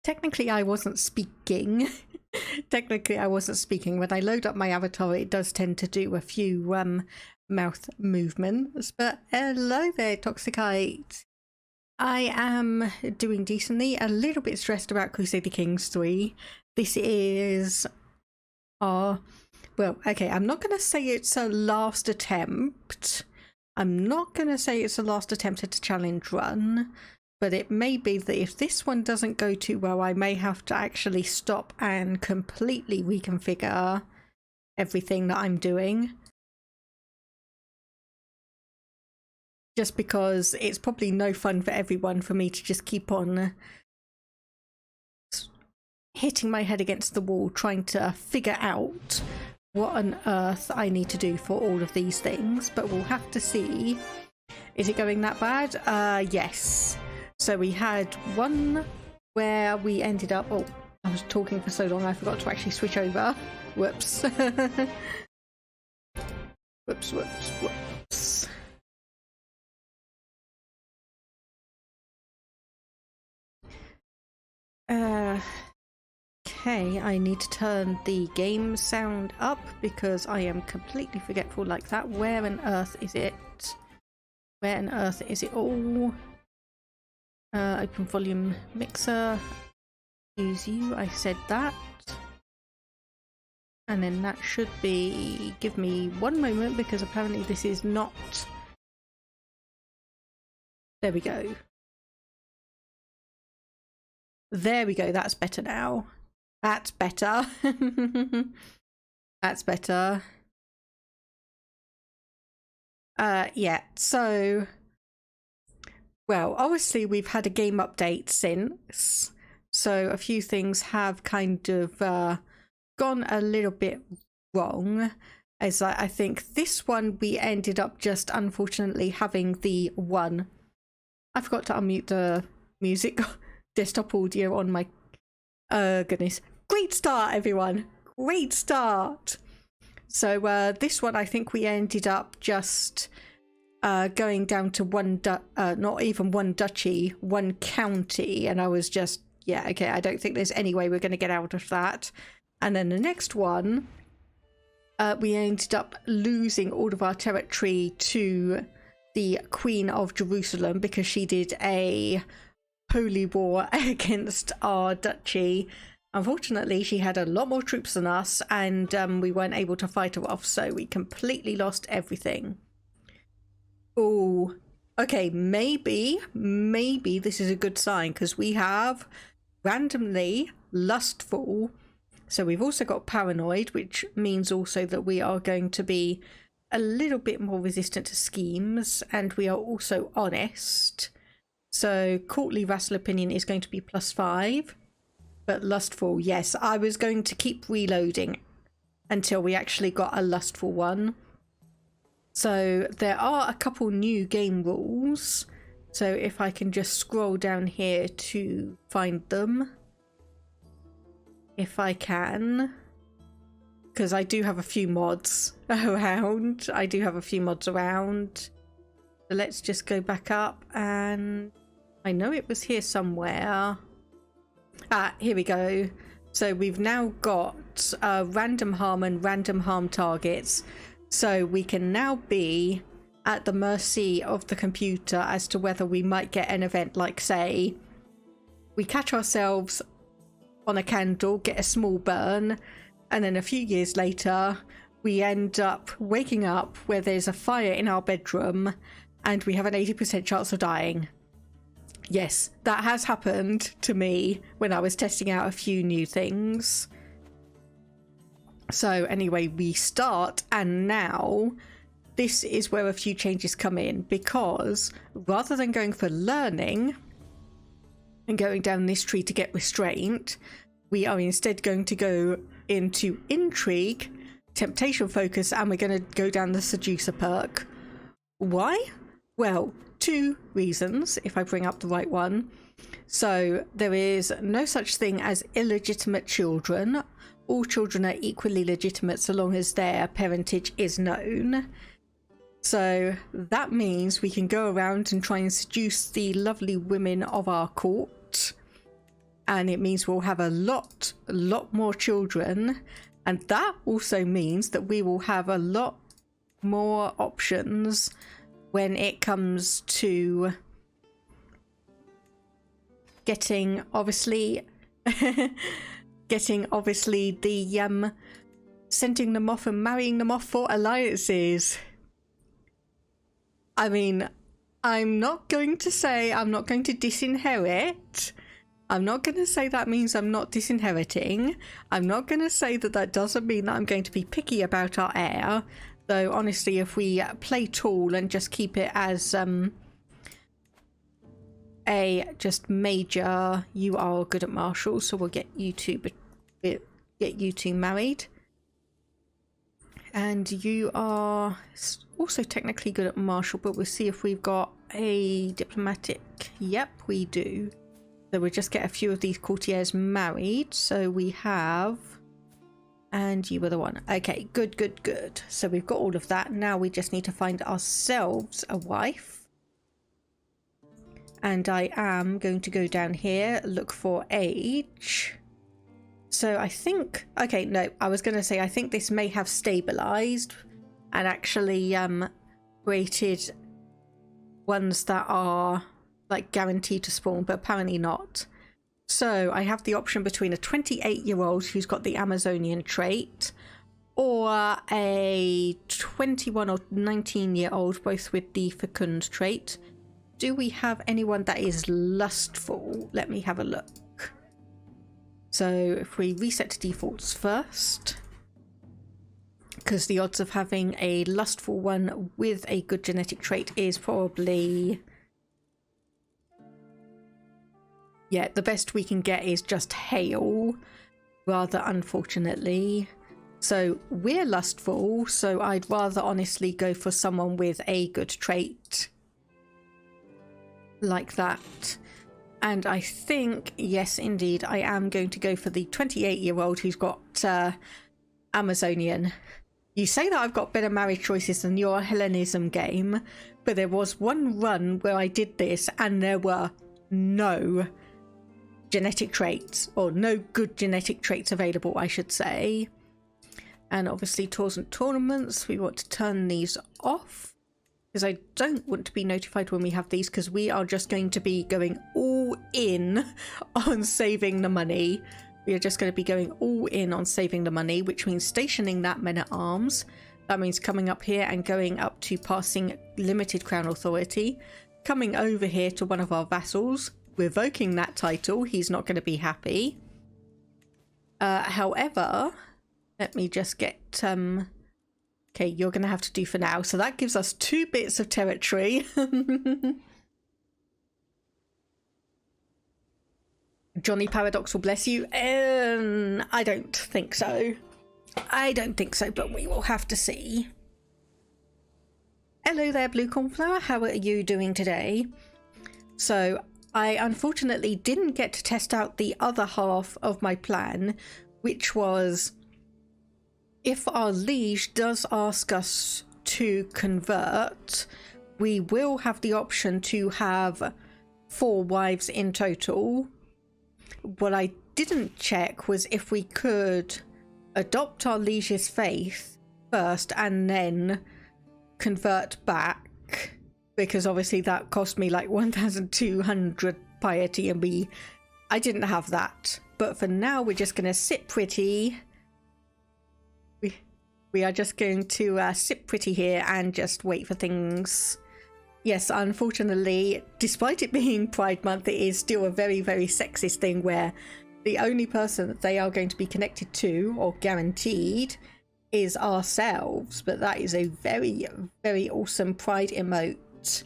Technically, I wasn't speaking. Technically, I wasn't speaking. When I load up my avatar, it does tend to do a few mouth movements. But hello there, Toxicite. I am doing decently. A little bit stressed about Crusader Kings 3. This is our... Well, okay, I'm not going to say it's a last attempt. I'm not going to say it's a last attempt at a challenge run. But it may be that if this one doesn't go too well, I may have to actually stop and completely reconfigure everything that I'm doing. Just because it's probably no fun for everyone for me to just keep on hitting my head against the wall trying to figure out what on earth I need to do for all of these things. But we'll have to see. Is it going that bad? Yes. So we had one where we ended up... Oh, I was talking for so long I forgot to actually switch over. Whoops. Whoops. Okay, I need to turn the game sound up because I am completely forgetful like that. Where on earth is it? Where on earth is it all? Open volume mixer. Use you. I said that. And then that should be... Give me one moment because apparently this is not... There we go. There we go. That's better now. That's better. That's better. Yeah, so... Well, obviously we've had a game update since, so a few things have kind of gone a little bit wrong. As I think this one we ended up just unfortunately having the one. I forgot to unmute the music desktop audio on my... goodness. Great start, everyone. Great start. So this one I think we ended up just... going down to one, not even one duchy, one county, and I was just, yeah, okay, I don't think there's any way we're going to get out of that. And then the next one, we ended up losing all of our territory to the Queen of Jerusalem because she did a holy war against our duchy. Unfortunately, she had a lot more troops than us, and we weren't able to fight her off, so we completely lost everything. Oh, okay, maybe this is a good sign because we have randomly lustful. So we've also got paranoid, which means also that we are going to be a little bit more resistant to schemes, and we are also honest. So courtly vassal opinion is going to be +5, but lustful, yes, I was going to keep reloading until we actually got a lustful one. So there are a couple new game rules. So if I can just scroll down here to find them. If I can. Because I do have a few mods around. So let's just go back up and... I know it was here somewhere. Ah, here we go. So we've now got random harm and random harm targets. So we can now be at the mercy of the computer as to whether we might get an event like, say, we catch ourselves on a candle, get a small burn, and then a few years later we end up waking up where there's a fire in our bedroom and we have an 80% chance of dying. Yes, that has happened to me when I was testing out a few new things. So anyway, we start, and now this is where a few changes come in, because rather than going for learning and going down this tree to get restraint, we are instead going to go into intrigue, temptation focus, and we're going to go down the seducer perk. Why? Well, 2 reasons, if I bring up the right one. So there is no such thing as illegitimate children. All children are equally legitimate so long as their parentage is known. So that means we can go around and try and seduce the lovely women of our court. and it means we'll have a lot more children, and that also means that we will have a lot more options when it comes to getting obviously the sending them off and marrying them off for alliances. I mean, I'm not going to say I'm not going to disinherit. I'm not going to say that means I'm not disinheriting. I'm not going to say that that doesn't mean that I'm going to be picky about our heir. Though, honestly, if we play tall and just keep it as a just major, you are good at martial, so we'll get you two married. And you are also technically good at martial, but we'll see if we've got a diplomatic. Yep, we do. So we'll just get a few of these courtiers married. So we have, and you were the one. Okay, good. So we've got all of that. Now we just need to find ourselves a wife. And I am going to go down here, look for age. So I think, okay, no, I was going to say I think this may have stabilized and actually created ones that are like guaranteed to spawn, but apparently not. So I have the option between a 28-year-old who's got the Amazonian trait or a 21 or 19-year-old, both with the fecund trait. Do we have anyone that is lustful? Let me have a look. So if we reset to defaults first, because the odds of having a lustful one with a good genetic trait is probably, yeah, the best we can get is just hail, rather unfortunately. So we're lustful, so I'd rather honestly go for someone with a good trait like that. And I think, yes, indeed, I am going to go for the 28-year-old who's got Amazonian. You say that I've got better marriage choices than your Hellenism game, but there was one run where I did this and there were no genetic traits, or no good genetic traits available, I should say. And obviously tours and tournaments, we want to turn these off, because I don't want to be notified when we have these, because we are just going to be going all in on saving the money. We are just going to be going all in on saving the money, which means stationing that men-at-arms. That means coming up here and going up to passing limited crown authority, coming over here to one of our vassals, revoking that title. He's not going to be happy. However, let me just get... Okay, you're going to have to do for now. So that gives us 2 bits of territory. Johnny Paradox will bless you. I don't think so. But we will have to see. Hello there, Blue Cornflower. How are you doing today? So I unfortunately didn't get to test out the other half of my plan, which was... if our liege does ask us to convert, we will have the option to have 4 wives in total. What I didn't check was if we could adopt our liege's faith first and then convert back, because obviously that cost me like 1,200 piety, and I didn't have that. But for now, we're just going to sit pretty. We are just going to sit pretty here and just wait for things. Yes, unfortunately, despite it being Pride Month, it is still a very, very sexist thing where the only person that they are going to be connected to, or guaranteed, is ourselves. But that is a very, very awesome Pride emote.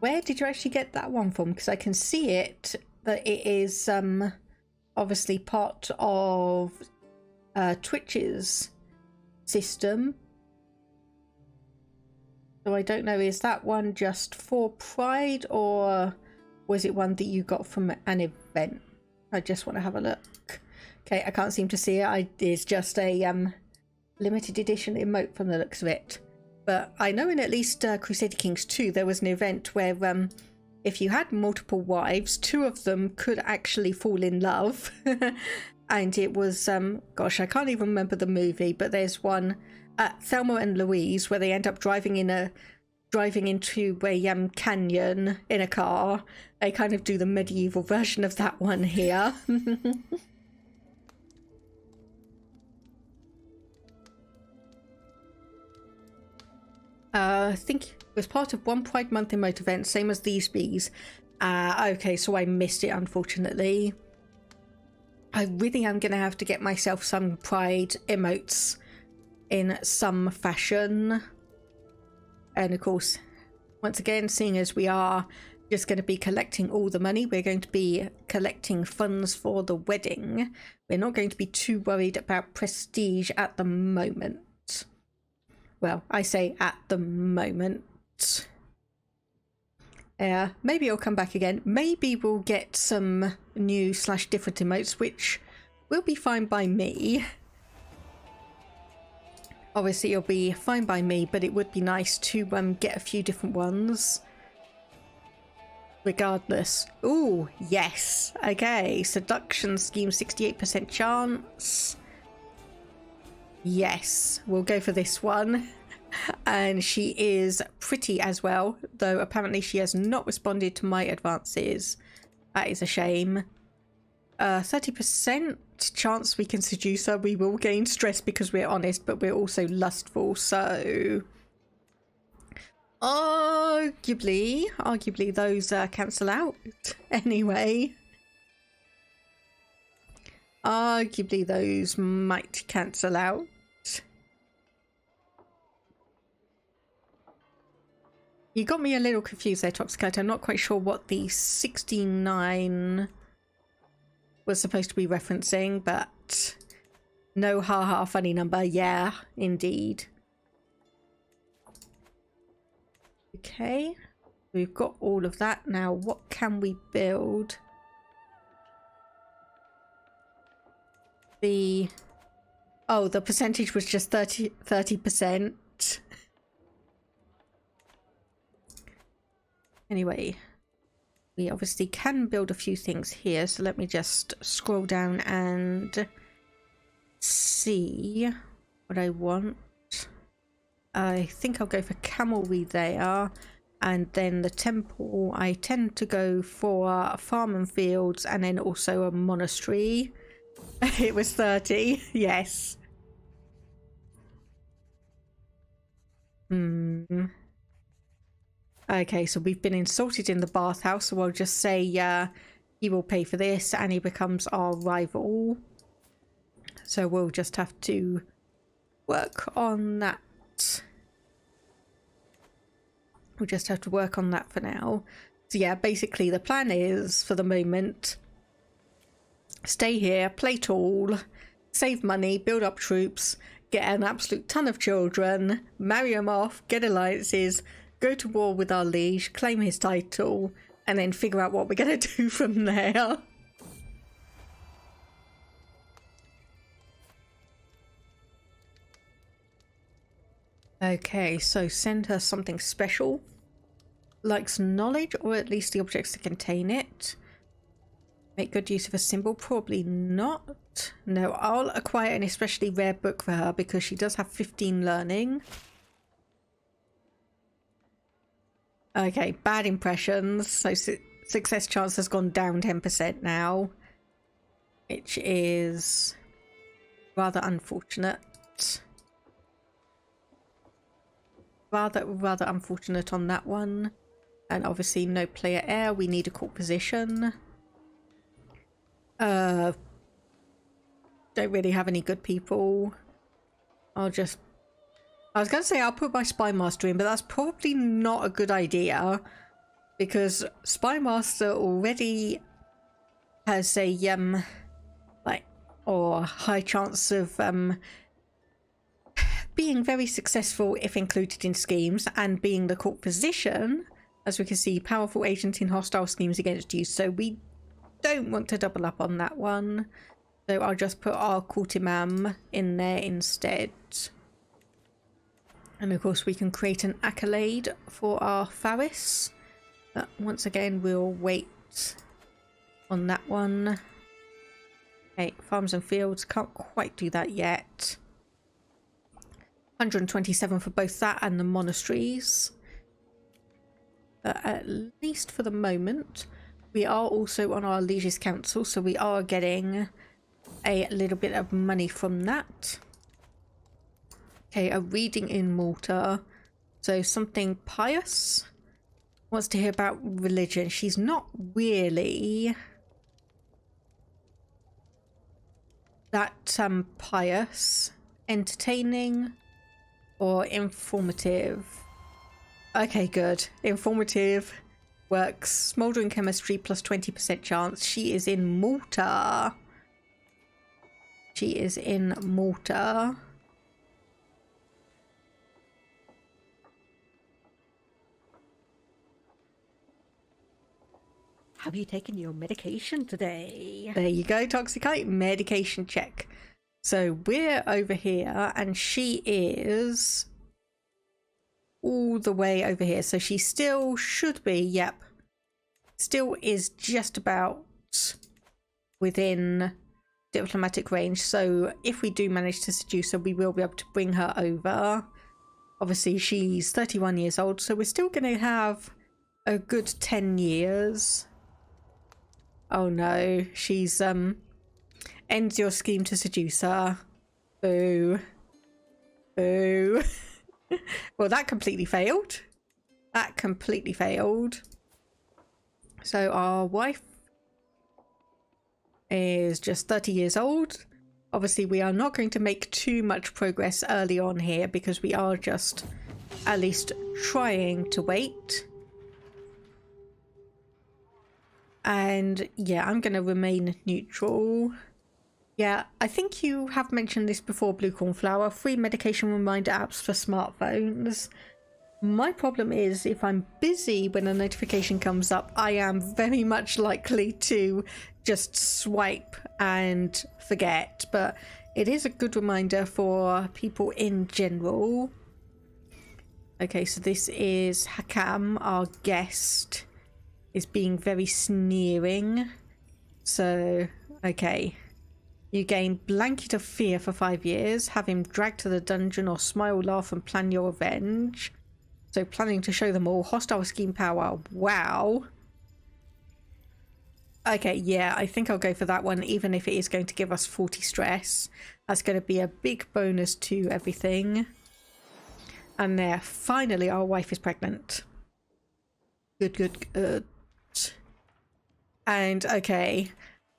Where did you actually get that one from? Because I can see it, that it is obviously part of Twitch's system. So I don't know, is that one just for Pride, or was it one that you got from an event? I just want to have a look. Okay, I can't seem to see it. It's just a limited edition emote from the looks of it. But I know in at least Crusader Kings 2 there was an event where if you had multiple wives, two of them could actually fall in love. And it was, gosh, I can't even remember the movie, but there's one, Thelma and Louise, where they end up driving into a canyon in a car. They kind of do the medieval version of that one here. I think it was part of one Pride Month emote event, same as these bees. Okay, so I missed it, unfortunately. I really am going to have to get myself some Pride emotes in some fashion. And of course, once again, seeing as we are just going to be collecting all the money, we're going to be collecting funds for the wedding. We're not going to be too worried about prestige at the moment. Well, I say at the moment. Maybe it'll come back again. Maybe we'll get some new / different emotes, which will be fine by me. Obviously, it'll be fine by me, but it would be nice to get a few different ones. Regardless. Ooh, yes. Okay, seduction scheme, 68% chance. Yes, we'll go for this one. And she is pretty as well, though apparently she has not responded to my advances. That is a shame. 30% chance we can seduce her. We will gain stress because we're honest, but we're also lustful, so arguably those cancel out anyway. Arguably those might cancel out. You got me a little confused there, Toxicate. I'm not quite sure what the 69 was supposed to be referencing, but no, haha, funny number. Yeah, indeed. Okay, we've got all of that. Now, what can we build? The percentage was just 30%. Anyway, we obviously can build a few things here, so let me just scroll down and see what I want. I think I'll go for camelry there, and then the temple I tend to go for farm and fields, and then also a monastery. It was 30, yes. Okay, so we've been insulted in the bathhouse, so I'll just say he will pay for this and he becomes our rival. So we'll just have to work on that. We'll just have to work on that for now. So yeah, basically the plan is, for the moment, stay here, play tall, save money, build up troops, get an absolute ton of children, marry them off, get alliances, go to war with our liege, claim his title, and then figure out what we're going to do from there. Okay, so send her something special. Likes knowledge, or at least the objects that contain it. Make good use of a symbol, probably not. No, I'll acquire an especially rare book for her because she does have 15 learning. Okay, bad impressions. So success chance has gone down 10% now, which is rather unfortunate. Rather unfortunate on that one. And obviously no player heir. We need a court position. Don't really have any good people. I was going to say I'll put my spy master in, but that's probably not a good idea because spy master already has a high chance of being very successful if included in schemes, and being the court position, as we can see, powerful agent in hostile schemes against you. So we don't want to double up on that one. So I'll just put our court imam in there instead. And of course we can create an accolade for our Faris. But once again, we'll wait on that one. Okay, farms and fields, can't quite do that yet. 127 for both that and the monasteries. But at least for the moment, we are also on our Liege's Council, so we are getting a little bit of money from that. Okay, a reading in Malta. So something pious. Wants to hear about religion. She's not really that pious. Entertaining or informative? Okay, good. Informative works. Smouldering chemistry plus 20% chance. She is in Malta. She is in Malta. Have you taken your medication today? There you go, Toxicite. Medication check. So we're over here and she is all the way over here. So she still should be, yep. Still is just about within diplomatic range. So if we do manage to seduce her, we will be able to bring her over. Obviously, she's 31 years old, so we're still going to have a good 10 years. Oh no, she's ends your scheme to seduce her. Boo. Boo. Well, that completely failed. That completely failed. So our wife is just 30 years old. Obviously, we are not going to make too much progress early on here because we are just at least trying to wait. And yeah, I'm going to remain neutral. Yeah, I think you have mentioned this before, Blue Cornflower. Free medication reminder apps for smartphones. My problem is if I'm busy when a notification comes up, I am very much likely to just swipe and forget. But it is a good reminder for people in general. Okay, so this is Hakam, our guest, is being very sneering. So, okay. You gain Blanket of Fear for 5 years. Have him dragged to the dungeon or smile, laugh and plan your revenge. So planning to show them all. Hostile scheme power. Wow. Okay, yeah, I think I'll go for that one, even if it is going to give us 40 stress. That's going to be a big bonus to everything. And there, finally, our wife is pregnant. Good, good, good. And, okay,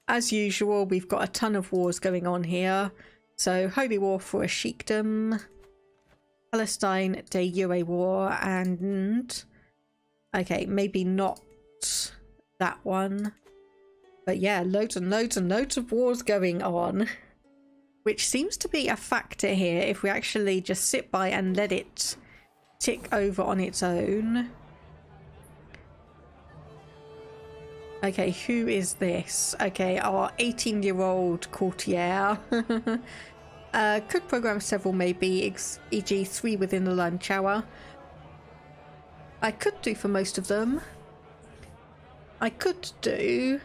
as usual, we've got a ton of wars going on here. So, Holy War for a Sheikdom. Palestine de Jure War, and okay, maybe not that one, but yeah, loads and loads and loads of wars going on, which seems to be a factor here if we actually just sit by and let it tick over on its own. Okay, who is this? Okay, our 18-year-old courtier. Could program several, maybe, e.g. 3 within the lunch hour. I could do for most of them. I could do,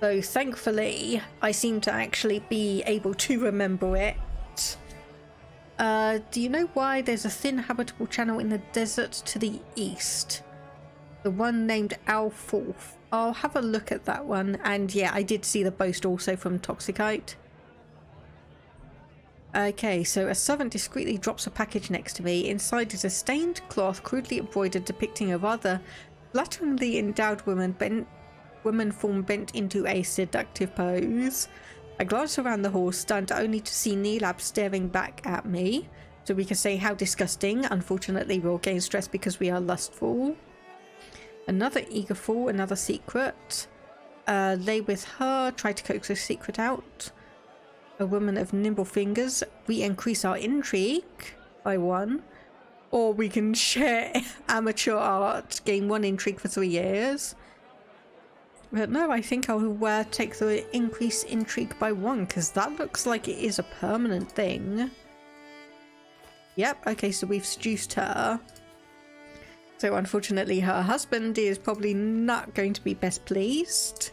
though thankfully I seem to actually be able to remember it. Do you know why there's a thin habitable channel in the desert to the east? The one named Alforth. I'll have a look at that one. And yeah, I did see the boast also from Toxicite. Okay, so a servant discreetly drops a package next to me. Inside is a stained cloth crudely embroidered depicting a rather flatteringly endowed woman form bent into a seductive pose. I glance around the hall, stunned only to see Neelab staring back at me. So we can say how disgusting. Unfortunately, we'll gain stress because we are lustful. Another eager fool, another secret. Lay with her, try to coax a secret out. A woman of nimble fingers. We increase our intrigue by 1. Or we can share amateur art, gain 1 intrigue for 3 years. But no, I think I'll take the increase intrigue by 1, because that looks like it is a permanent thing. Yep, okay, so we've seduced her. So unfortunately her husband is probably not going to be best pleased.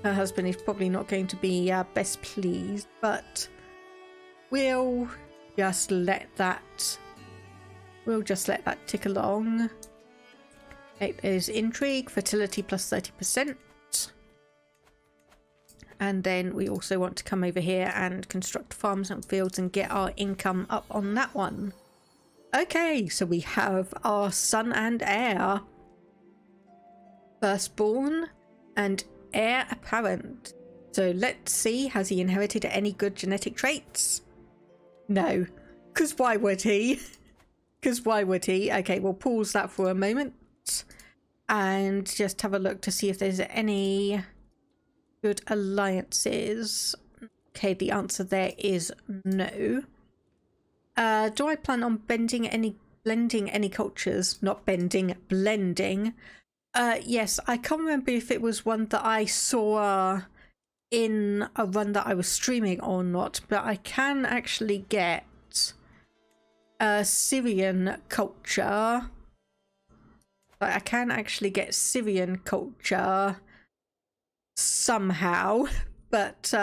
Her husband is probably not going to be best pleased, but we'll just let that tick along. Okay, there's intrigue, fertility plus 30%. And then we also want to come over here and construct farms and fields and get our income up on that one. Okay, so we have our son and heir. Firstborn and heir apparent. So let's see, has he inherited any good genetic traits? No, because why would he? Okay, we'll pause that for a moment and just have a look to see if there's any good alliances. Okay, the answer there is no. Do I plan on blending any cultures? Not bending, blending. Yes, I can't remember if it was one that I saw in a run that I was streaming or not, but I can actually get Syrian culture. I can actually get Syrian culture somehow, but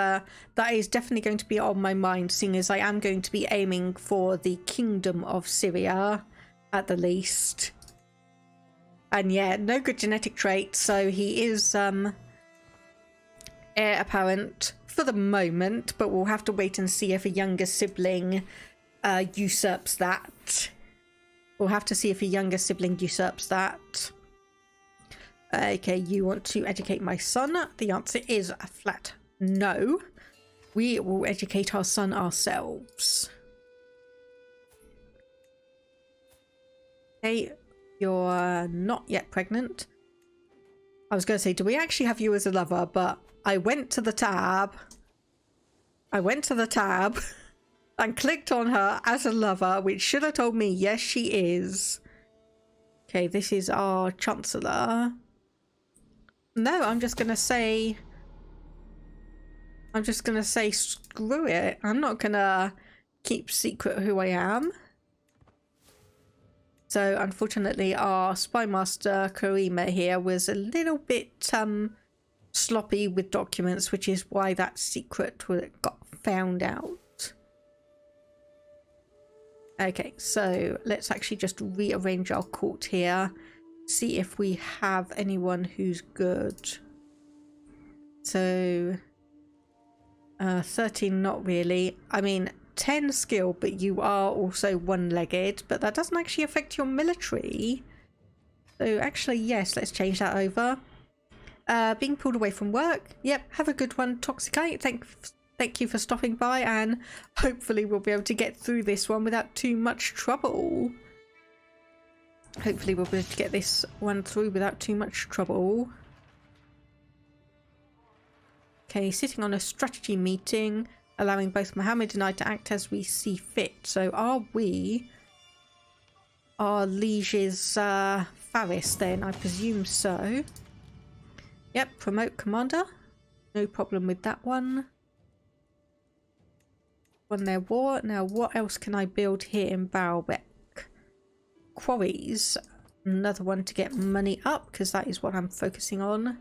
that is definitely going to be on my mind, seeing as I am going to be aiming for the Kingdom of Syria at the least. And yeah, no good genetic traits, so he is heir apparent for the moment, but we'll have to wait and see if a younger sibling usurps that. We'll have to see if a younger sibling usurps that. Okay, you want to educate my son? The answer is a flat no. We will educate our son ourselves. Okay, you're not yet pregnant. I was going to say, do we actually have you as a lover? But I went to the tab and clicked on her as a lover, which should have told me yes, she is. Okay, this is our Chancellor. No, I'm just gonna say screw it. I'm not gonna keep secret who I am. So unfortunately our spy master Karima here was a little bit sloppy with documents, which is why that secret got found out. Okay, so let's actually just rearrange our court here. See if we have anyone who's good. So 13, not really. I mean, 10 skill, but you are also one-legged, but that doesn't actually affect your military. So actually, yes, let's change that over. Being pulled away from work. Yep, have a good one, Toxicite. Thank you for stopping by, and hopefully we'll be able to get through this one without too much trouble. Hopefully we'll be able to get this one through without too much trouble. Okay, sitting on a strategy meeting, allowing both Mohammed and I to act as we see fit. So are we our liege's Faris then? I presume so. Yep, promote commander. No problem with that one. Won their war. Now what else can I build here in Baalbek? Quarries. Another one to get money up, because that is what I'm focusing on.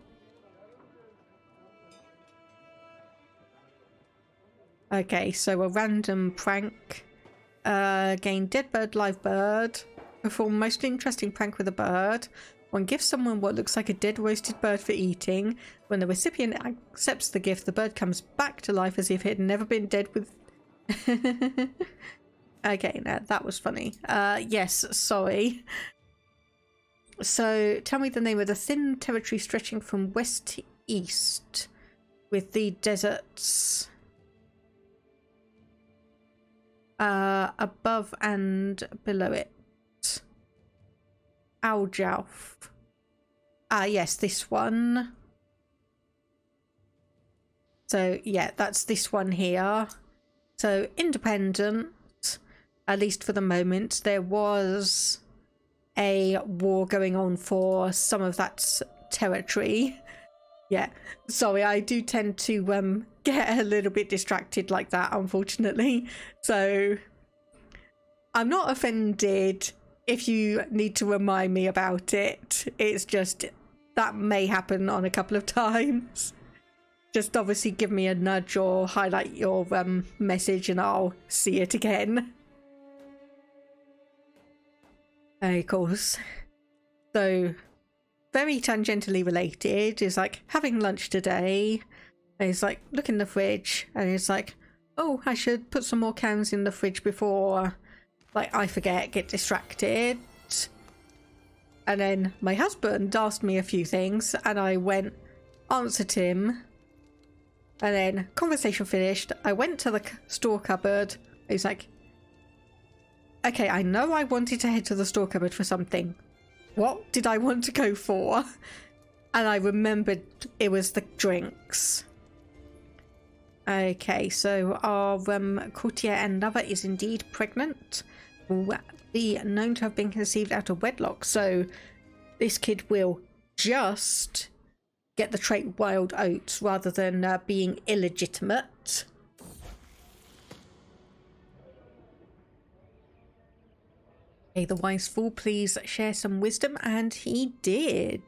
Okay, so a random prank. Gain dead bird, live bird. Perform most interesting prank with a bird. One gives someone what looks like a dead roasted bird for eating. When the recipient accepts the gift, the bird comes back to life as if it had never been dead with... Okay, now that was funny. Yes, sorry. So, tell me the name of the thin territory stretching from west to east with the deserts above and below it. Aljauf. Ah, yes, this one. So, yeah, that's this one here. So, independent. At least for the moment. There was a war going on for some of that territory. Yeah, sorry, I do tend to get a little bit distracted like that, unfortunately. So I'm not offended if you need to remind me about it. It's just that may happen on a couple of times. Just obviously give me a nudge or highlight your message and I'll see it again. Of course. So, very tangentially related is like having lunch today. And it's like, look in the fridge and it's like, oh, I should put some more cans in the fridge before, like, I forget, get distracted. And then my husband asked me a few things and I went, answered him. And then conversation finished. I went to the store cupboard. He's like, okay, I know I wanted to head to the store cupboard for something. What did I want to go for? And I remembered it was the drinks. Okay, so our courtier and lover is indeed pregnant. Be known to have been conceived out of wedlock. So this kid will just get the trait wild oats rather than being illegitimate. Okay, the wise fool, please share some wisdom, and he did.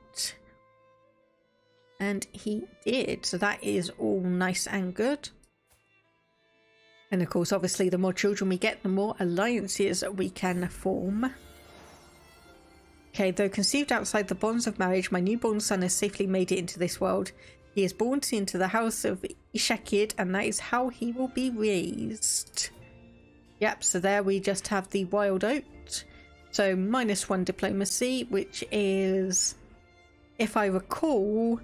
And he did, so that is all nice and good. And of course, obviously, the more children we get, the more alliances we can form. Okay, though conceived outside the bonds of marriage, my newborn son has safely made it into this world. He is born into the house of Ishaqid, and that is how he will be raised. Yep, so there we just have the wild oat. So -1 diplomacy, which is, if I recall,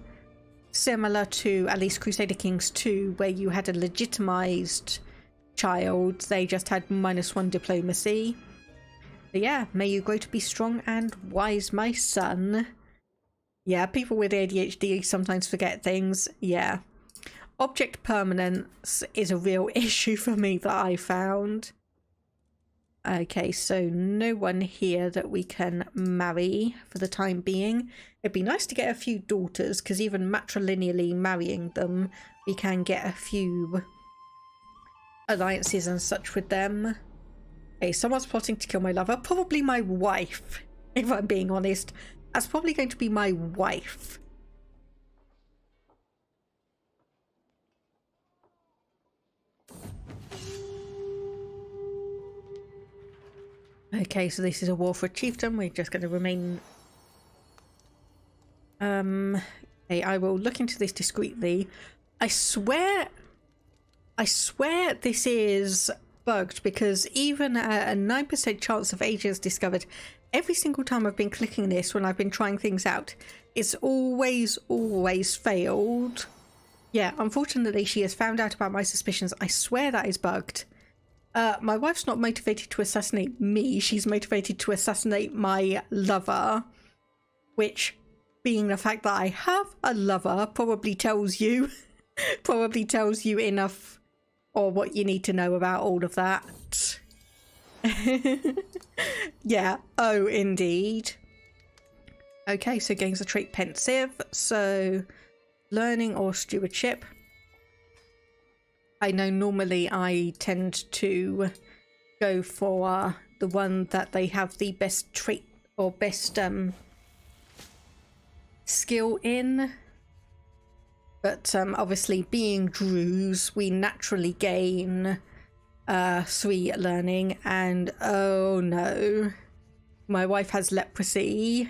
similar to at least Crusader Kings 2, where you had a legitimized child. They just had -1 diplomacy. But yeah, may you grow to be strong and wise, my son. Yeah, people with ADHD sometimes forget things. Yeah. Object permanence is a real issue for me that I found. Okay, so no one here that we can marry for the time being. It'd be nice to get a few daughters, because even matrilineally marrying them, we can get a few alliances and such with them. Okay, someone's plotting to kill my lover. Probably my wife, if I'm being honest. That's probably going to be my wife. Okay, so this is a war for a chieftain. We're just going to remain... Okay, I will look into this discreetly. I swear this is bugged, because even a 9% chance of ages discovered, every single time I've been clicking this when I've been trying things out, it's always failed. Yeah, unfortunately she has found out about my suspicions. I swear that is bugged. My wife's not motivated to assassinate me, she's motivated to assassinate my lover, which, being the fact that I have a lover, probably tells you enough, or what you need to know about all of that. Yeah, oh indeed. Okay, so gains the trait pensive, so learning or stewardship. I know normally I tend to go for the one that they have the best trait or best skill in. But obviously being Druze, we naturally gain 3 learning, and oh no, my wife has leprosy.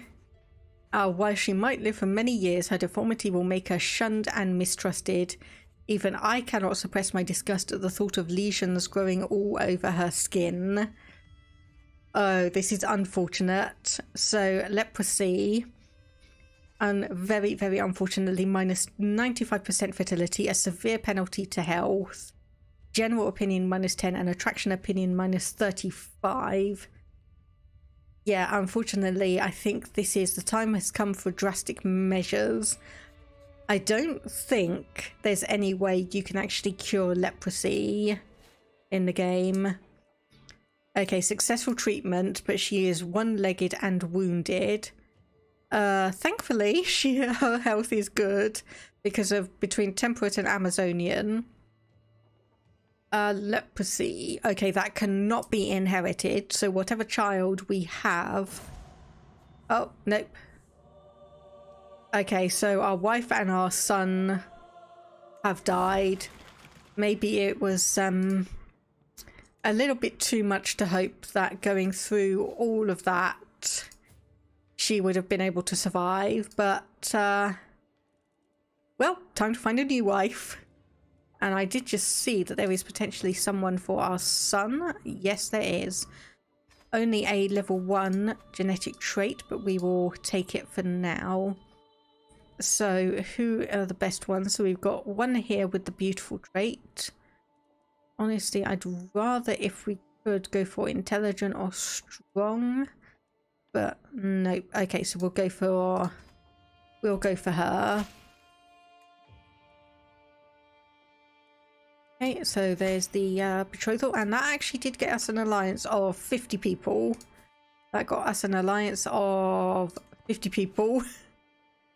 While she might live for many years, her deformity will make her shunned and mistrusted. Even I cannot suppress my disgust at the thought of lesions growing all over her skin. Oh, this is unfortunate. So leprosy, and very, very unfortunately, -95% fertility, a severe penalty to health. General opinion -10, and attraction opinion -35. Yeah, unfortunately, I think this is the time has come for drastic measures. I don't think there's any way you can actually cure leprosy in the game. Okay, successful treatment, but she is one-legged and wounded. Thankfully, her health is good because of between temperate and Amazonian. Leprosy. Okay, that cannot be inherited. So whatever child we have... Oh, nope. Okay, so our wife and our son have died. Maybe it was a little bit too much to hope that going through all of that she would have been able to survive, but well, time to find a new wife. And I did just see that there is potentially someone for our son. Yes, there is. Only a level 1 genetic trait, but we will take it for now. So who are the best ones? So we've got one here with the beautiful trait. Honestly, I'd rather, if we could, go for intelligent or strong, but nope. Okay, so we'll go for her. Okay, so there's the betrothal, and that actually did get us an alliance of 50 people. That got us an alliance of 50 people.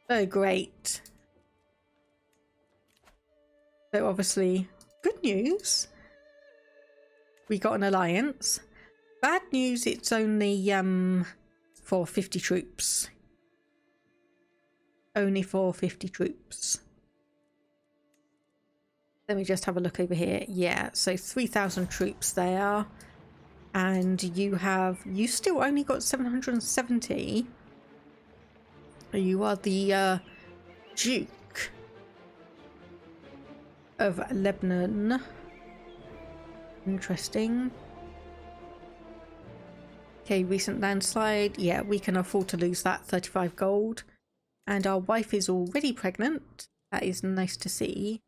So great. So obviously, good news. We got an alliance. Bad news, it's only for 50 troops. Only for 50 troops. Let me just have a look over here. Yeah, so 3,000 troops there. And you still only got 770. You are the Duke of Lebanon. Interesting. Okay, recent landslide. Yeah, we can afford to lose that 35 gold. And our wife is already pregnant. That is nice to see.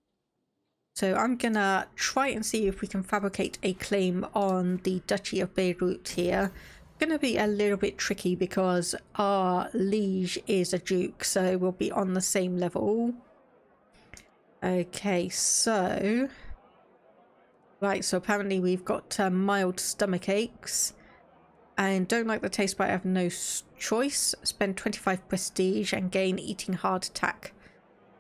So I'm gonna try and see if we can fabricate a claim on the Duchy of Beirut here. Gonna be a little bit tricky because our liege is a duke, so we'll be on the same level. Okay, so right, so apparently we've got mild stomach aches and don't like the taste, but I have no choice. Spend 25 prestige and gain eating heart attack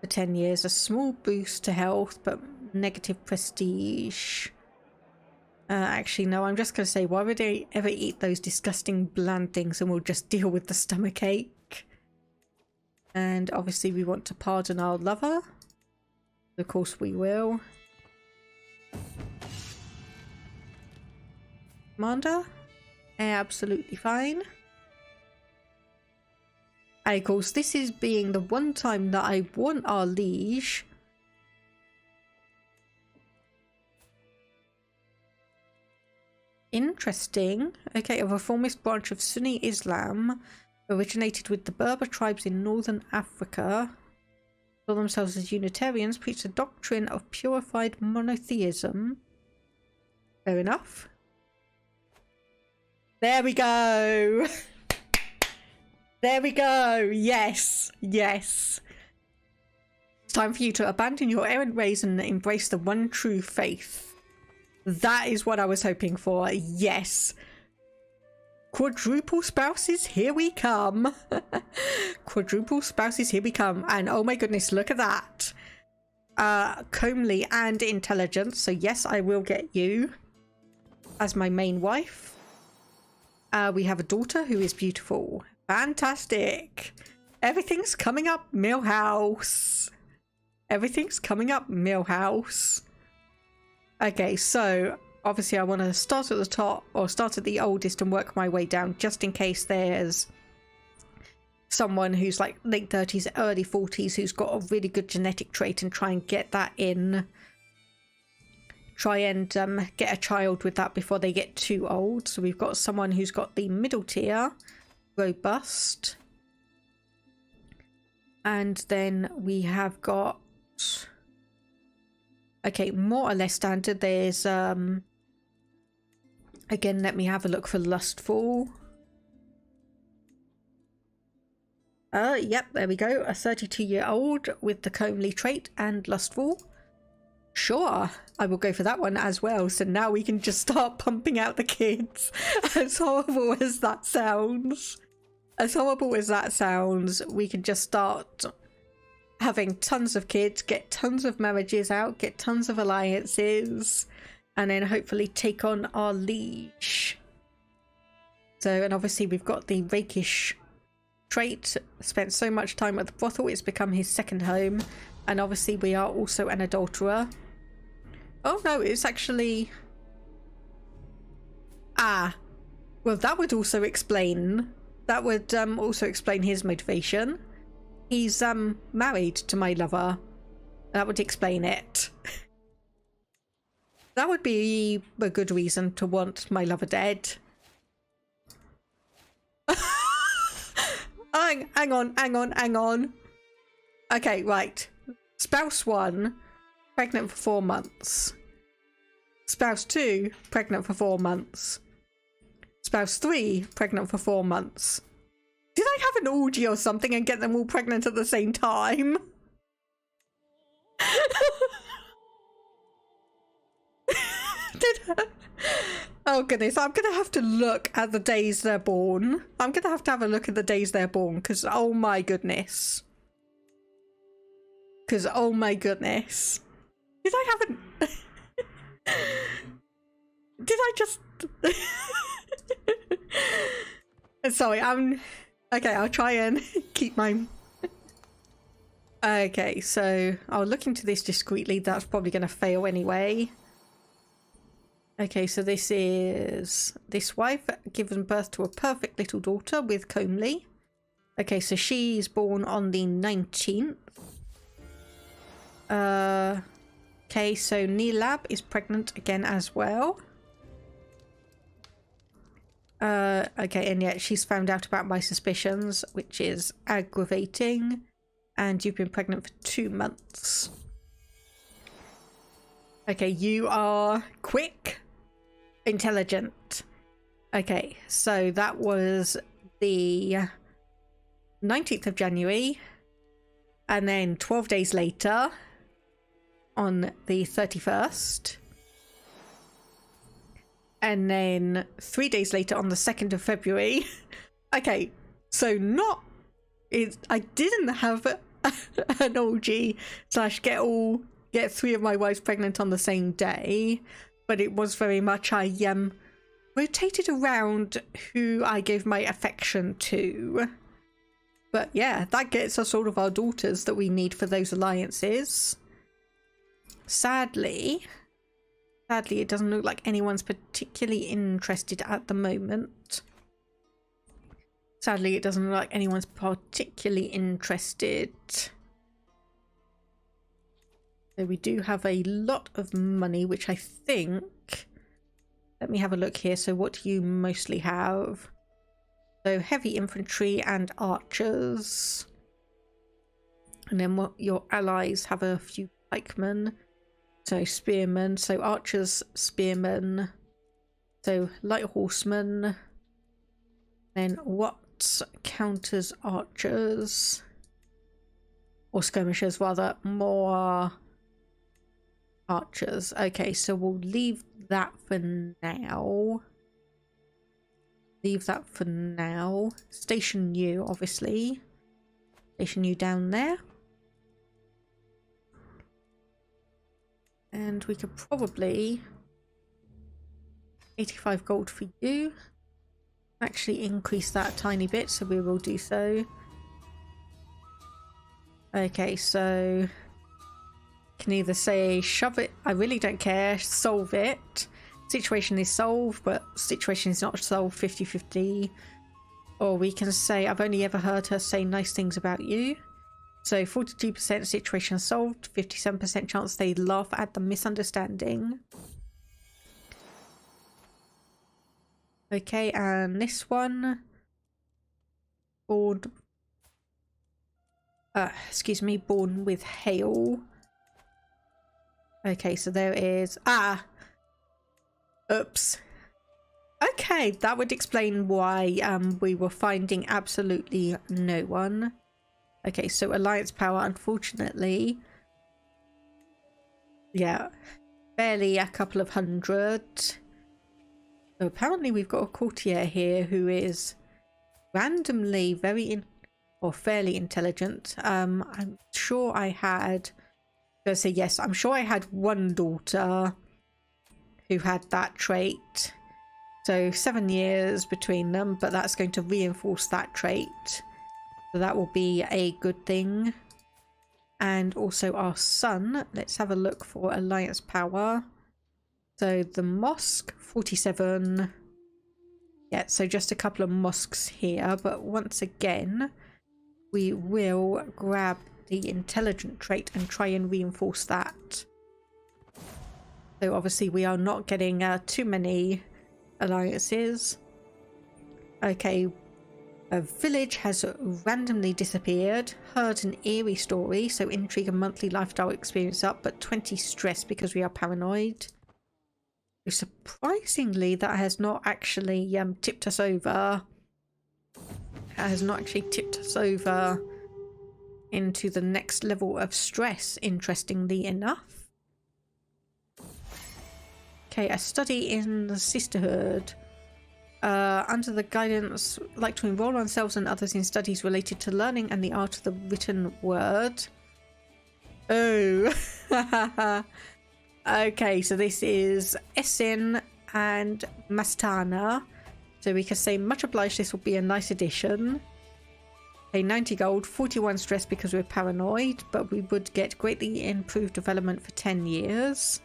for 10 years. A small boost to health, but negative prestige. Actually, no, I'm just going to say, why would I ever eat those disgusting bland things, and we'll just deal with the stomach ache. And obviously we want to pardon our lover. Of course we will. Commander? Absolutely fine. And of course, this is being the one time that I want our liege. Interesting. Okay, a reformist branch of Sunni Islam originated with the Berber tribes in northern Africa. Call themselves as Unitarians, preach the doctrine of purified monotheism. Fair enough. There we go. There we go. Yes. Yes. It's time for you to abandon your errant ways and embrace the one true faith. That is what I was hoping for. Yes. Quadruple spouses, here we come. Quadruple spouses, here we come. And oh my goodness, look at that. Comely and intelligent. So yes, I will get you as my main wife. We have a daughter who is beautiful. Fantastic. Everything's coming up Millhouse. Everything's coming up Millhouse. Okay, so obviously I want to start at the top, or start at the oldest and work my way down, just in case there's someone who's like late 30s, early 40s, who's got a really good genetic trait, and try and get that in. Try and get a child with that before they get too old. So we've got someone who's got the middle tier, robust. And then we have got... Okay, more or less standard. There's, again, let me have a look for lustful. Yep, there we go. A 32-year-old with the comely trait and lustful. Sure, I will go for that one as well. So now we can just start pumping out the kids. As horrible as that sounds. As horrible as that sounds, we can just start having tons of kids, get tons of marriages out, get tons of alliances, and then hopefully take on our liege. So, and obviously we've got the rakish trait. Spent so much time at the brothel, it's become his second home. And obviously we are also an adulterer. Oh no, it's actually... Ah, well that would also explain... That would also explain his motivation. He's married to my lover. That would explain it. That would be a good reason to want my lover dead. Hang on. Okay, right. Spouse 1, pregnant for 4 months. Spouse 2, pregnant for 4 months. Spouse 3, pregnant for 4 months. Did I have an orgy or something and get them all pregnant at the same time? Oh goodness, I'm gonna have to look at the days they're born. I'm gonna have to have a look at the days they're born, because oh my goodness. Because oh my goodness. Did I have an... Did I just... Sorry, okay, I'll try and keep my... Okay, so I'll look into this discreetly. That's probably going to fail anyway. Okay, so this is this wife given birth to a perfect little daughter with comely. Okay, so she's born on the 19th. Okay, so Nilab is pregnant again as well. Okay, and yet she's found out about my suspicions, which is aggravating. And you've been pregnant for 2 months. Okay, you are quick, intelligent. Okay, so that was the 19th of January. And then 12 days later, on the 31st. And then 3 days later on the 2nd of February. Okay, so I didn't have an orgy / get 3 of my wives pregnant on the same day, but it was very much I rotated around who I gave my affection to. But yeah, that gets us all of our daughters that we need for those alliances. Sadly, it doesn't look like anyone's particularly interested at the moment. Sadly, it doesn't look like anyone's particularly interested. So we do have a lot of money, which I think... Let me have a look here. So what do you mostly have? So heavy infantry and archers. And then what your allies have a few pikemen. So spearmen. So archers, spearmen. So light horsemen. Then what counters archers? Or skirmishers rather. More archers. Okay, so we'll leave that for now. Station you, obviously. Station you down there. And we could probably 85 gold for you. Actually increase that a tiny bit, so we will do so. Okay, so can either say shove it, I really don't care, solve it, situation is solved, but situation is not solved, 50-50. Or we can say I've only ever heard her say nice things about you. So 42% situation solved, 57% chance they laugh at the misunderstanding. Okay, and this one, born with hail. Okay, so there is oops. Okay, that would explain why we were finding absolutely no one. Okay, so alliance power, unfortunately, yeah, barely a couple of hundred. So apparently we've got a courtier here who is randomly fairly intelligent. I'm sure I had, I'm going to say yes, I'm sure I had one daughter who had that trait. So 7 years between them, but that's going to reinforce that trait. So that will be a good thing. And also our son. Let's have a look for alliance power. So the mosque, 47. Yeah, so just a couple of mosques here. But once again, we will grab the intelligent trait and try and reinforce that. So obviously we are not getting too many alliances. Okay, a village has randomly disappeared. Heard an eerie story, so intrigue and monthly lifestyle experience up, but 20 stress because we are paranoid. Surprisingly, that has not actually tipped us over. That has not actually tipped us over into the next level of stress, interestingly enough. Okay, a study in the sisterhood. Under the guidance, like to enroll ourselves and others in studies related to learning and the art of the written word. Oh. Okay, so this is Essen and Mastana. So we can say much obliged, this will be a nice addition. Okay, 90 gold, 41 stress because we're paranoid, but we would get greatly improved development for 10 years.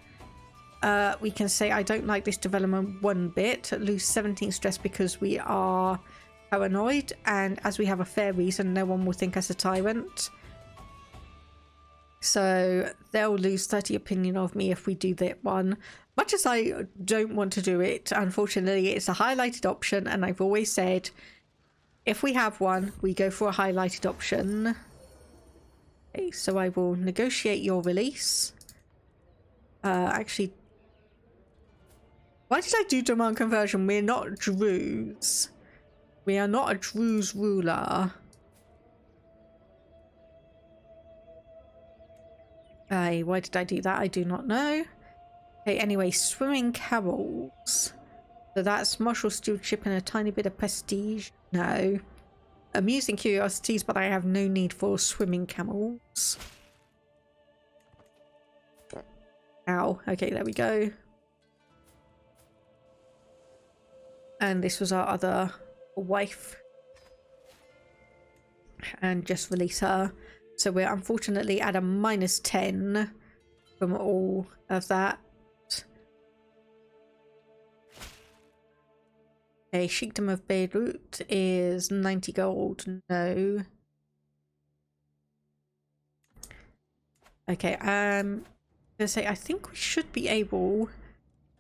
We can say I don't like this development one bit, lose 17 stress because we are paranoid, and as we have a fair reason, no one will think us a tyrant. So they'll lose 30 opinion of me if we do that one. Much as I don't want to do it, unfortunately it's a highlighted option, and I've always said if we have one, we go for a highlighted option. Okay, so I will negotiate your release. Actually, why did I do demand conversion? We're not Druze. We are not a Druze ruler. Why did I do that? I do not know. Okay, anyway, swimming carols. So that's martial stewardship and a tiny bit of prestige. No. Amusing curiosities, but I have no need for swimming camels. Ow. Okay, there we go. And this was our other wife. And just release her. So we're unfortunately at a -10 from all of that. Okay, Sheikdom of Beirut is 90 gold. No. Okay, I'm gonna say I think we should be able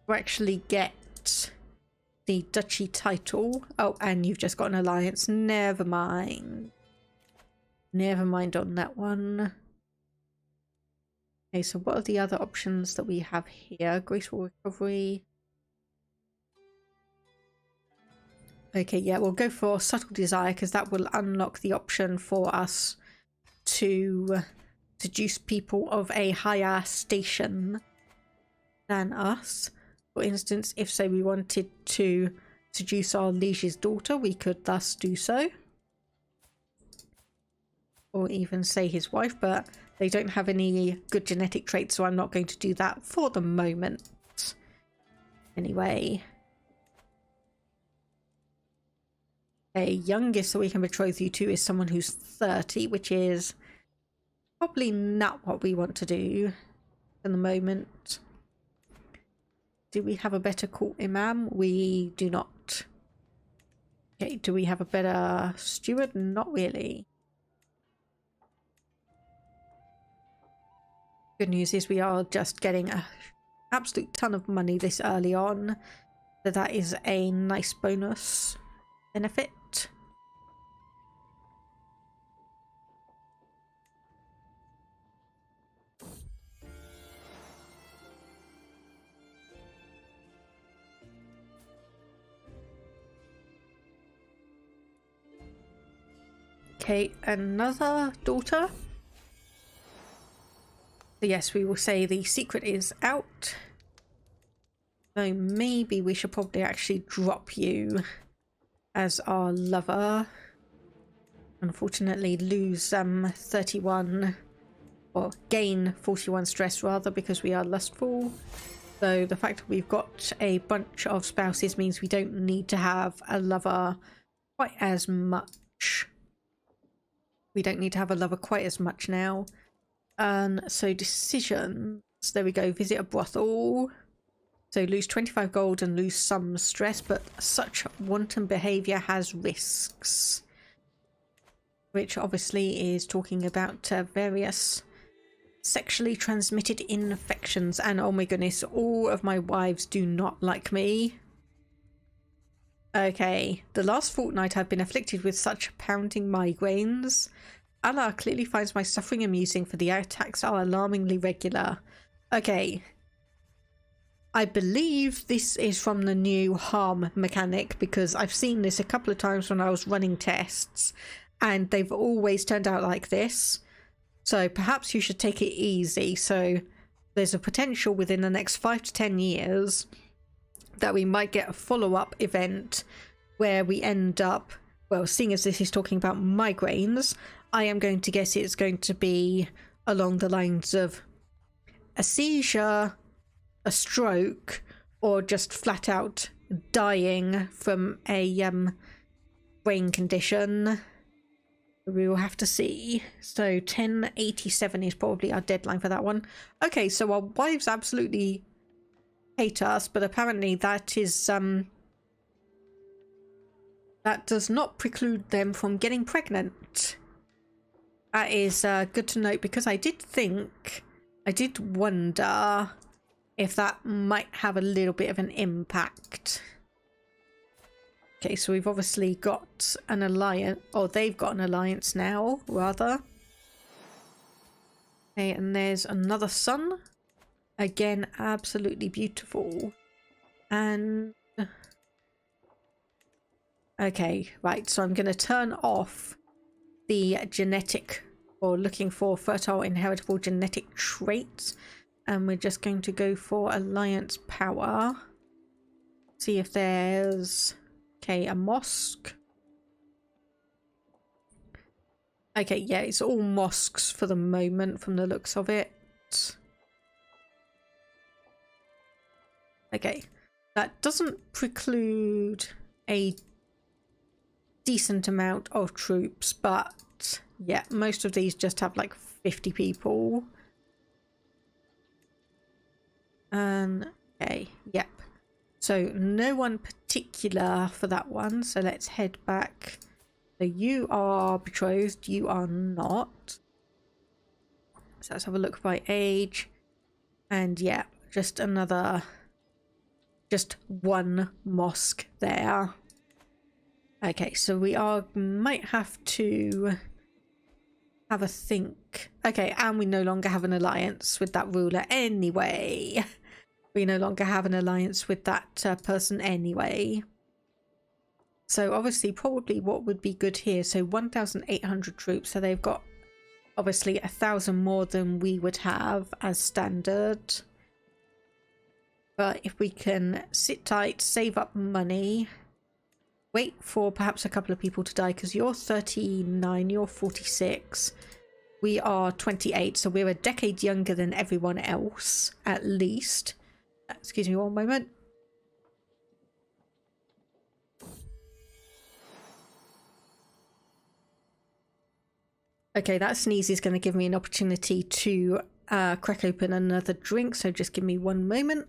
to actually get the duchy title. Oh, and you've just got an alliance. Never mind. Never mind on that one. Okay, so what are the other options that we have here? Graceful recovery. Okay, yeah, we'll go for subtle desire because that will unlock the option for us to seduce people of a higher station than us. For instance, if say we wanted to seduce our liege's daughter, we could thus do so. Or even say his wife, but they don't have any good genetic traits, so I'm not going to do that for the moment. Anyway. A youngest that we can betroth you to is someone who's 30, which is probably not what we want to do in the moment. Do we have a better court imam? We do not. Okay, do we have a better steward? Not really. Good news is we are just getting an absolute ton of money this early on. So that is a nice bonus benefit. Okay, another daughter. So yes, we will say the secret is out. So maybe we should probably actually drop you as our lover. Unfortunately lose 31 or gain 41 stress rather because we are lustful. So the fact that we've got a bunch of spouses means we don't need to have a lover quite as much. We don't need to have a lover quite as much now. So decisions. There we go. Visit a brothel. So lose 25 gold and lose some stress, but such wanton behaviour has risks. Which obviously is talking about various sexually transmitted infections. And oh my goodness, all of my wives do not like me. Okay, the last fortnight I've been afflicted with such pounding migraines. Allah clearly finds my suffering amusing, for the attacks are alarmingly regular. Okay. I believe this is from the new harm mechanic, because I've seen this a couple of times when I was running tests, and they've always turned out like this. So perhaps you should take it easy. So there's a potential within the next 5 to 10 years that we might get a follow-up event where we end up, well, seeing as this is talking about migraines, I am going to guess it's going to be along the lines of a seizure, a stroke, or just flat out dying from a brain condition. We will have to see. So 1087 is probably our deadline for that one. Okay, so our wives absolutely hate us, but apparently that is that does not preclude them from getting pregnant. That is good to note, because I did wonder if that might have a little bit of an impact. Okay, so we've obviously got an alliance, or they've got an alliance now, rather. Okay, and there's another son. Again, absolutely beautiful. And okay, right, so I'm going to turn off the genetic, or looking for fertile inheritable genetic traits, and we're just going to go for alliance power. See if there's, okay, a mosque. Okay, yeah, it's all mosques for the moment from the looks of it. Okay, that doesn't preclude a decent amount of troops, but yeah, most of these just have like 50 people. Okay, yep. So no one particular for that one, so let's head back. So you are betrothed, you are not. So let's have a look by age. And yeah, just one mosque there. Okay, so we might have to have a think. Okay, and we no longer have an alliance with that ruler anyway. We no longer have an alliance with that person anyway. So obviously probably what would be good here, so 1,800 troops, so they've got obviously 1,000 more than we would have as standard. But if we can sit tight, save up money, wait for perhaps a couple of people to die, because you're 39, you're 46, we are 28, so we're a decade younger than everyone else, at least. Excuse me one moment. Okay, that sneeze is going to give me an opportunity to crack open another drink, so just give me one moment.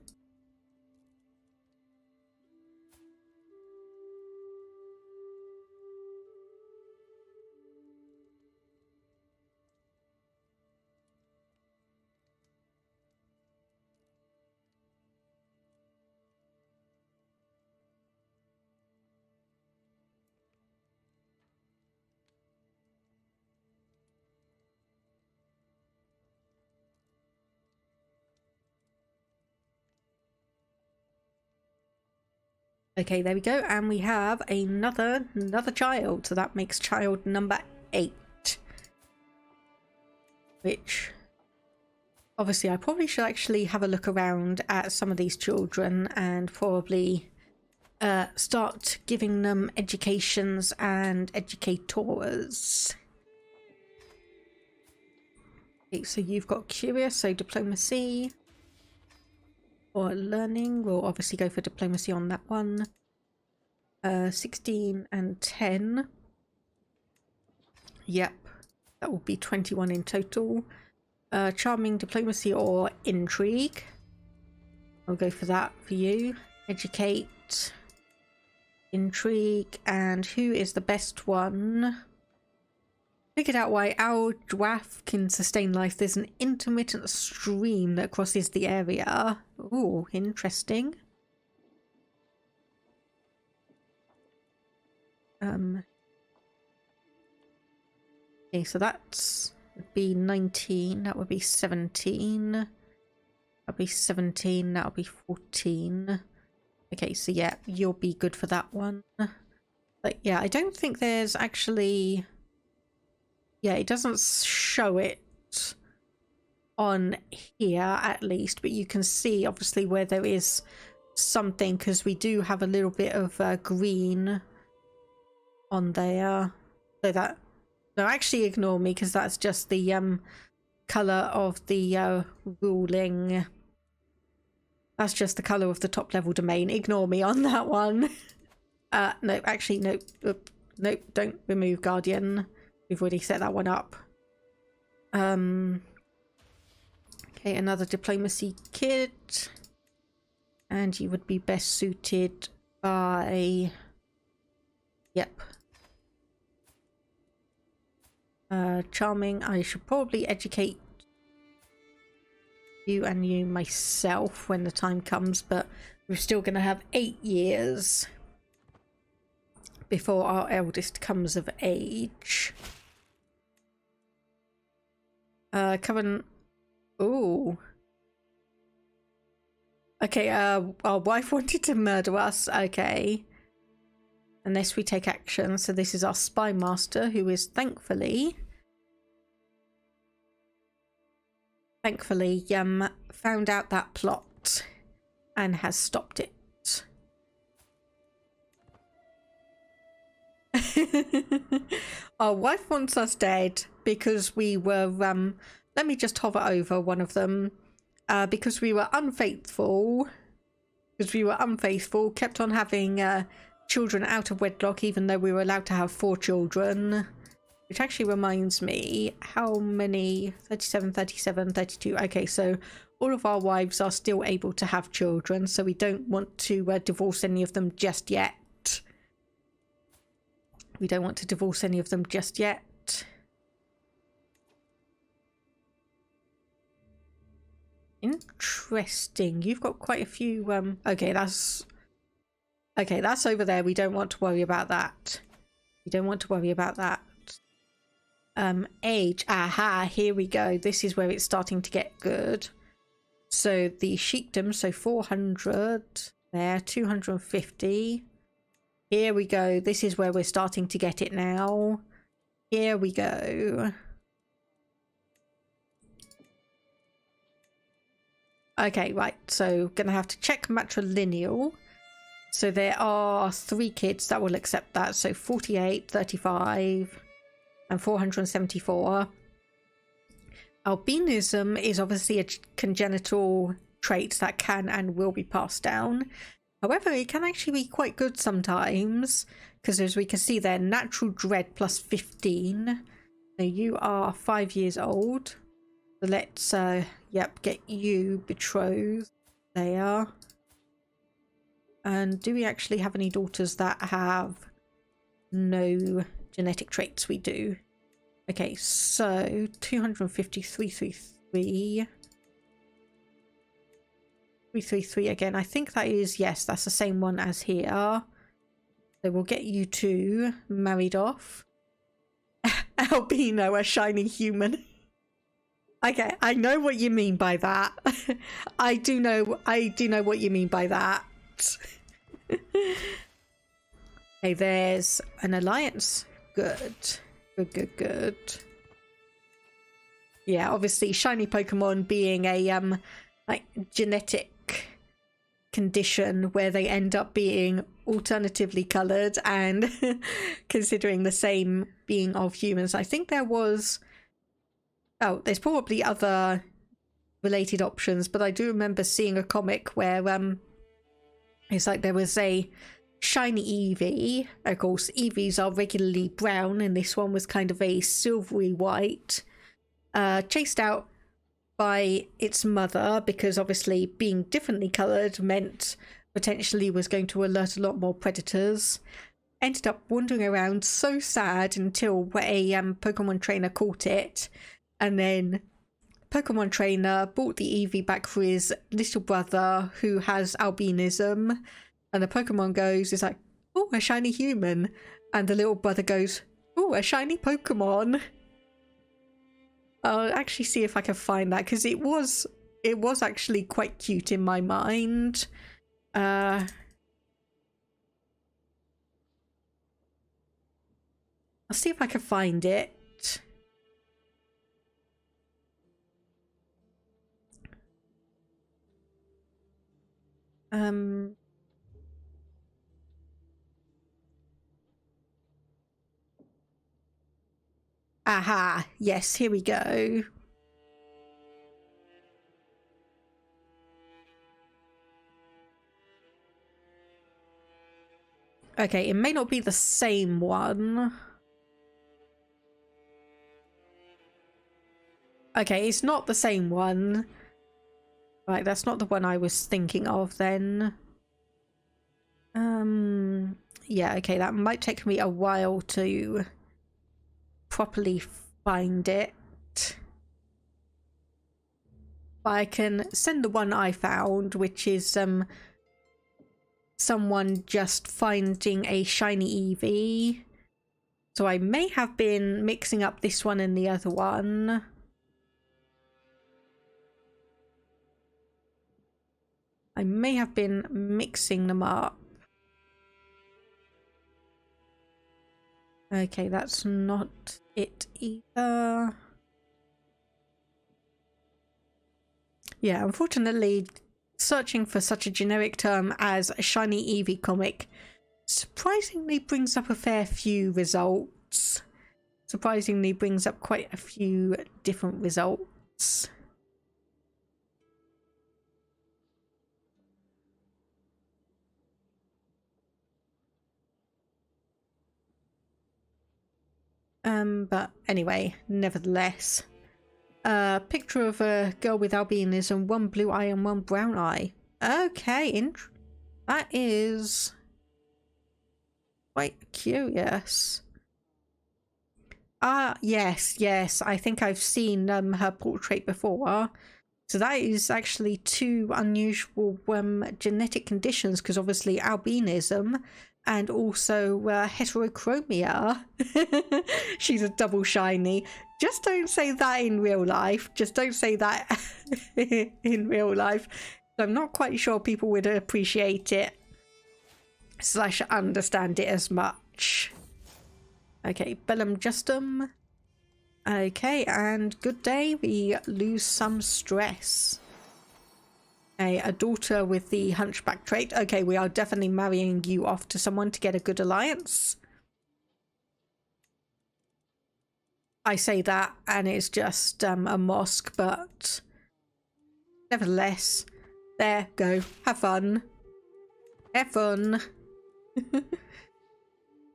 Okay, there we go, and we have another child, so that makes child number 8. Which, obviously, I probably should actually have a look around at some of these children and probably start giving them educations and educators. Okay, so you've got curious, so diplomacy. or learning. We'll obviously go for diplomacy on that one. 16 and 10. Yep, that will be 21 in total. Charming, diplomacy, or intrigue. I'll go for that for you. Educate, intrigue, and who is the best one? Figured out why our dwarf can sustain life. There's an intermittent stream that crosses the area. Ooh, interesting. Okay, so that's would be 19. That would be 17. That would be 17. That would be 14. Okay, so yeah, you'll be good for that one. But yeah, I don't think there's actually... Yeah, it doesn't show it on here at least, but you can see obviously where there is something, because we do have a little bit of green on there. So that... No, actually ignore me, because that's just the colour of the ruling. That's just the colour of the top level domain. Ignore me on that one. No, actually, no. Nope, don't remove Guardian. We've already set that one up. Okay, another diplomacy kit. And you would be best suited by... Yep. Charming. I should probably educate you and you myself when the time comes, but we're still going to have 8 years before our eldest comes of age. Covenant. Ooh. Okay, our wife wanted to murder us. Okay. Unless we take action. So this is our spy master, who is thankfully found out that plot and has stopped it. Our wife wants us dead because we were let me just hover over one of them. Because we were unfaithful, kept on having children out of wedlock, even though we were allowed to have 4 children. Which actually reminds me, how many? 37, 37, 32. Okay, so all of our wives are still able to have children, so we don't want to divorce any of them just yet. Interesting. You've got quite a few. Okay, that's over there. We don't want to worry about that. Age. Aha, here we go. This is where it's starting to get good. So the sheikdom, so 400 there, 250. Here we go. This is where we're starting to get it now. Here we go. Okay, right. So gonna have to check matrilineal. So there are 3 kids that will accept that. So 48, 35, and 474. Albinism is obviously a congenital trait that can and will be passed down. However, it can actually be quite good sometimes, because as we can see there, natural dread plus 15. So you are 5 years old. So let's, get you betrothed there. And do we actually have any daughters that have no genetic traits? We do. Okay, so 250, 333. 333 again. I think that is, yes, that's the same one as here. So we'll get you 2 married off. Albino, a shiny human. Okay, I know what you mean by that. I do know what you mean by that. Okay, there's an alliance. Good. Good. Yeah, obviously shiny Pokemon being a like genetic condition where they end up being alternatively coloured, and considering the same being of humans. I think there was... Oh, there's probably other related options, but I do remember seeing a comic where it's like there was a shiny Eevee. Of course, Eevees are regularly brown, and this one was kind of a silvery white, chased out by its mother, because obviously being differently coloured meant potentially was going to alert a lot more predators. Ended up wandering around so sad until a Pokemon trainer caught it, and then Pokemon trainer brought the Eevee back for his little brother who has albinism, and the Pokemon goes, it's like, oh, a shiny human, and the little brother goes, oh, a shiny Pokemon. I'll actually see if I can find that, because it was actually quite cute in my mind. I'll see if I can find it. Aha, yes, here we go. Okay, it may not be the same one. Okay, it's not the same one. Right, that's not the one I was thinking of then. Yeah, okay, that might take me a while to properly find it. But I can send the one I found, which is someone just finding a shiny Eevee. So I may have been mixing up this one and the other one. I may have been mixing them up. Okay, that's not it either. Yeah, unfortunately, searching for such a generic term as a shiny Eevee comic surprisingly brings up a fair few results. Surprisingly brings up quite a few different results. But anyway, nevertheless. Picture of a girl with albinism, one blue eye and one brown eye. Okay, that is quite curious. Yes, I think I've seen her portrait before. So that is actually two unusual genetic conditions, because obviously albinism and also heterochromia. She's a double shiny. Just don't say that in real life. Just don't say that in real life. I'm not quite sure people would appreciate it / understand it as much. Okay, bellum justum. Okay, and good day. We lose some stress. A daughter with the hunchback trait. Okay, we are definitely marrying you off to someone to get a good alliance. I say that and it's just a mosque, but nevertheless, there, go. Have fun. Have fun.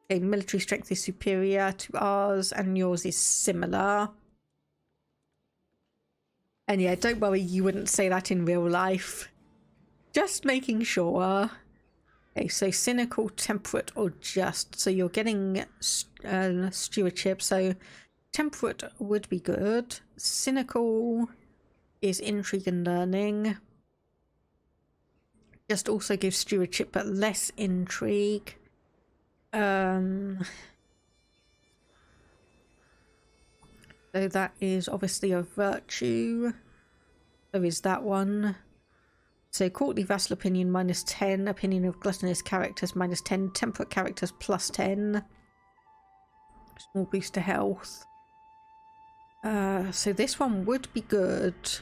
Okay, military strength is superior to ours and yours is similar. And yeah, don't worry, you wouldn't say that in real life. Just making sure. Okay, so cynical, temperate, or just. So you're getting stewardship, so temperate would be good. Cynical is intrigue and learning. Just also gives stewardship, but less intrigue. So that is obviously a virtue. There is that one. So courtly vassal opinion -10, opinion of gluttonous characters -10, temperate characters +10. Small boost to health. So this one would be good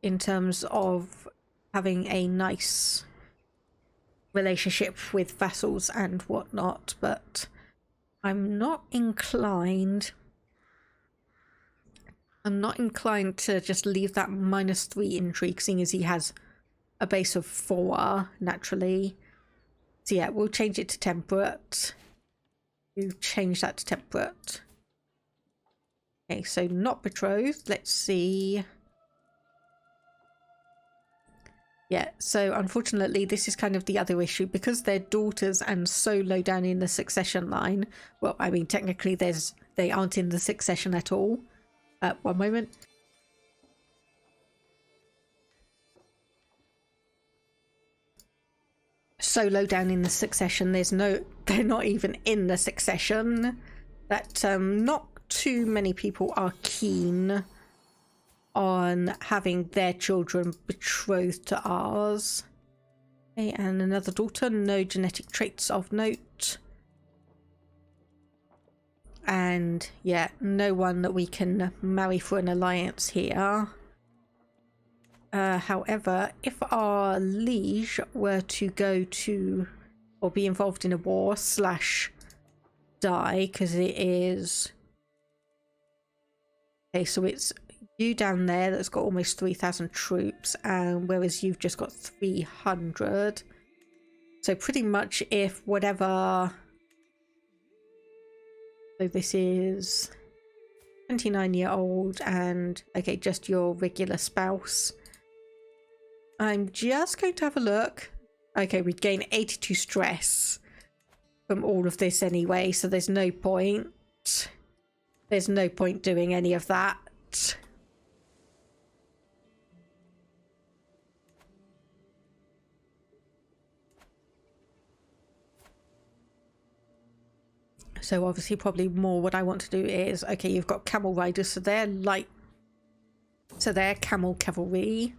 in terms of having a nice relationship with vassals and whatnot, but I'm not inclined I'm not inclined to just leave that -3 intrigue, seeing as he has a base of 4 naturally. So yeah, we'll change it to temperate. You change that to temperate. Okay, so not betrothed. Let's see. Yeah, so unfortunately this is kind of the other issue, because they're daughters and so low down in the succession line. Well, I mean, technically they aren't in the succession at all. One moment. So low down in the succession, they're not even in the succession, that not too many people are keen on having their children betrothed to ours. Okay, and another daughter, no genetic traits of note. And yeah, no one that we can marry for an alliance here. However, if our liege were to go to, or be involved in a war / die, because it is... Okay, so it's you down there that's got almost 3,000 troops, and whereas you've just got 300. So pretty much if whatever... So this is 29-year-old and, okay, just your regular spouse. I'm just going to have a look. Okay, we'd gain 82 stress from all of this anyway, so there's no point. There's no point doing any of that. So obviously probably more what I want to do is, okay, you've got camel riders, so they're light. So they're camel cavalry.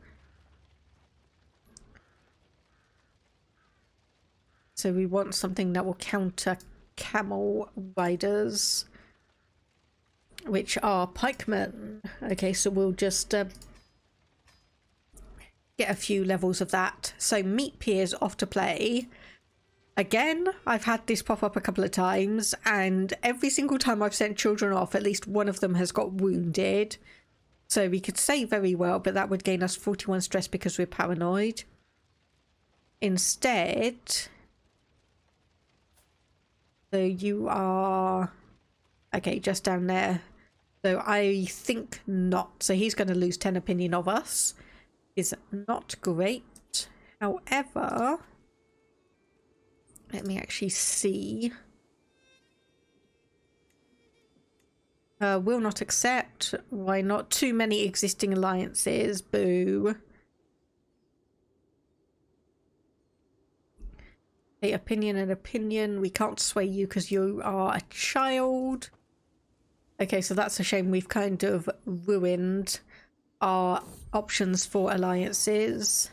So we want something that will counter camel riders, which are pikemen. Okay, so we'll just get a few levels of that. So meat peers off to play. Again, I've had this pop up a couple of times, and every single time I've sent children off, at least one of them has got wounded. So we could say very well, but that would gain us 41 stress because we're paranoid. Instead... So you are... Okay, just down there. So I think not. So he's going to lose 10 opinion of us. Is not great. However... Let me actually see. Will not accept. Why not? Too many existing alliances. Boo. Okay, opinion and opinion. We can't sway you because you are a child. Okay, so that's a shame. We've kind of ruined our options for alliances.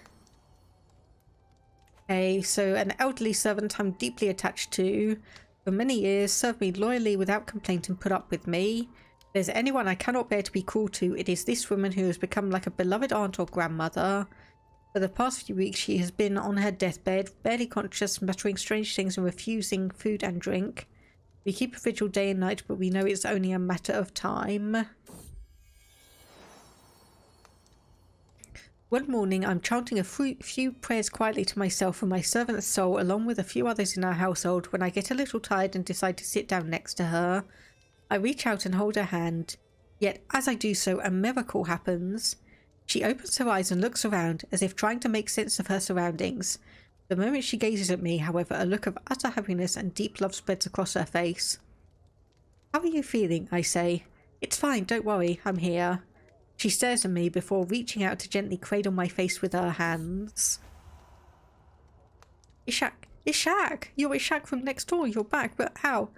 Okay, so an elderly servant I'm deeply attached to. For many years, served me loyally without complaint and put up with me. If there's anyone I cannot bear to be cruel to, it is this woman who has become like a beloved aunt or grandmother. For the past few weeks, she has been on her deathbed, barely conscious, muttering strange things and refusing food and drink. We keep a vigil day and night, but we know it's only a matter of time. One morning, I'm chanting a few prayers quietly to myself and my servant's soul, along with a few others in our household, when I get a little tired and decide to sit down next to her. I reach out and hold her hand. Yet, as I do so, a miracle happens. She opens her eyes and looks around, as if trying to make sense of her surroundings. The moment she gazes at me, however, a look of utter happiness and deep love spreads across her face. "How are you feeling?" I say. "It's fine, don't worry, I'm here." She stares at me before reaching out to gently cradle my face with her hands. Ishaq! Ishaq! You're Ishaq from next door, you're back, but how?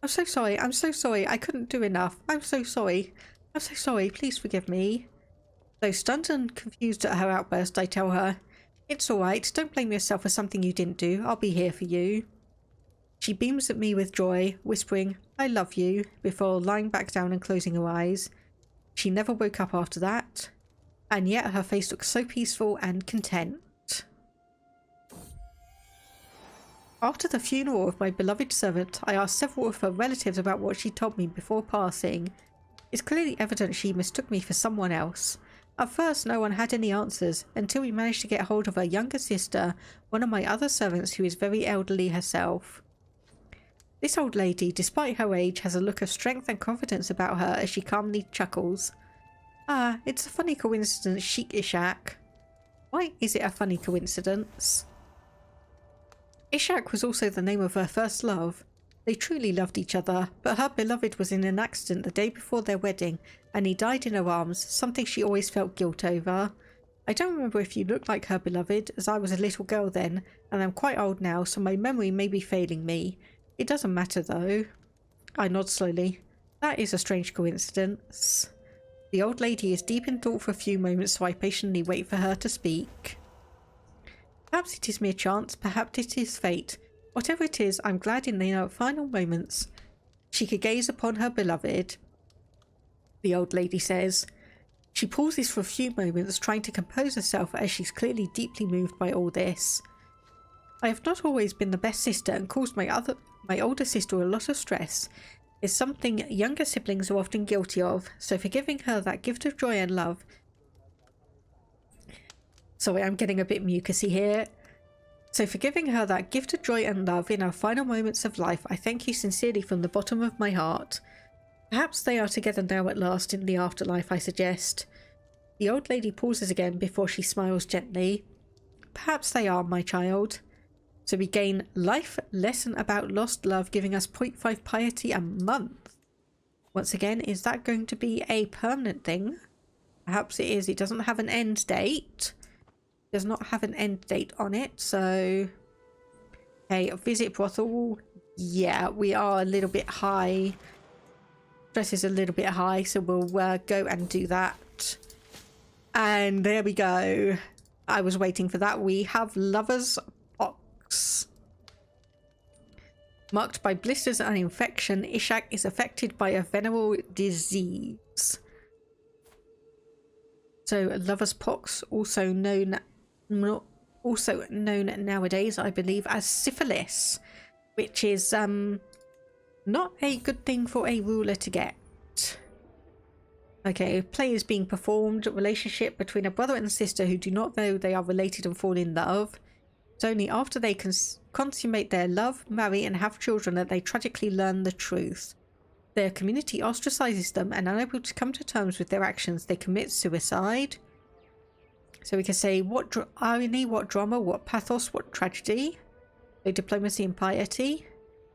I'm so sorry, I couldn't do enough. I'm so sorry, please forgive me. Though stunned and confused at her outburst, I tell her, "It's alright, don't blame yourself for something you didn't do, I'll be here for you." She beams at me with joy, whispering, "I love you," before lying back down and closing her eyes. She never woke up after that, and yet her face looks so peaceful and content. After the funeral of my beloved servant, I asked several of her relatives about what she told me before passing. It's clearly evident she mistook me for someone else. At first, no one had any answers, until we managed to get hold of her younger sister, one of my other servants who is very elderly herself. This old lady, despite her age, has a look of strength and confidence about her as she calmly chuckles. Ah, it's a funny coincidence, Sheikh Ishaq. Why is it a funny coincidence? Ishaq was also the name of her first love. They truly loved each other, but her beloved was in an accident the day before their wedding, and he died in her arms, something she always felt guilt over. I don't remember if you looked like her beloved, as I was a little girl then, and I'm quite old now, so my memory may be failing me. It doesn't matter though. I nod slowly. That is a strange coincidence. The old lady is deep in thought for a few moments, so I patiently wait for her to speak. Perhaps it is mere chance, perhaps it is fate. Whatever it is, I'm glad in their final moments she could gaze upon her beloved. The old lady says. She pauses for a few moments, trying to compose herself as she's clearly deeply moved by all this. I have not always been the best sister and caused my older sister a lot of stress. It's something younger siblings are often guilty of, so forgiving her that gift of joy and love. Sorry, I'm getting a bit mucusy here. So for giving her that gift of joy and love in her final moments of life, I thank you sincerely from the bottom of my heart. Perhaps they are together now at last in the afterlife, I suggest. The old lady pauses again before she smiles gently. Perhaps they are, my child. So we gain life lesson about lost love, giving us 0.5 piety a month. Once again, is that going to be a permanent thing? Perhaps it is. It doesn't have an end date. Does not have an end date on it, so okay, visit brothel. Yeah, we are a little bit high. Stress is a little bit high, so we'll go and do that. And there we go. I was waiting for that. We have lover's pox. Marked by blisters and infection, Ishaq is affected by a venereal disease. So lover's pox, also known nowadays, I believe, as syphilis, which is not a good thing for a ruler to get. Okay, play is being performed. Relationship between a brother and sister who do not know they are related and fall in love. It's only after they consummate their love, marry, and have children that they tragically learn the truth. Their community ostracizes them, and unable to come to terms with their actions, they commit suicide. So we can say what irony, what drama, what pathos, what tragedy. So diplomacy and piety.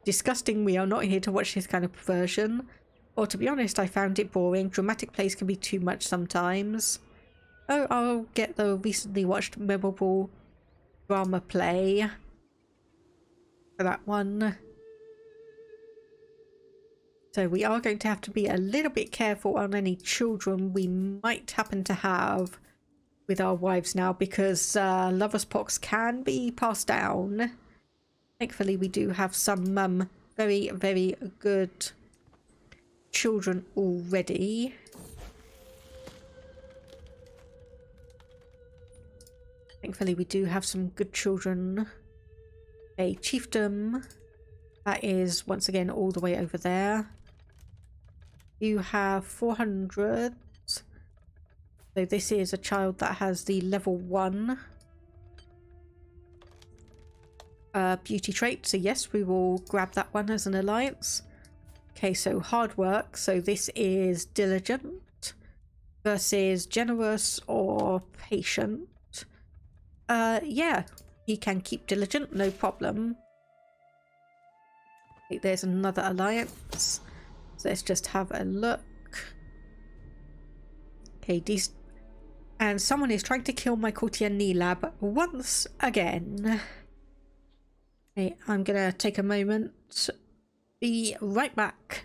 Disgusting, we are not here to watch this kind of perversion. Or to be honest, I found it boring. Dramatic plays can be too much sometimes. Oh, I'll get the recently watched memorable drama play for that one. So we are going to have to be a little bit careful on any children we might happen to have with our wives now, because lover's pox can be passed down. Thankfully, we do have some very, very good children already. Thankfully, we do have some good children. A chiefdom. That is, once again, all the way over there. You have 400. So this is a child that has the level 1 beauty trait. So yes, we will grab that one as an alliance. Okay, so hard work. So this is diligent versus generous or patient. Yeah, he can keep diligent, no problem. Okay, there's another alliance. So let's just have a look. Okay, and someone is trying to kill my courtier Nilab once again. Okay, I'm gonna take a moment. Be right back.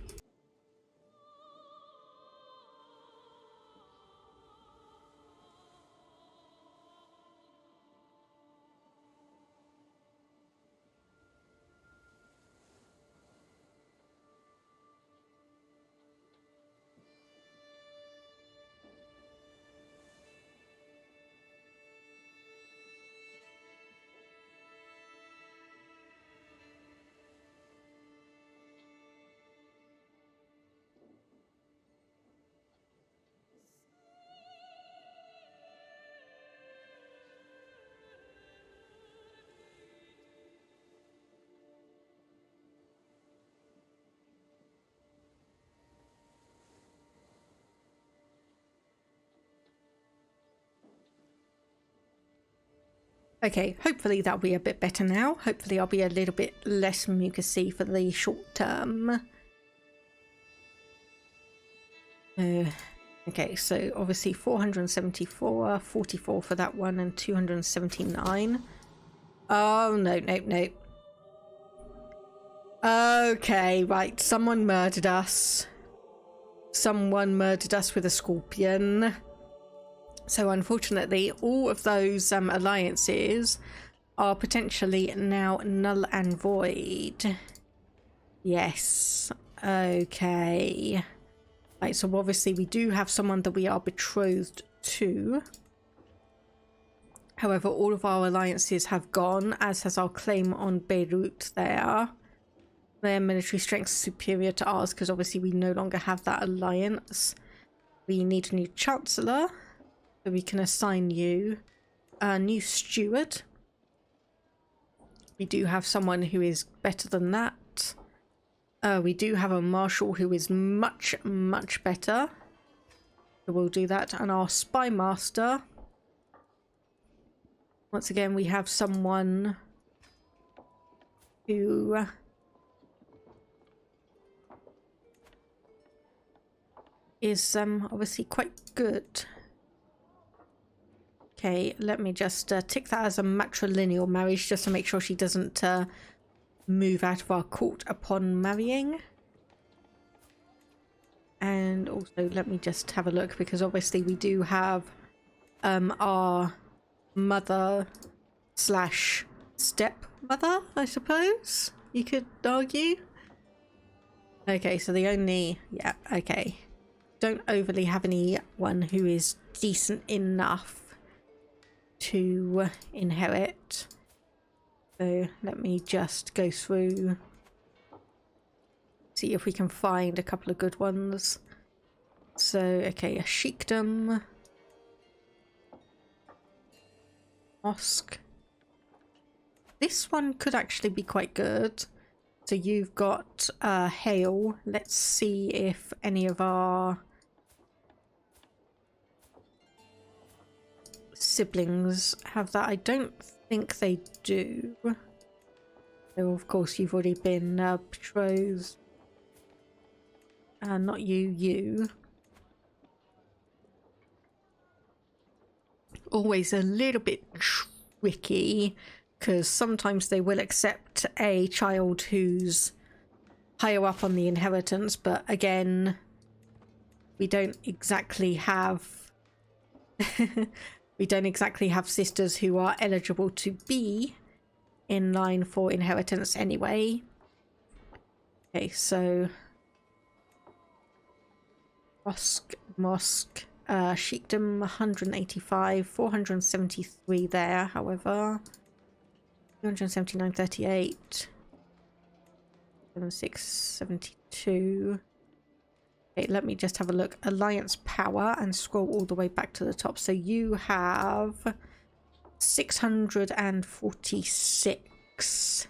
Okay, hopefully that'll be a bit better now. Hopefully I'll be a little bit less mucusy for the short term. Okay, so obviously 474, 44 for that one, and 279. Oh, no. Okay, right, someone murdered us. Someone murdered us with a scorpion. So unfortunately, all of those alliances are potentially now null and void. Yes. Okay. Right, so obviously we do have someone that we are betrothed to. However, all of our alliances have gone, as has our claim on Beirut there. Their military strength is superior to ours because obviously we no longer have that alliance. We need a new chancellor. So we can assign you a new steward. We do have someone who is better than that. We do have a marshal who is much, much better. So we'll do that. And our spy master. Once again, we have someone who is obviously quite good. Okay, let me just tick that as a matrilineal marriage just to make sure she doesn't move out of our court upon marrying. And also let me just have a look because obviously we do have our mother slash stepmother, I suppose you could argue. Okay, so the only, yeah, okay. Don't overly have anyone who is decent enough to inherit. So let me just go through, see if we can find a couple of good ones. So, okay, a sheikdom, mosque. This one could actually be quite good. So you've got Hale. Let's see if any of our siblings have that. I don't think they do. So of course you've already been betrothed. Not you. Always a little bit tricky because sometimes they will accept a child who's higher up on the inheritance, but again, we don't exactly have we don't exactly have sisters who are eligible to be in line for inheritance anyway. Okay, so mosque, sheikdom 185, 473 there, however. 279, 38, 76, 72. Okay, let me just have a look. Alliance power and scroll all the way back to the top. So you have 646.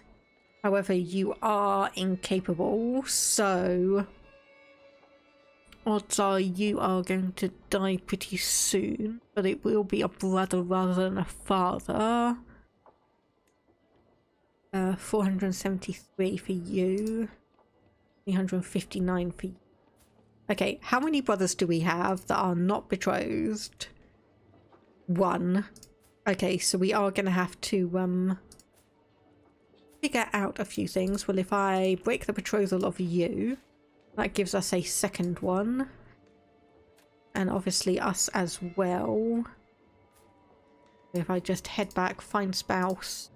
However, you are incapable, so odds are you are going to die pretty soon, but it will be a brother rather than a father. 473 for you. 359 for you. Okay, how many brothers do we have that are not betrothed? One. Okay, so we are going to have to figure out a few things. Well, if I break the betrothal of you, that gives us a second one. And obviously us as well. If I just head back, find spouse,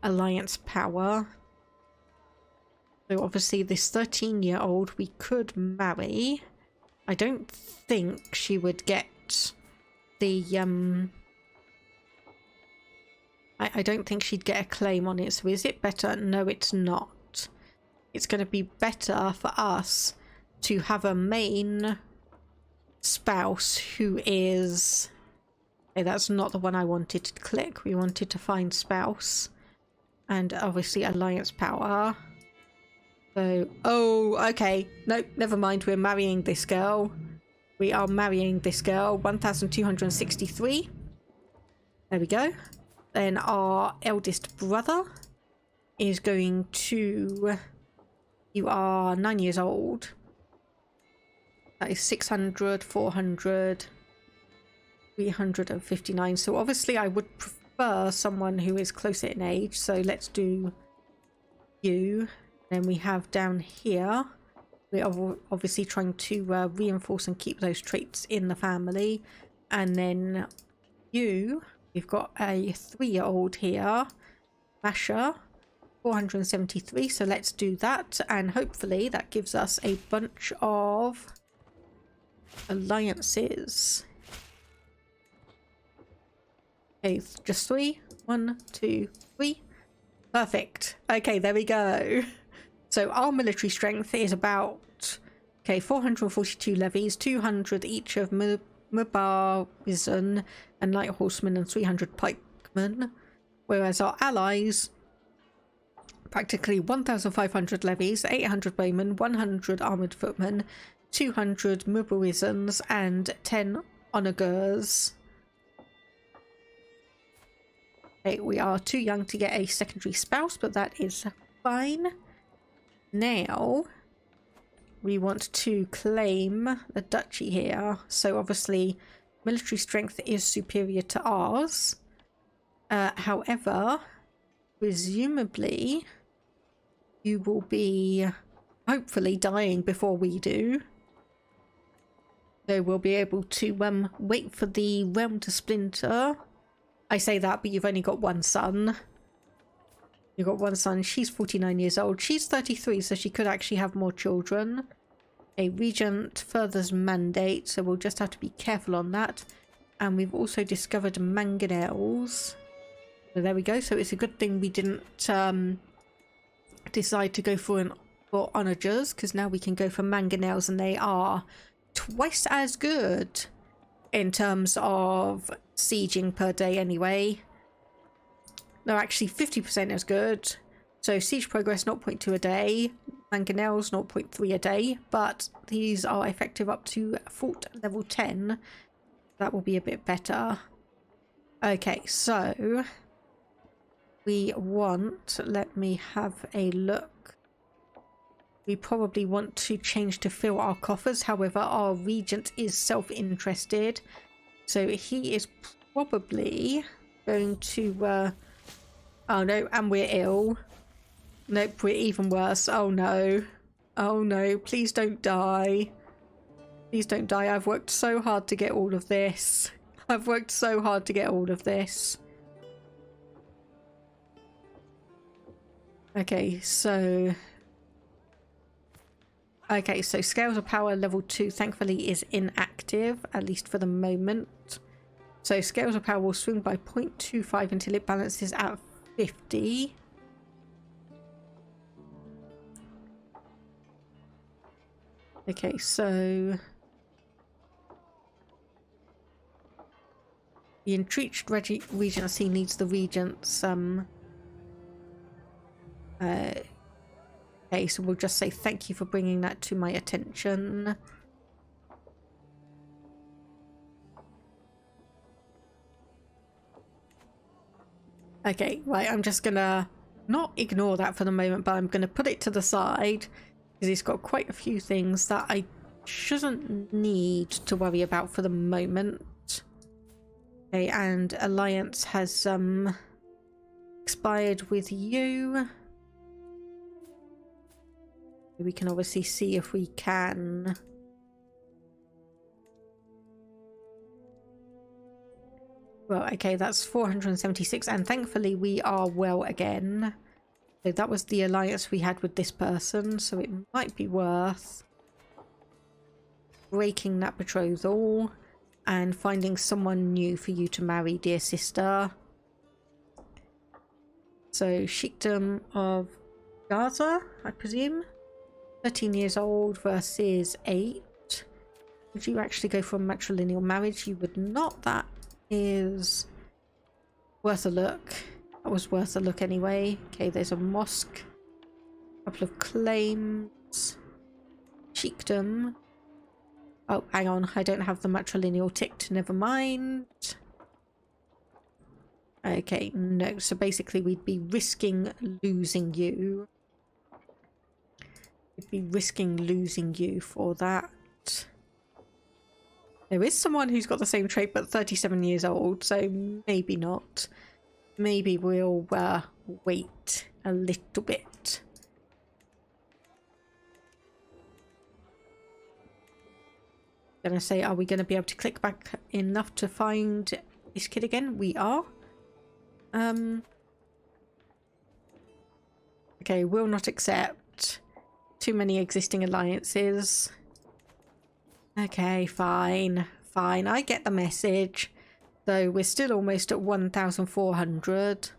alliance power. So obviously this 13-year-old we could marry. I don't think she would get the I don't think she'd get a claim on it. So is it better? No, it's not. It's going to be better for us to have a main spouse who is... Okay, that's not the one I wanted to click. We wanted to find spouse. And obviously alliance power. So, oh, okay. Nope, never mind. We're marrying this girl. We are marrying this girl. 1,263. There we go. Then our eldest brother is going to... You are 9 years old. That is 600, 400, 359. So obviously I would prefer someone who is closer in age. So let's do you. Then we have down here, we are obviously trying to reinforce and keep those traits in the family. And then you, we've got a 3-year-old here, Masha, 473. So let's do that, and hopefully that gives us a bunch of alliances. Okay, just 3. 1, 2, 3. Perfect. Okay, there we go. So our military strength is about, okay, 442 levies, 200 each of Mubarizan and light horsemen, and 300 pikemen, whereas our allies practically 1,500 levies, 800 bowmen, 100 armoured footmen, 200 Mubarizans, and 10 onagers. Okay, we are too young to get a secondary spouse, but that is fine. Now we want to claim the duchy here, so obviously military strength is superior to ours. However, presumably you will be hopefully dying before we do, so we'll be able to wait for the realm to splinter. I say that, but you've only got one son. You've got one son. She's 49 years old. She's 33, so she could actually have more children. A regent furthers mandate, so we'll just have to be careful on that. And we've also discovered mangonels. So there we go. So it's a good thing we didn't decide to go for onagers, because now we can go for mangonels, and they are twice as good in terms of sieging per day anyway. No, actually 50% as good. So siege progress 0.2 a day, mangonels 0.3 a day, but these are effective up to fort level 10. That will be a bit better. Okay, so we want, let me have a look. We probably want to change to fill our coffers. However, our regent is self-interested, so he is probably going to oh no, and we're ill. Nope, we're even worse. Oh no. Oh no, please don't die. Please don't die. I've worked so hard to get all of this. I've worked so hard to get all of this. Okay, so Scales of Power level 2 thankfully is inactive, at least for the moment. So Scales of Power will swing by 0.25 until it balances at 50. Okay, so the entrenched regency needs the regents. Okay, so we'll just say thank you for bringing that to my attention. Okay, right, I'm just gonna not ignore that for the moment, but I'm gonna put it to the side because it's got quite a few things that I shouldn't need to worry about for the moment. Okay, and alliance has expired with you. We can obviously see if we can well, okay, that's 476, and thankfully we are well again. So that was the alliance we had with this person, so it might be worth breaking that betrothal and finding someone new for you to marry, dear sister. So Sheikdom of Gaza, I presume. 13 years old versus 8. Would you actually go for a matrilineal marriage? You would not. That is worth a look. That was worth a look anyway. Okay, there's a mosque. A couple of claims. Sheikdom. Oh, hang on. I don't have the matrilineal ticked. Never mind. Okay, no. So basically we'd be risking losing you. We'd be risking losing you for that. There is someone who's got the same trait but 37 years old, so maybe not. Maybe we'll wait a little bit. Gonna say, are we going to be able to click back enough to find this kid again? We are. Okay, will not accept. Too many existing alliances. Okay, fine. Fine, I get the message. Though we're still almost at 1,400.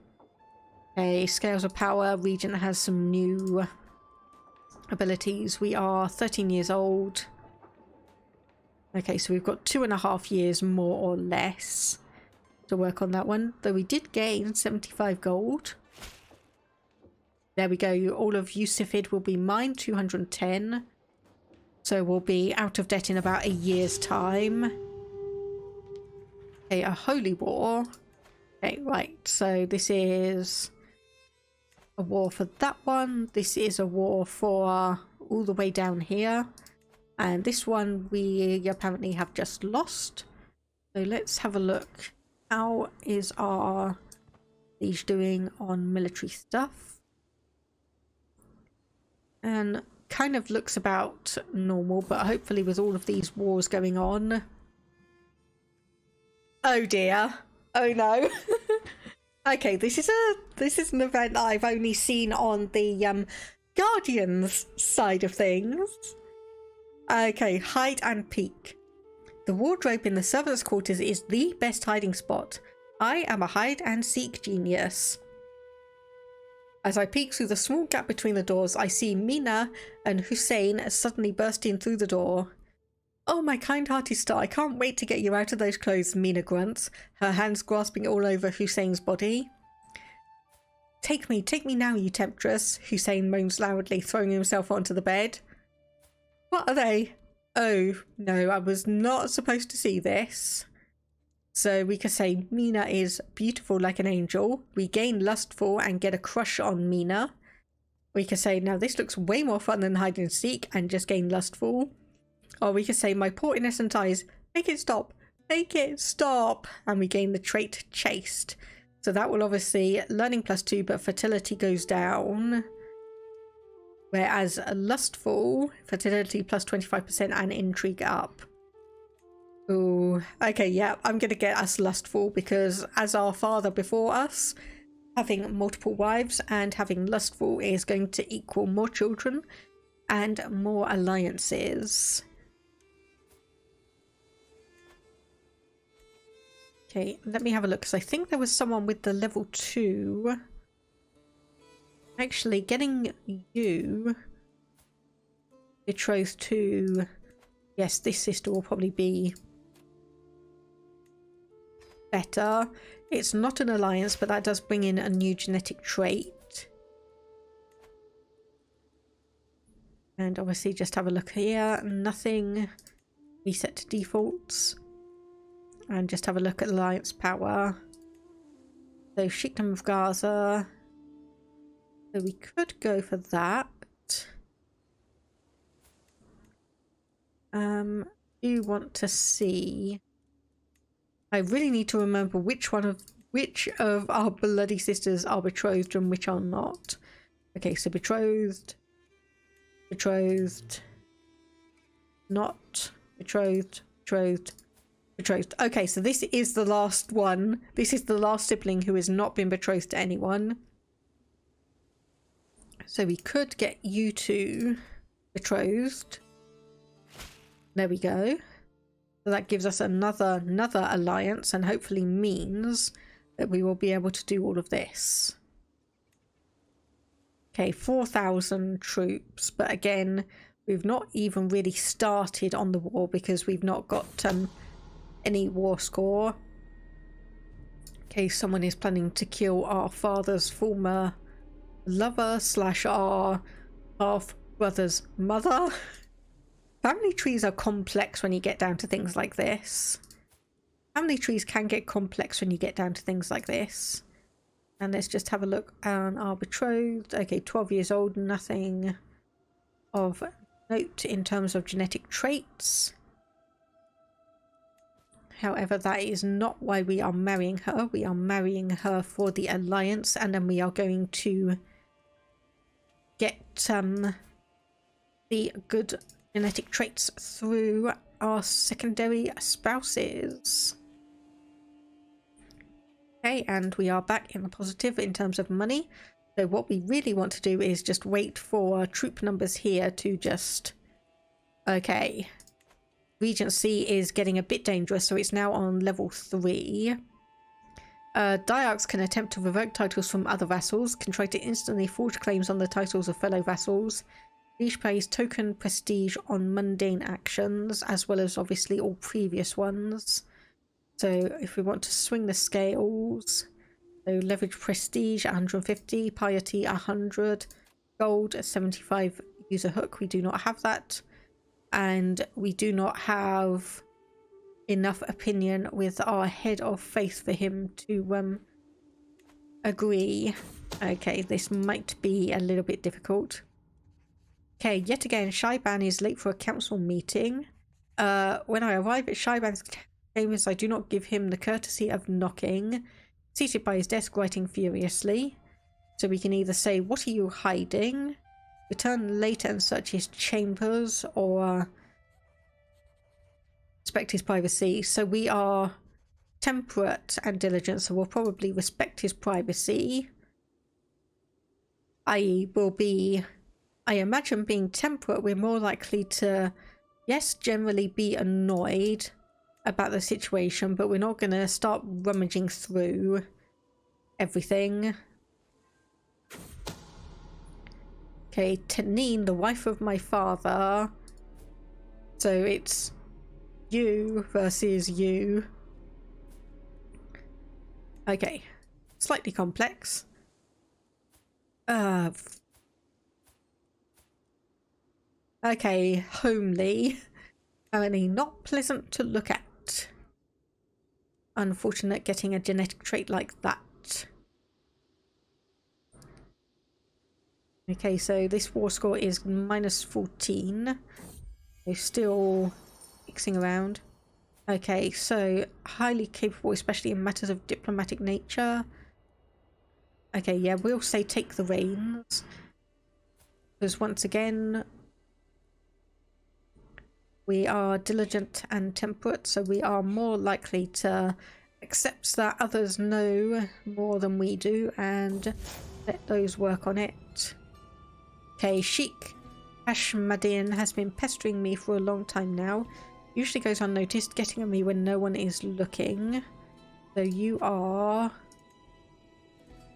Okay, scales of power. Regent has some new abilities. We are 13 years old. Okay, so we've got 2.5 years more or less to work on that one. Though we did gain 75 gold. There we go. All of Yusufid will be mine, 210. So we'll be out of debt in about a year's time. Okay, a holy war. Okay, right. So this is a war for that one. This is a war for all the way down here. And this one we apparently have just lost. So let's have a look. How is our liege doing on military stuff? And kind of looks about normal, but hopefully with all of these wars going on. Oh dear. Oh no. Okay, this is an event I've only seen on the Guardians side of things. Okay, hide and peek. The wardrobe in the servants' quarters is the best hiding spot. I am a hide and seek genius. As I peek through the small gap between the doors, I see Mina and Hussein suddenly burst in through the door. Oh, my kind-hearted star, I can't wait to get you out of those clothes, Mina grunts, her hands grasping all over Hussein's body. Take me now, you temptress, Hussein moans loudly, throwing himself onto the bed. What are they? Oh, no, I was not supposed to see this. So we could say Mina is beautiful like an angel. We gain lustful and get a crush on Mina. We could say, now this looks way more fun than hide and seek and just gain lustful. Or we could say, my poor innocent eyes, make it stop. Make it stop. And we gain the trait chaste. So that will obviously learning +2, but fertility goes down. Whereas lustful, fertility +25% and intrigue up. Ooh, okay, yeah, I'm going to get us lustful because as our father before us, having multiple wives and having lustful is going to equal more children and more alliances. Okay, let me have a look because I think there was someone with the level 2. Actually, getting you betrothed to, yes, this sister will probably be better. It's not an alliance, but that does bring in a new genetic trait. And obviously just have a look here. Nothing. Reset to defaults. And just have a look at alliance power. So Sheikdom of Gaza. So we could go for that. Do want to see. I really need to remember which of our bloody sisters are betrothed and which are not. Okay, so betrothed, not betrothed, betrothed. Okay, so this is the last one. This is the last sibling who has not been betrothed to anyone. So we could get you two betrothed. There we go. So that gives us another alliance and hopefully means that we will be able to do all of this. Okay, 4,000 troops. But again, we've not even really started on the war because we've not got any war score. Okay, someone is planning to kill our father's former lover / our half-brother's mother. Family trees are complex when you get down to things like this. family trees can get complex when you get down to things like this. And let's just have a look on our betrothed. Okay, 12 years old, nothing of note in terms of genetic traits. However, that is not why we are marrying her. We are marrying her for the alliance, and then we are going to get the good genetic traits through our secondary spouses. Okay, and we are back in the positive in terms of money. So what we really want to do is just wait for troop numbers here to just... Okay. Regency is getting a bit dangerous, so it's now on level 3. Diarchs can attempt to revoke titles from other vassals, can try to instantly forge claims on the titles of fellow vassals. Each plays token prestige on mundane actions, as well as obviously all previous ones. So if we want to swing the scales, so leverage prestige 150, piety 100, gold 75, use a hook, we do not have that. And we do not have enough opinion with our head of faith for him to agree. Okay, this might be a little bit difficult. Okay, yet again, Shaiban is late for a council meeting. When I arrive at Shaiban's chambers, I do not give him the courtesy of knocking. Seated by his desk, writing furiously. So we can either say, "What are you hiding?" Return later and search his chambers, or respect his privacy. So we are temperate and diligent, so we'll probably respect his privacy. I imagine being temperate, we're more likely to, yes, generally be annoyed about the situation, but we're not going to start rummaging through everything. Okay, Tanine, the wife of my father. So it's you versus you. Okay, slightly complex. Okay, homely. Apparently not pleasant to look at. Unfortunate getting a genetic trait like that. Okay, so this war score is -14. They're still mixing around. Okay, so highly capable, especially in matters of diplomatic nature. Okay, yeah, we'll say take the reins. Because once again, we are diligent and temperate, so we are more likely to accept that others know more than we do and let those work on it. Okay, Sheikh Ishaqid has been pestering me for a long time now. Usually goes unnoticed, getting at me when no one is looking. So you are...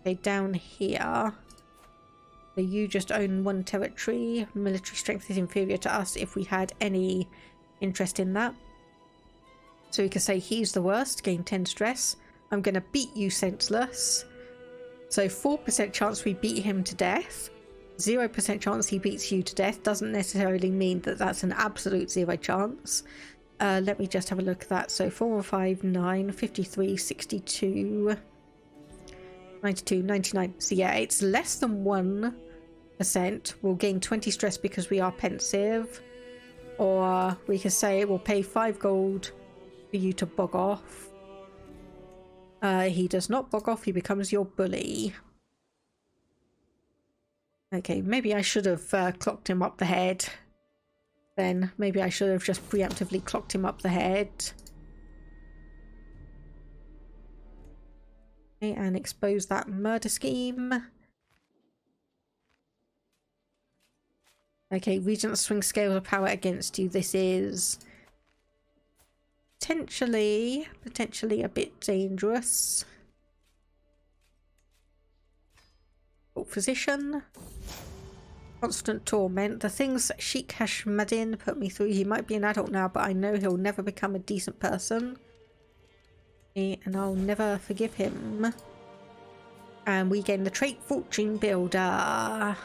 Okay, down here. So you just own one territory. Military strength is inferior to us if we had any interest in that. So we can say he's the worst, gain 10 stress. I'm going to beat you senseless. So 4% chance we beat him to death. 0% chance he beats you to death. Doesn't necessarily mean that that's an absolute 0 chance. Let me just have a look at that. So 4, 5, 9, 53, 62, 92, 99. So yeah, it's less than 1%. We'll gain 20 stress because we are pensive. Or we can say it will pay 5 gold for you to bog off. He does not bog off, he becomes your bully. Okay, maybe I should have clocked him up the head. Then maybe I should have just preemptively clocked him up the head. Okay, and expose that murder scheme. Okay, Regent swing scales of power against you. This is potentially a bit dangerous. Physician. Constant torment. The things Sheikh Ishaqid put me through. He might be an adult now, but I know he'll never become a decent person. And I'll never forgive him. And we gain the trait Fortune Builder.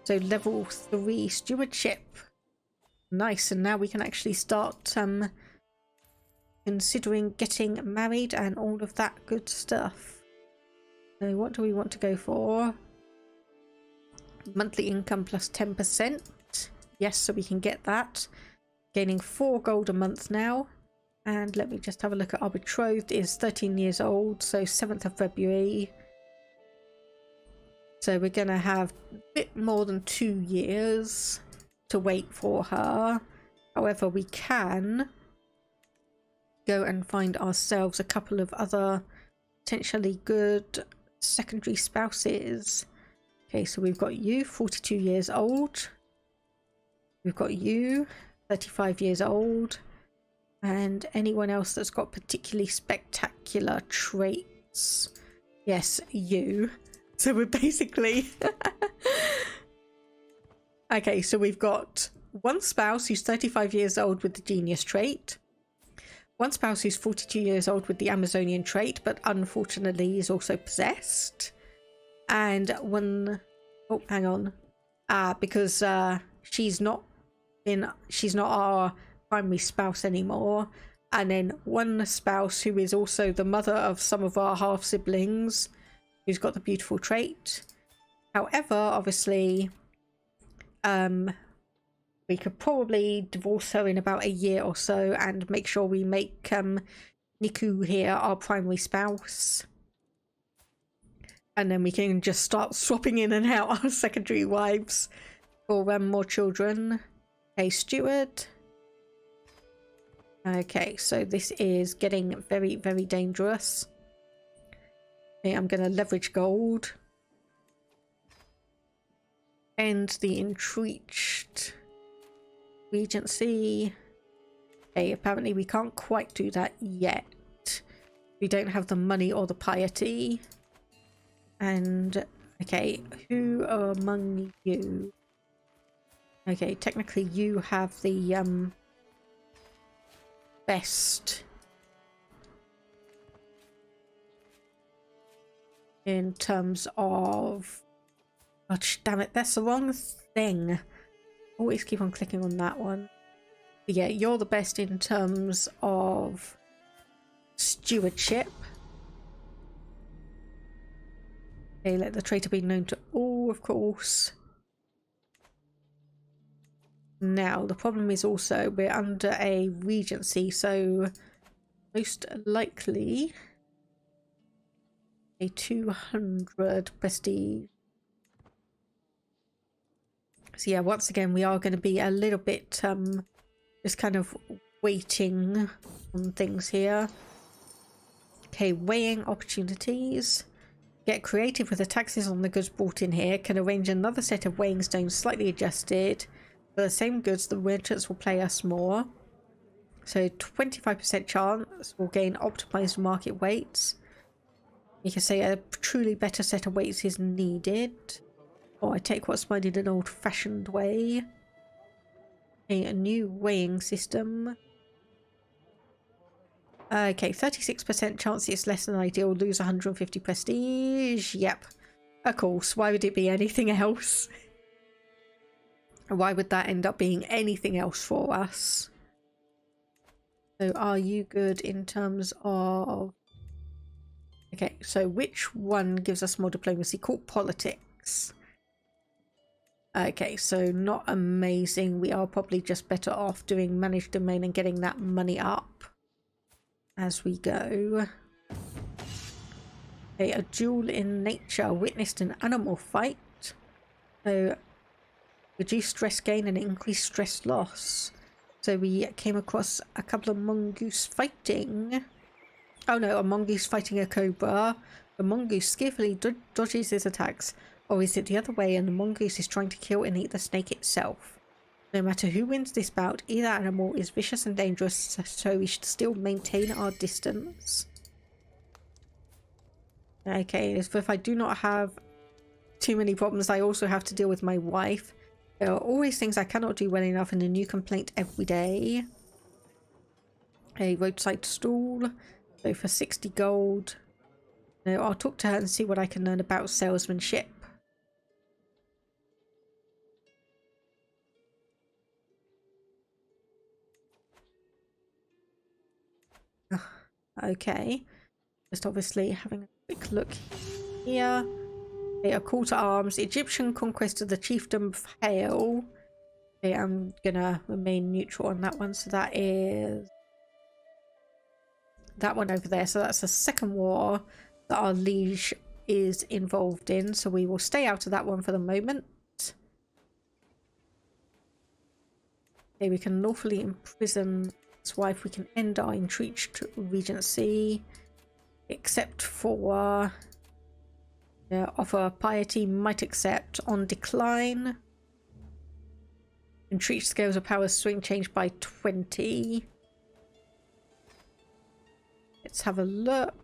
So level 3 stewardship. Nice, and now we can actually start considering getting married and all of that good stuff. So what do we want to go for? Monthly income plus 10%. Yes, so we can get that. Gaining 4 gold a month now. And let me just have a look at our betrothed is 13 years old, so 7th of February. So we're going to have a bit more than 2 years to wait for her. However, we can go and find ourselves a couple of other potentially good secondary spouses. Okay, so we've got you, 42 years old. We've got you, 35 years old. And anyone else that's got particularly spectacular traits. Yes, you. So we're basically... Okay, so we've got one spouse who's 35 years old with the genius trait. One spouse who's 42 years old with the Amazonian trait, but unfortunately is also possessed. And one... Oh, hang on. Because she's not our primary spouse anymore. And then one spouse who is also the mother of some of our half siblings, who's got the beautiful trait. However, obviously, we could probably divorce her in about a year or so and make sure we make Niku here our primary spouse. And then we can just start swapping in and out our secondary wives for more children. Okay, steward. Okay, so this is getting very, very dangerous. Okay, I'm going to leverage gold. End the entrenched regency. Okay, apparently we can't quite do that yet. We don't have the money or the piety. And, okay, who are among you? Okay, technically you have the, best in terms of... Gosh, damn it, that's the wrong thing. Always keep on clicking on that one. But yeah, you're the best in terms of stewardship. Okay, let the traitor be known to all, of course. Now, the problem is also we're under a regency, so most likely a 200 prestige. So yeah, once again, we are going to be a little bit just kind of waiting on things here. Okay, weighing opportunities. Get creative with the taxes on the goods brought in here. Can arrange another set of weighing stones slightly adjusted. For the same goods, the merchants will pay us more. So 25% chance we'll gain optimized market weights. You can say a truly better set of weights is needed. Or I take what's mine in an old-fashioned way. A new weighing system. Okay, 36% chance it's less than ideal. Lose 150 prestige. Yep. Of course. Why would it be anything else? Why would that end up being anything else for us? So are you good in terms of... Okay, so which one gives us more diplomacy? Court politics. Okay, so not amazing. We are probably just better off doing managed domain and getting that money up as we go. Okay, a duel in nature. Witnessed an animal fight. So reduce stress gain and increase stress loss. So we came across a couple of mongoose fighting. Oh no, a mongoose fighting a cobra. The mongoose skillfully dodges his attacks. Or is it the other way and the mongoose is trying to kill and eat the snake itself? No matter who wins this bout, either animal is vicious and dangerous, so we should still maintain our distance. Okay, so if I do not have too many problems, I also have to deal with my wife. There are always things I cannot do well enough and a new complaint every day. A roadside stall. So for 60 gold. No, I'll talk to her and see what I can learn about salesmanship. Okay. Just obviously having a quick look here. Okay, a call to arms. Egyptian conquest of the chiefdom of Hail. Okay, I'm gonna remain neutral on that one. So that is that one over there. So that's a second war that our liege is involved in. So we will stay out of that one for the moment. Okay, we can lawfully imprison his wife. We can end our entrenched regency. Except for offer piety, might accept on decline. Entrenched scales of power swing change by 20. Let's have a look.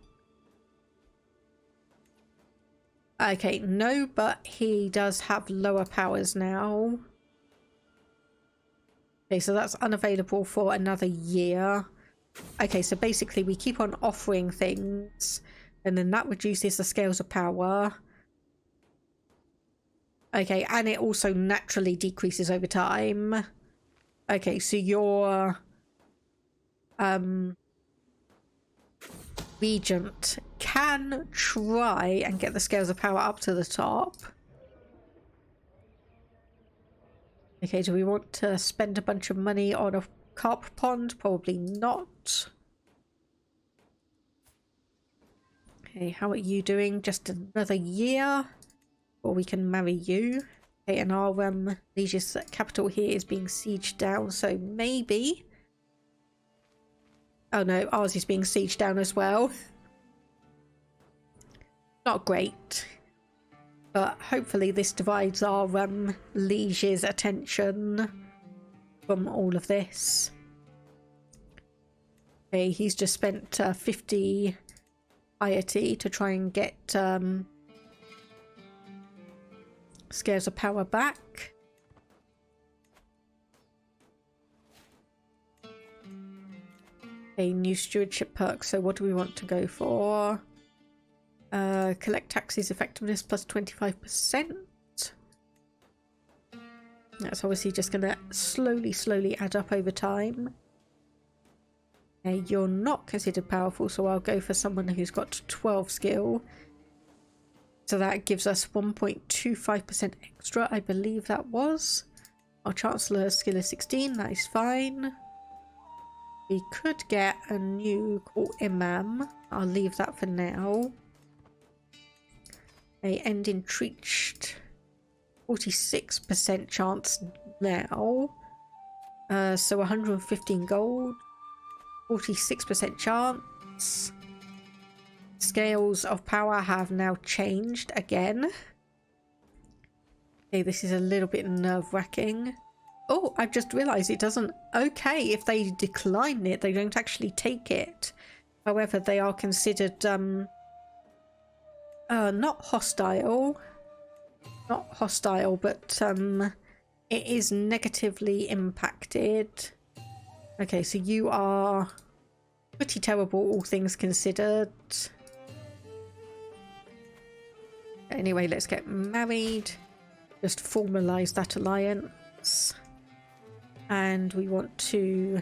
Okay, no, but he does have lower powers now. Okay, so that's unavailable for another year. Okay, so basically we keep on offering things, and then that reduces the scales of power. Okay, and it also naturally decreases over time. Okay, so your regent can try and get the scales of power up to the top. Okay, do we want to spend a bunch of money on a carp pond? Probably not. Okay, how are you doing? Just another year, or we can marry you. Okay, and our liege's capital here is being sieged down, so maybe. Oh no, ours is being sieged down as well. Not great, but hopefully this divides our liege's attention from all of this. Okay, he's just spent 50 piety to try and get scales of power back. Okay, new stewardship perks. So what do we want to go for? Collect taxes effectiveness plus 25%. That's obviously just going to slowly add up over time. You're not considered powerful, so I'll go for someone who's got 12 skill. So that gives us 1.25% extra, I believe that was. Our Chancellor's skill is 16, that is fine. We could get a new court imam. I'll leave that for now. They end entrenched. 46% chance now. So 115 gold. 46% chance. Scales of power have now changed again. Okay, this is a little bit nerve-wracking. Oh, I've just realised it doesn't... Okay, if they decline it, they don't actually take it. However, they are considered not hostile. Not hostile, but it is negatively impacted. Okay, so you are pretty terrible, all things considered. Anyway, let's get married. Just formalise that alliance. And we want to...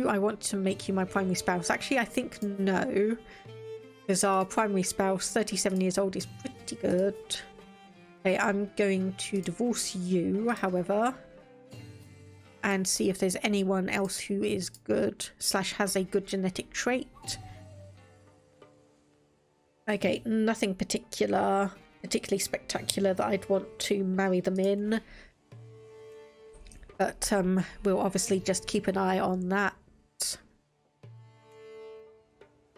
I want to make you my primary spouse. Actually, I think no. Because our primary spouse, 37 years old, is pretty good. Okay, I'm going to divorce you, however. And see if there's anyone else who is good / has a good genetic trait. Okay, nothing particularly spectacular that I'd want to marry them in. But we'll obviously just keep an eye on that.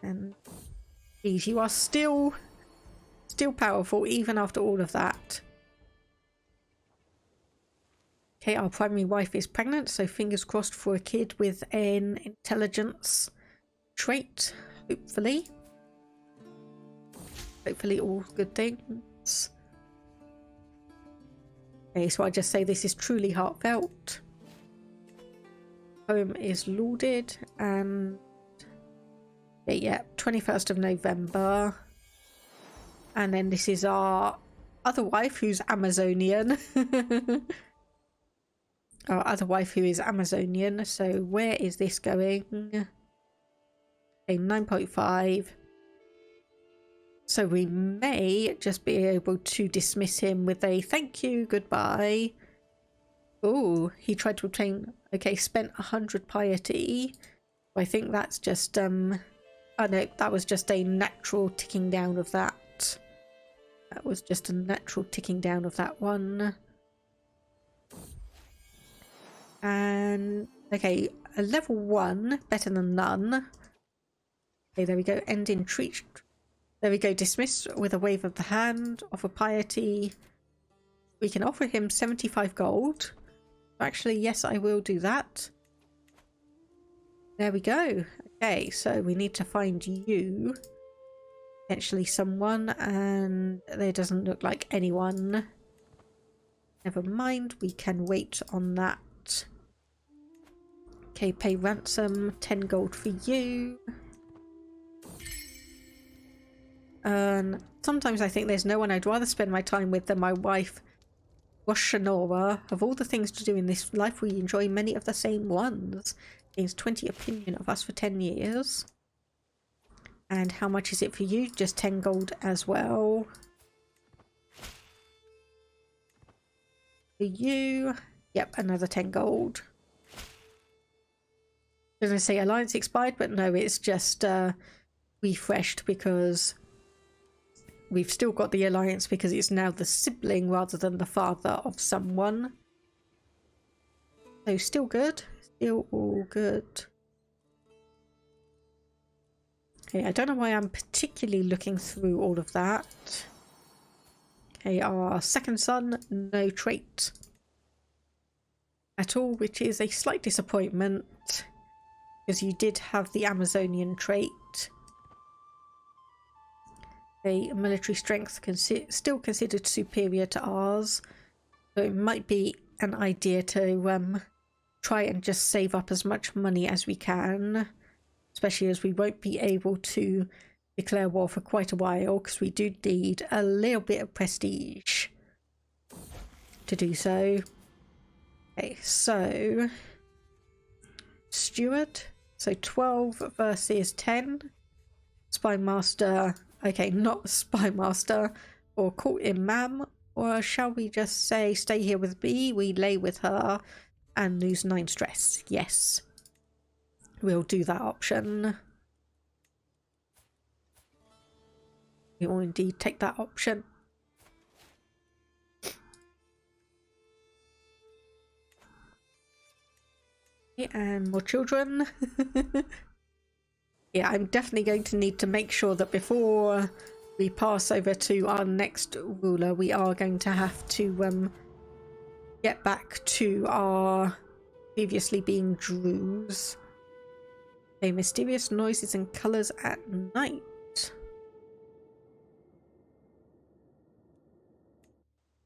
And geez, you are still powerful even after all of that. Okay, our primary wife is pregnant, so fingers crossed for a kid with an intelligence trait, hopefully. Hopefully all good things. Okay, so I just say this is truly heartfelt. Home is lauded, and yeah, 21st of November. And then this is our other wife who's Amazonian. Our other wife who is Amazonian. So where is this going? Okay, 9.5. So we may just be able to dismiss him with a thank you, goodbye. Oh, he tried to obtain... Okay, spent 100 piety. I think that's just... Oh no, that was just a natural ticking down of that. That was just a natural ticking down of that one. And... Okay, a level 1, better than none. Okay, there we go. End intrigue. There we go. Dismiss with a wave of the hand. Offer piety. We can offer him 75 gold. Actually, yes, I will do that. There we go. Okay, so we need to find you. Potentially someone, and there doesn't look like anyone. Never mind, we can wait on that. Okay, pay ransom. 10 gold for you. Sometimes I think there's no one I'd rather spend my time with than my wife, Washanora. Of all the things to do in this life, we enjoy many of the same ones. Gains 20 opinion of us for 10 years. And how much is it for you? Just 10 gold as well. For you, yep, another 10 gold. I was going to say alliance expired, but no, it's just refreshed because we've still got the alliance because it's now the sibling rather than the father of someone. So still good. Still all good. Okay, I don't know why I'm particularly looking through all of that. Okay, our second son, no trait at all, which is a slight disappointment because you did have the Amazonian trait. Okay, military strength still considered superior to ours, so it might be an idea to try and just save up as much money as we can, especially as we won't be able to declare war for quite a while because we do need a little bit of prestige to do so. Okay, so steward, so 12 versus 10. Spy master, okay, not spy master or court imam, or shall we just say stay here with me, we lay with her and lose 9 stress? Yes, we'll do that option. We will indeed take that option. And more children. Yeah, I'm definitely going to need to make sure that before we pass over to our next ruler, we are going to have to get back to our previously being Druze. Okay, mysterious noises and colours at night.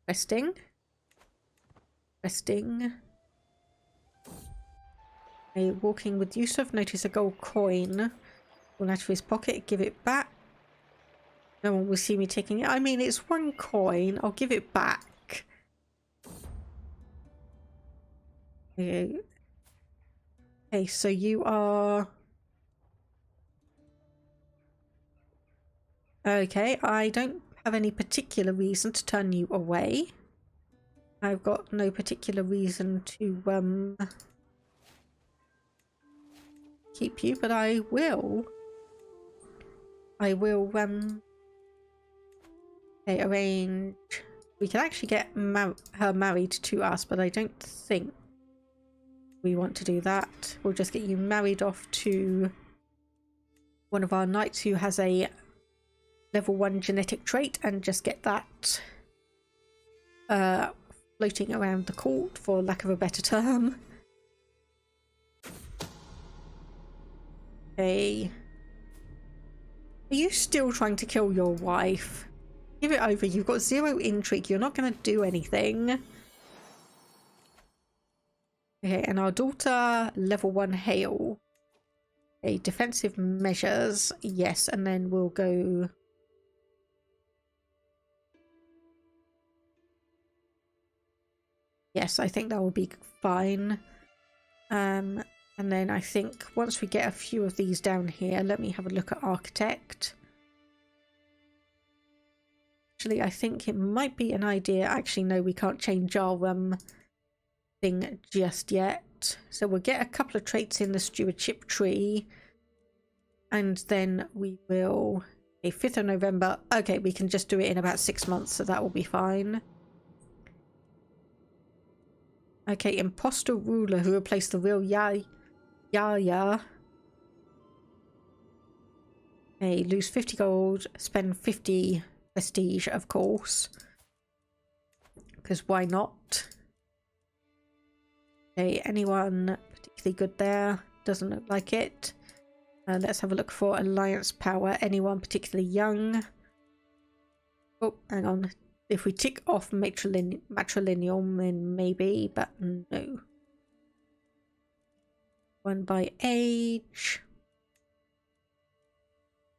Resting. Resting. Okay, walking with Yusuf, notice a gold coin. Pull out of his pocket, give it back. No one will see me taking it. I mean, it's 1 coin. I'll give it back. Okay. Okay, so you are... Okay, I don't have any particular reason to turn you away. I've got no particular reason to keep you, but I will okay, arrange. We can actually get her married to us, but I don't think we want to do that. We'll just get you married off to one of our knights who has a level 1 genetic trait and just get that floating around the court, for lack of a better term. Okay. Are you still trying to kill your wife? Give it over. You've got 0 intrigue. You're not going to do anything. Okay, and our daughter, level 1 hail. Okay, defensive measures. Yes, and then we'll go... Yes, I think that will be fine. And then I think once we get a few of these down here, let me have a look at architect. Actually, I think it might be an idea. Actually, no, we can't change our thing just yet. So we'll get a couple of traits in the stewardship tree. And then we will... Okay, 5th of November. Okay, we can just do it in about 6 months, so that will be fine. Okay, imposter ruler who replaced the real Yaya. Okay, lose 50 gold, spend 50 prestige, of course. Because why not? Okay, anyone particularly good there? Doesn't look like it. Let's have a look for alliance power. Anyone particularly young? Oh, hang on. If we tick off matrilineal, then maybe, but no. One by age.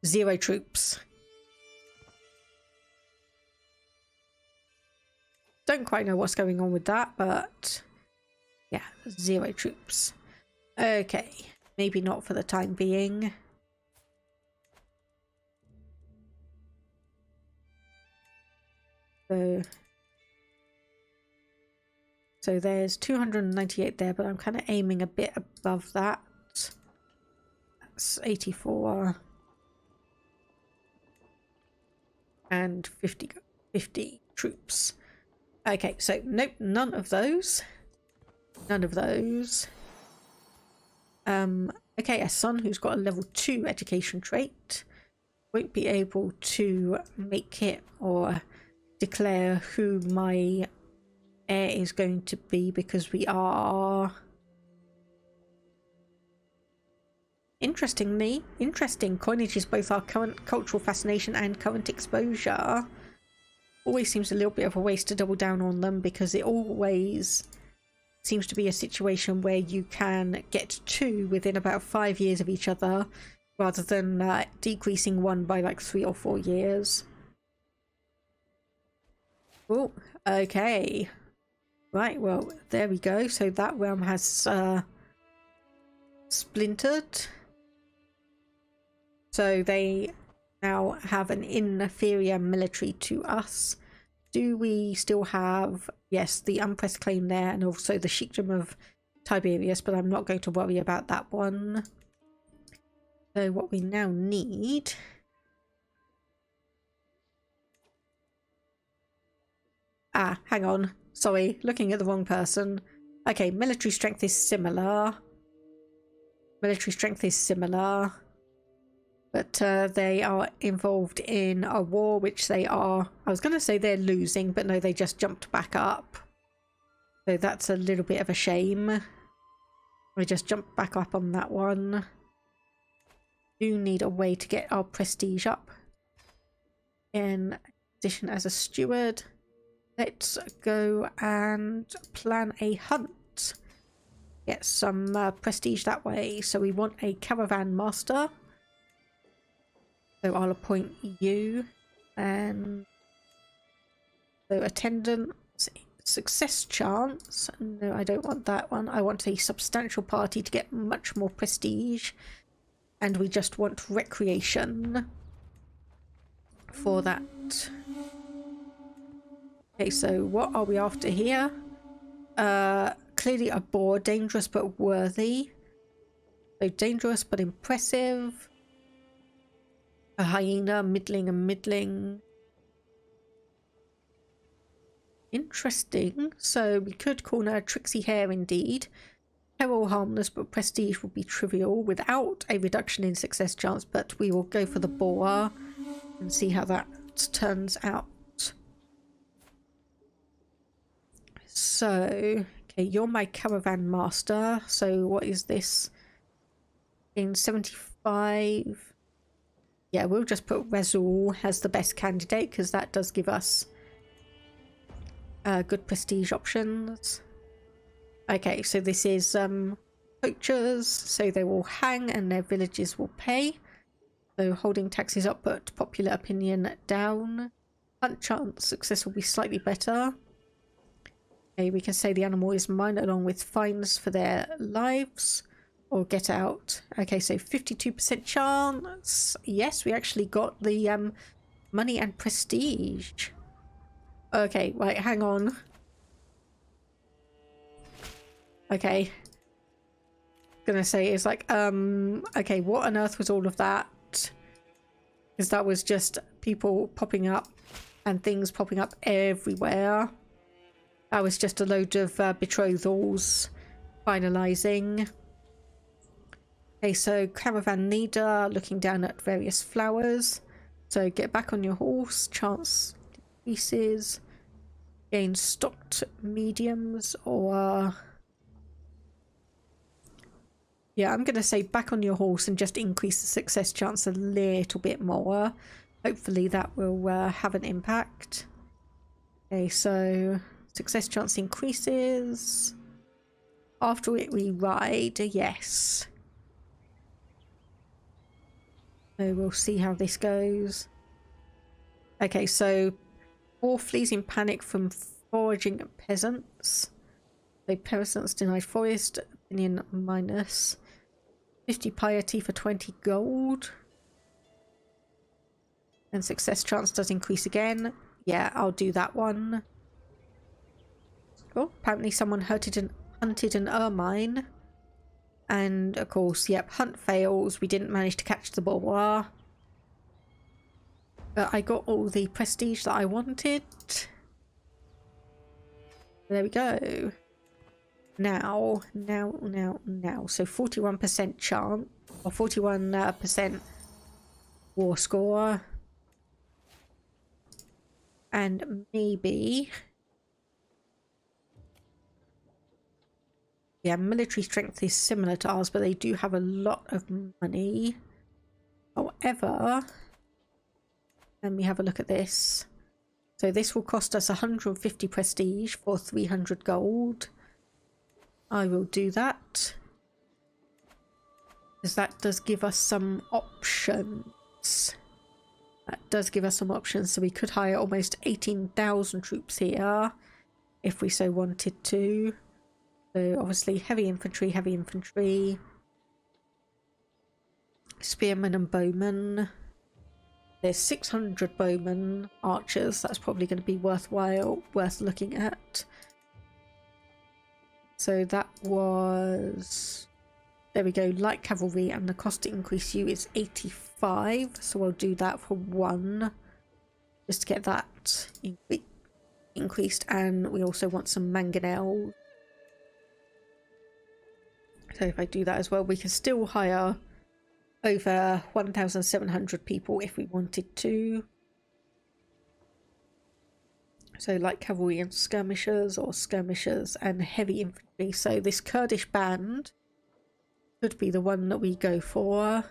0 troops. Don't quite know what's going on with that, but yeah, 0 troops. Okay, maybe not for the time being. So there's 298 there, but I'm kind of aiming a bit above that. That's 84. And 50 troops. Okay, so nope, none of those. None of those. Okay, a son who's got a level 2 education trait won't be able to make it or declare who my heir is going to be because we are... Interesting. Coinage is both our current cultural fascination and current exposure. Always seems a little bit of a waste to double down on them because it always seems to be a situation where you can get 2 within about 5 years of each other rather than decreasing one by like 3 or 4 years. Oh, okay. Right, well, there we go. So that realm has splintered. So they now have an inferior military to us. Do we still have, yes, the unpressed claim there and also the Sheikdom of Tiberius, but I'm not going to worry about that one. So what we now need... Ah, hang on. Sorry, looking at the wrong person. Okay, military strength is similar. But they are involved in a war, which they are... I was going to say they're losing, but no, they just jumped back up. So that's a little bit of a shame. We just jumped back up on that one. Do need a way to get our prestige up. In addition as a steward, let's go and plan a hunt. Get some prestige that way. So we want a caravan master. So I'll appoint you. And so attendant, success chance. No, I don't want that one. I want a substantial party to get much more prestige. And we just want recreation for that. Okay, so what are we after here? Clearly a boar, dangerous but worthy. So dangerous but impressive. A hyena, middling and middling. Interesting. So we could corner a tricksy hare indeed. Peril harmless, but prestige would be trivial without a reduction in success chance, but we will go for the boar and see how that turns out. So, okay, you're my caravan master. So what is this? In 75... Yeah, we'll just put Rezul as the best candidate because that does give us good prestige options. Okay, so this is poachers, so they will hang and their villages will pay. So holding taxes up but popular opinion down. Hunt chance success will be slightly better. Okay, we can say the animal is mine along with fines for their lives. or get out. Okay, so 52% chance. Yes, we actually got the money and prestige. Okay, right, hang on. Okay. Gonna say it's like, okay, what on earth was all of that? Because that was just people popping up and things popping up everywhere. That was just a load of betrothals finalizing. Okay, so caravan leader looking down at various flowers. So get back on your horse, chance decreases, gain stocked mediums, or yeah, I'm gonna say back on your horse and just increase the success chance a little bit more. Hopefully that will have an impact. Okay, so success chance increases after it we ride. Yes. So we'll see how this goes. Okay, so war flees in panic from foraging peasants. So peasants denied forest, opinion minus. 50 piety for 20 gold. And success chance does increase again. Yeah, I'll do that one. Oh, apparently someone hunted an ermine. And of course, yep, hunt fails. We didn't manage to catch the boar. But I got all the prestige that I wanted. There we go. Now. So 41% chance, or 41% war score. And maybe... yeah, military strength is similar to ours, but they do have a lot of money. However, let me have a look at this. So this will cost us 150 prestige for 300 gold. I will do that. Because that does give us some options. That does give us some options. So we could hire almost 18,000 troops here if we so wanted to. So obviously heavy infantry, spearmen and bowmen. There's 600 bowmen, archers. That's probably going to be worth looking at. So that was, there we go, light cavalry, and the cost to increase you is 85. So I'll do that for 1, just to get that increased. And we also want some mangonels. So if I do that as well, we can still hire over 1,700 people if we wanted to. So like cavalry and skirmishers, or skirmishers and heavy infantry. So this Kurdish band could be the one that we go for.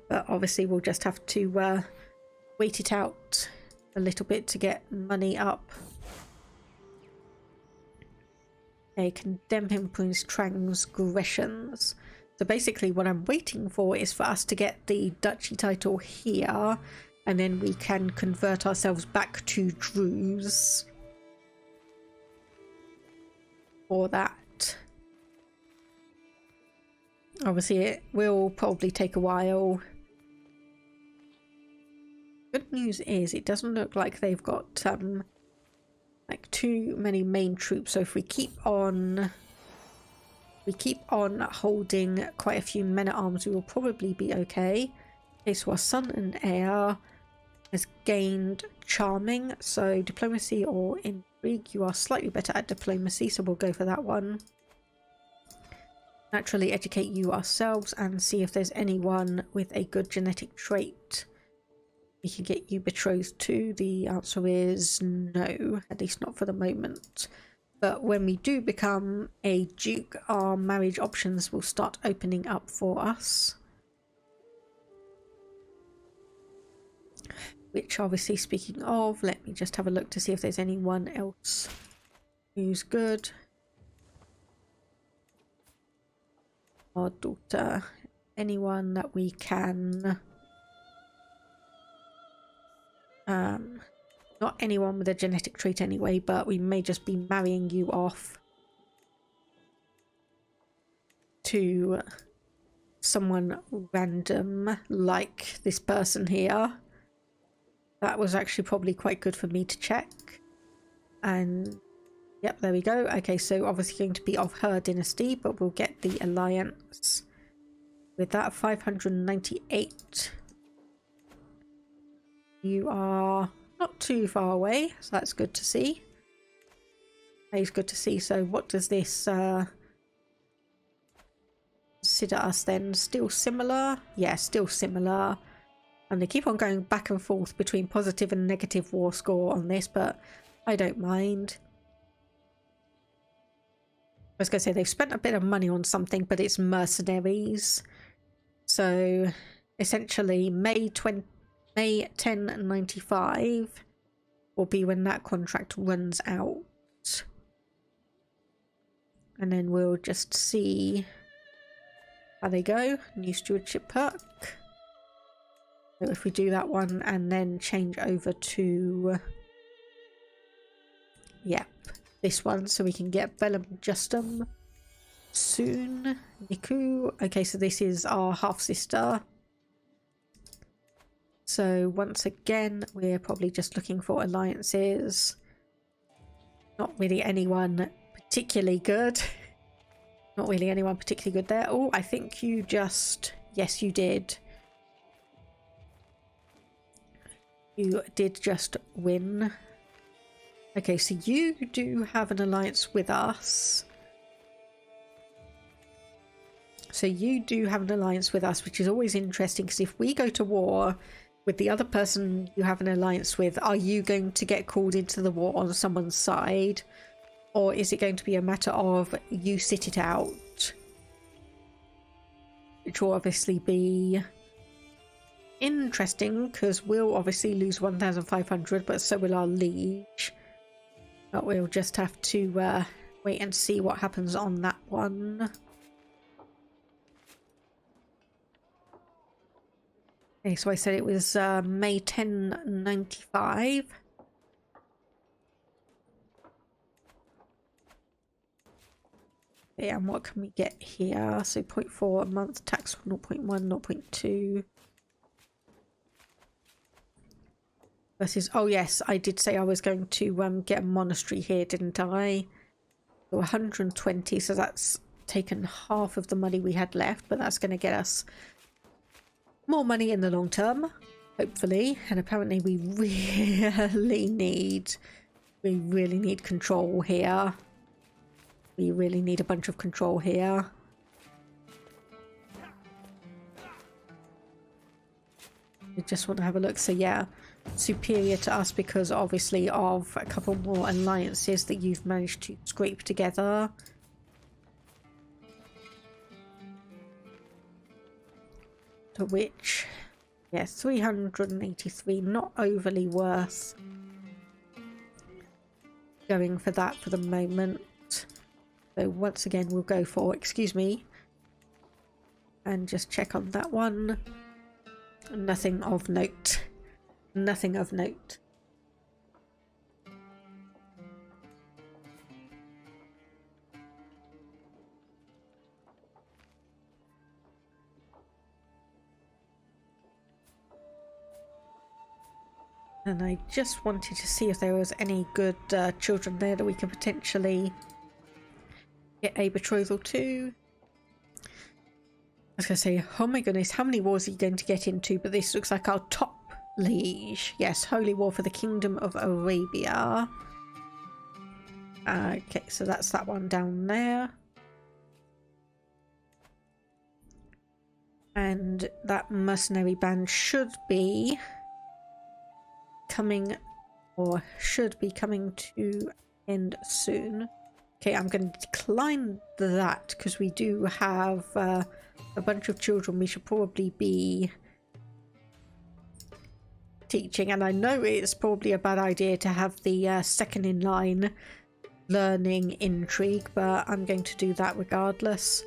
But obviously we'll just have to wait it out a little bit to get money up. Okay, condemn him for his transgressions. So basically what I'm waiting for is for us to get the duchy title here, and then we can convert ourselves back to Druze for that. Obviously it will probably take a while. Good news is it doesn't look like they've got like too many main troops, so if we keep on holding quite a few men-at-arms, we will probably be okay. Okay, so our son and heir has gained charming, so diplomacy or intrigue. You are slightly better at diplomacy, so we'll go for that one. Naturally educate you ourselves and see if there's anyone with a good genetic trait we can get you betrothed to. The answer is no, at least not for the moment. But when we do become a duke, our marriage options will start opening up for us. Which obviously, speaking of, let me just have a look to see if there's anyone else who's good. Our daughter, anyone that we can... not anyone with a genetic trait anyway, but we may just be marrying you off to someone random like this person here. That was actually probably quite good for me to check. And yep, there we go. Okay, so obviously going to be of her dynasty, but we'll get the alliance with that. 598. You are not too far away, so that's good to see. It's good to see. So what does this consider us then? Still similar? Yeah, still similar. And they keep on going back and forth between positive and negative war score on this, but I don't mind. I was going to say they've spent a bit of money on something, but it's mercenaries. So essentially May 1095 will be when that contract runs out. And then we'll just see how they go. New stewardship perk. So if we do that one and then change over to, yep, this one, so we can get Bellum Justum soon. Niku. Okay, so this is our half sister. So once again, we're probably just looking for alliances. Not really anyone particularly good. Not really anyone particularly good there. Oh, I think you just... Yes, you did. You did just win. Okay, so you do have an alliance with us. So you do have an alliance with us, which is always interesting, because if we go to war with the other person you have an alliance with, are you going to get called into the war on someone's side? Or is it going to be a matter of you sit it out? Which will obviously be interesting, because we'll obviously lose 1,500, but so will our liege. But we'll just have to wait and see what happens on that one. Okay, so I said it was May 1095. Yeah, and what can we get here? So 0.4 a month, tax 0.1, 0.2. Versus, oh yes, I did say I was going to get a monastery here, didn't I? So 120, so that's taken half of the money we had left, but that's going to get us more money in the long term, hopefully. And apparently we really need control here. We really need a bunch of control here. I just want to have a look. So yeah, superior to us because obviously of a couple more alliances that you've managed to scrape together. To which, yeah, 383, not overly worth going for that for the moment. So once again we'll go for, excuse me, and just check on that one. Nothing of note. Nothing of note. And I just wanted to see if there was any good children there that we could potentially get a betrothal to. I was going to say, oh my goodness, how many wars are you going to get into? But this looks like our top liege. Yes, Holy War for the Kingdom of Arabia. Okay, so that's that one down there. And that mercenary band should be coming, or should be coming to end soon. Okay, I'm going to decline that because we do have a bunch of children we should probably be teaching, and I know it's probably a bad idea to have the second in line learning intrigue, but I'm going to do that regardless.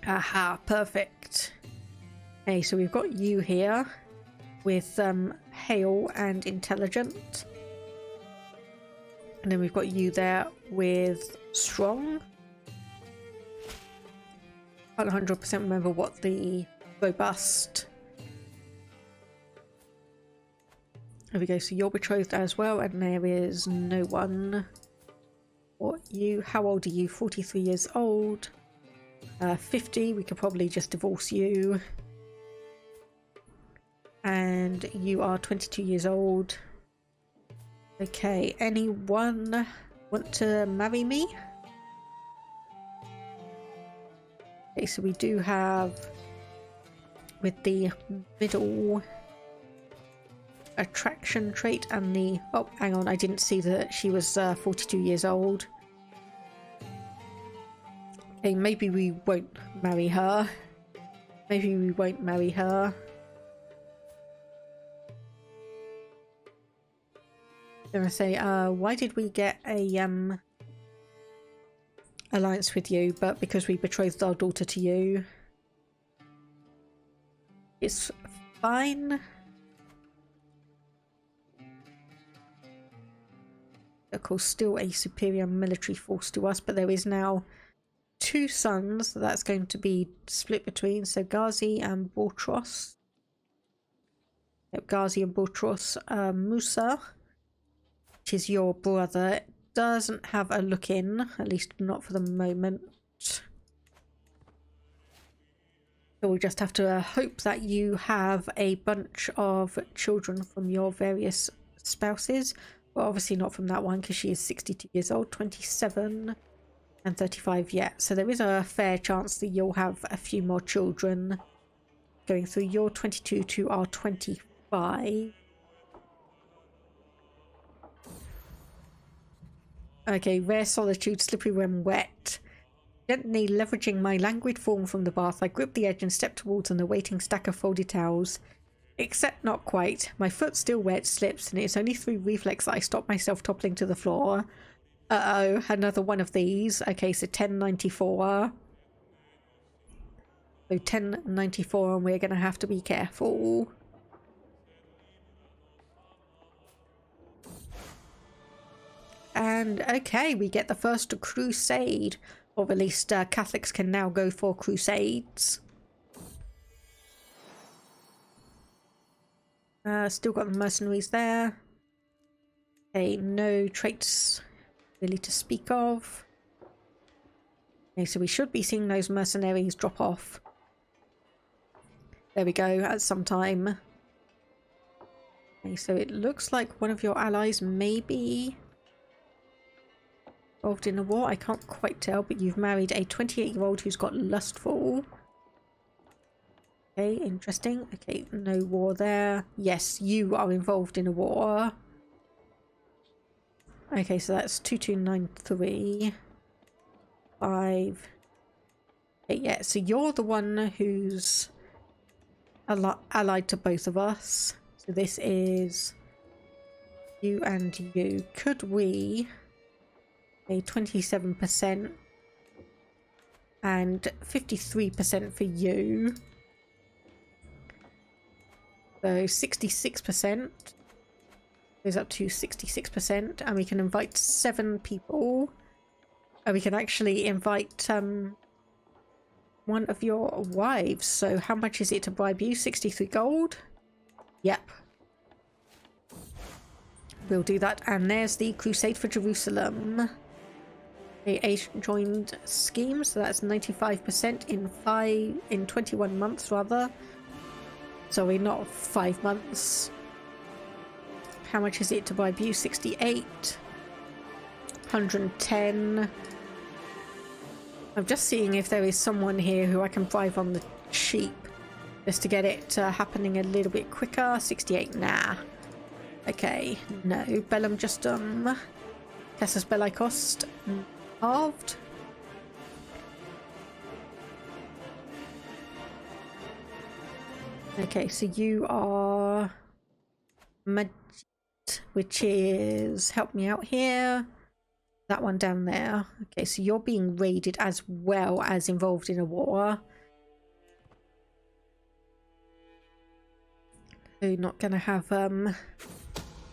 Aha, perfect. Okay, so we've got you here with hail and intelligent, and then we've got you there with strong. can't 100% remember what the robust. There we go. So you're betrothed as well, and there is no one. What you? How old are you? 43 years old. 50. We could probably just divorce you. And you are 22 years old. Okay. Anyone want to marry me? Okay, so we do have with the middle attraction trait and the... Oh, hang on, I didn't see that she was 42 years old. Okay, maybe we won't marry her. Maybe we won't marry her. Then I say, why did we get a alliance with you? But because we betrothed our daughter to you. It's fine. Of course, still a superior military force to us, but there is now 2 sons that's going to be split between. So Ghazi and Bortros. Yep, Ghazi and Bortros. Musa, which is your brother, doesn't have a look in, at least not for the moment. So we just have to hope that you have a bunch of children from your various spouses. Well, obviously not from that one because she is 62 years old, 27 and 35 yet. So there is a fair chance that you'll have a few more children going through your 22 to our 25. Okay, rare solitude, slippery when wet. Gently leveraging my languid form from the bath, I grip the edge and step towards an awaiting stack of folded towels. Except not quite. My foot still wet, slips, and it's only through reflex that I stop myself toppling to the floor. Uh-oh, another one of these. Okay, so 1094. So 1094, and we're going to have to be careful. And okay, we get the first crusade. Or at least Catholics can now go for crusades. Still got the mercenaries there. Okay, no traits really to speak of. Okay, so we should be seeing those mercenaries drop off. There we go, at some time. Okay, so it looks like one of your allies may be involved in a war. I can't quite tell, but you've married a 28-year-old who's got lustful. Okay, interesting. Okay, no war there. Yes, you are involved in a war. Okay, so that's 2293. 5. Okay, yeah, so you're the one who's allied to both of us. So this is you and you. Could we... a 27% and 53% for you. So 66% goes up to 66%, and we can invite 7 people. And we can actually invite one of your wives. So how much is it to bribe you? 63 gold? Yep. We'll do that. And there's the Crusade for Jerusalem. A joined scheme, so that's 95% in 21 months rather. Sorry, not 5 months. How much is it to bribe you? 68. 110. I'm just seeing if there is someone here who I can bribe on the cheap, just to get it happening a little bit quicker. 68, nah. Okay, no. Bellum Justum. Casus Belli cost halved. Okay, so you are Majid, which is, help me out here, that one down there. Okay, so you're being raided as well as involved in a war. So you're not gonna have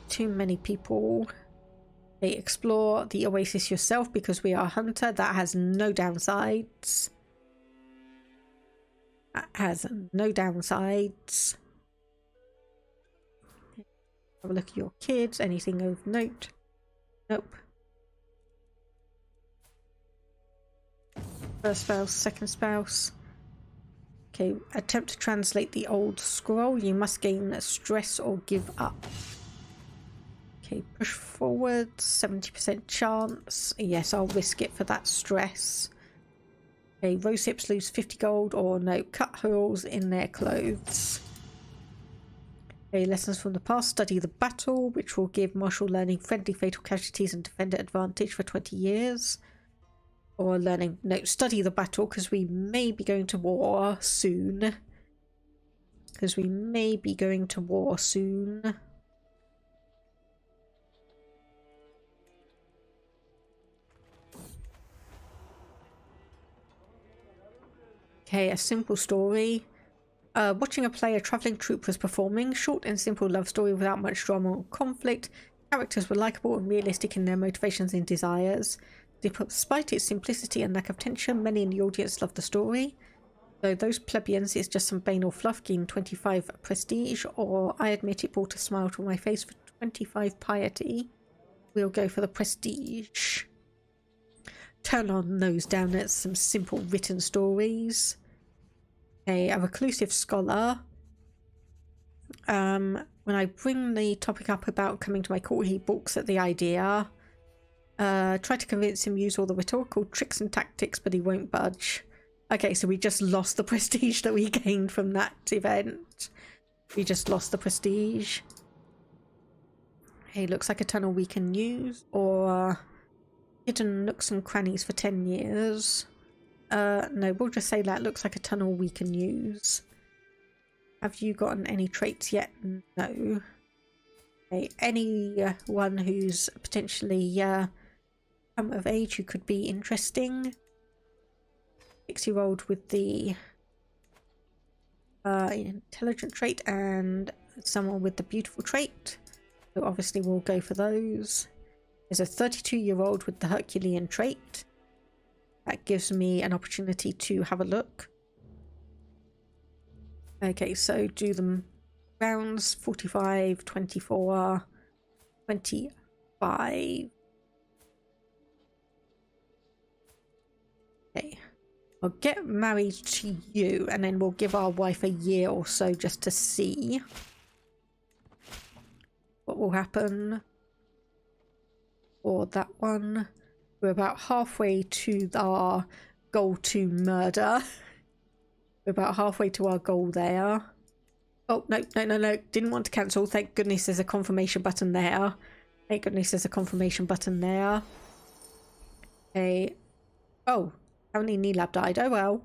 too many people. Okay, explore the oasis yourself because we are a hunter. That has no downsides. That has no downsides. Have a look at your kids. Anything of note? Nope. First spouse, second spouse. Okay, attempt to translate the old scroll. You must gain stress or give up. Okay, push forward, 70% chance. Yes, I'll risk it for that stress. Okay, rose hips lose 50 gold, or no, cut holes in their clothes. Okay, lessons from the past. Study the battle, which will give martial learning friendly fatal casualties and defender advantage for 20 years. Or learning, no, study the battle, because we may be going to war soon. Okay, a simple story. Watching a play a travelling troupe was performing. Short and simple love story without much drama or conflict. Characters were likeable and realistic in their motivations and desires. Despite its simplicity and lack of tension, many in the audience loved the story. So those plebeians, it's just some banal fluff, gain 25 prestige, or I admit it brought a smile to my face for 25 piety. We'll go for the prestige. Turn our nose down at some simple written stories. A reclusive scholar. When I bring the topic up about coming to my court, he balks at the idea. Try to convince him, use all the rhetorical tricks and tactics, but he won't budge. Okay, so we just lost the prestige that we gained from that event. We just lost the prestige. Hey, looks like a tunnel we can use. Or hidden nooks and crannies for 10 years. No, we'll just say that looks like a tunnel we can use. Have you gotten any traits yet? No. Okay, anyone who's potentially come of age who could be interesting. 6-year-old with the intelligent trait and someone with the beautiful trait. So obviously we'll go for those. There's a 32-year-old with the Herculean trait. That gives me an opportunity to have a look. Okay, so do them rounds. 45, 24, 25. Okay. I'll get married to you and then we'll give our wife a year or so just to see what will happen. Or that one. We're about halfway to our goal to murder. We're about halfway to our goal there. Oh, no. Didn't want to cancel. Thank goodness there's a confirmation button there. Thank goodness there's a confirmation button there. Okay. Oh, apparently Neelab died. Oh well.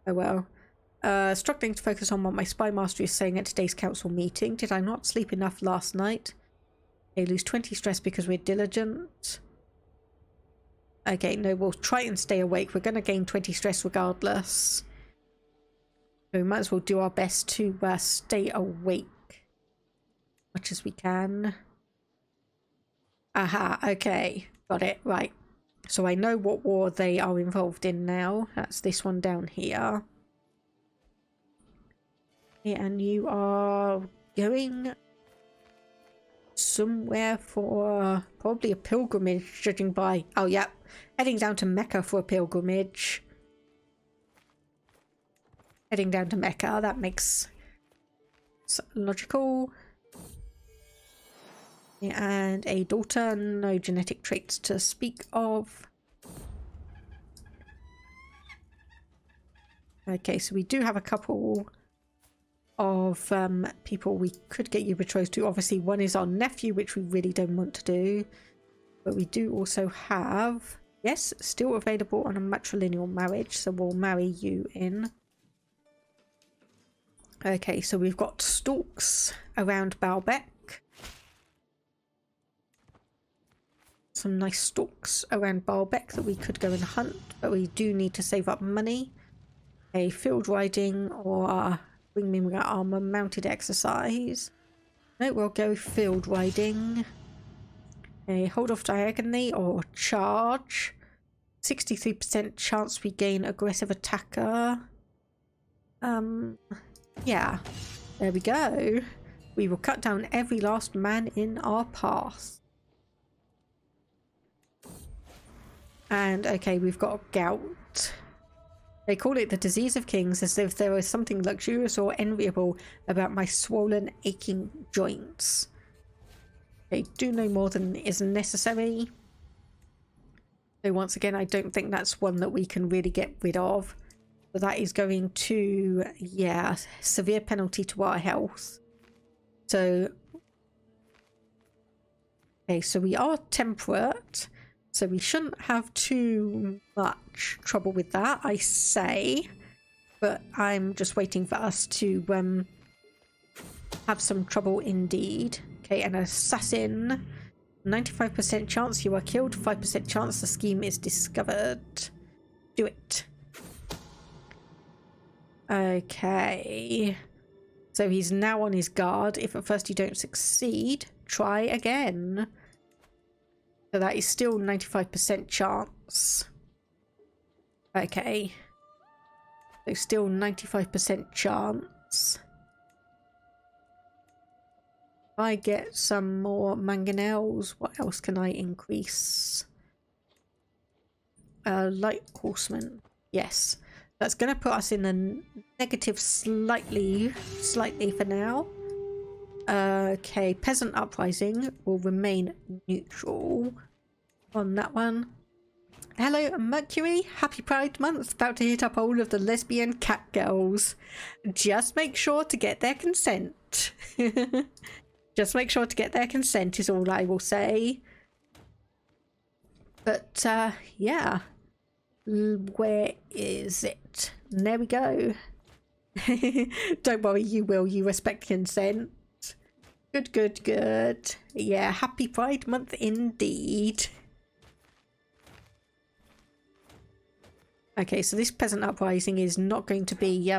Oh well. Struggling to focus on what my spy master is saying at today's council meeting. Did I not sleep enough last night? Okay, lose 20 stress because we're diligent. Okay, no, we'll try and stay awake. We're going to gain 20 stress regardless. So we might as well do our best to stay awake as much as we can. Aha, okay. Got it, right. So I know what war they are involved in now. That's this one down here. Yeah, and you are going somewhere for probably a pilgrimage, judging by... Oh, yeah. Heading down to Mecca for a pilgrimage. Heading down to Mecca, that makes logical. Yeah, and a daughter, no genetic traits to speak of. Okay, so we do have a couple of people we could get you betrothed to. Obviously, one is our nephew, which we really don't want to do. But we do also have... Yes, still available on a matrilineal marriage, so we'll marry you in. Okay, so we've got stalks around Baalbek. Some nice stalks around Baalbek that we could go and hunt, but we do need to save up money. A field riding or wingman armor mounted exercise. No, we'll go field riding. A hold off diagonally or charge. 63% chance we gain aggressive attacker. Yeah, there we go. We will cut down every last man in our path. And okay, we've got gout. They call it the disease of kings, as if there was something luxurious or enviable about my swollen, aching joints. They do no more than is necessary. So once again, I don't think that's one that we can really get rid of. But that is going to, yeah, severe penalty to our health. So, okay, so we are temperate. So we shouldn't have too much trouble with that, I say. But I'm just waiting for us to have some trouble indeed. Okay, an assassin. 95% chance you are killed, 5% chance the scheme is discovered. Do it. Okay. So he's now on his guard. If at first you don't succeed, try again. So that is still 95% chance. Okay. So still 95% chance. If I get some more mangonels, what else can I increase? Light horseman. Yes. That's going to put us in a negative slightly for now. Okay, peasant uprising will remain neutral on that one. Hello, Mercury. Happy Pride Month. About to hit up all of the lesbian cat girls. Just make sure to get their consent. Just make sure to get their consent is all I will say. But, yeah. Where is it? There we go. Don't worry, you will. You respect consent. Good, good, good. Yeah, happy Pride Month indeed. Okay, so this peasant uprising is not going to be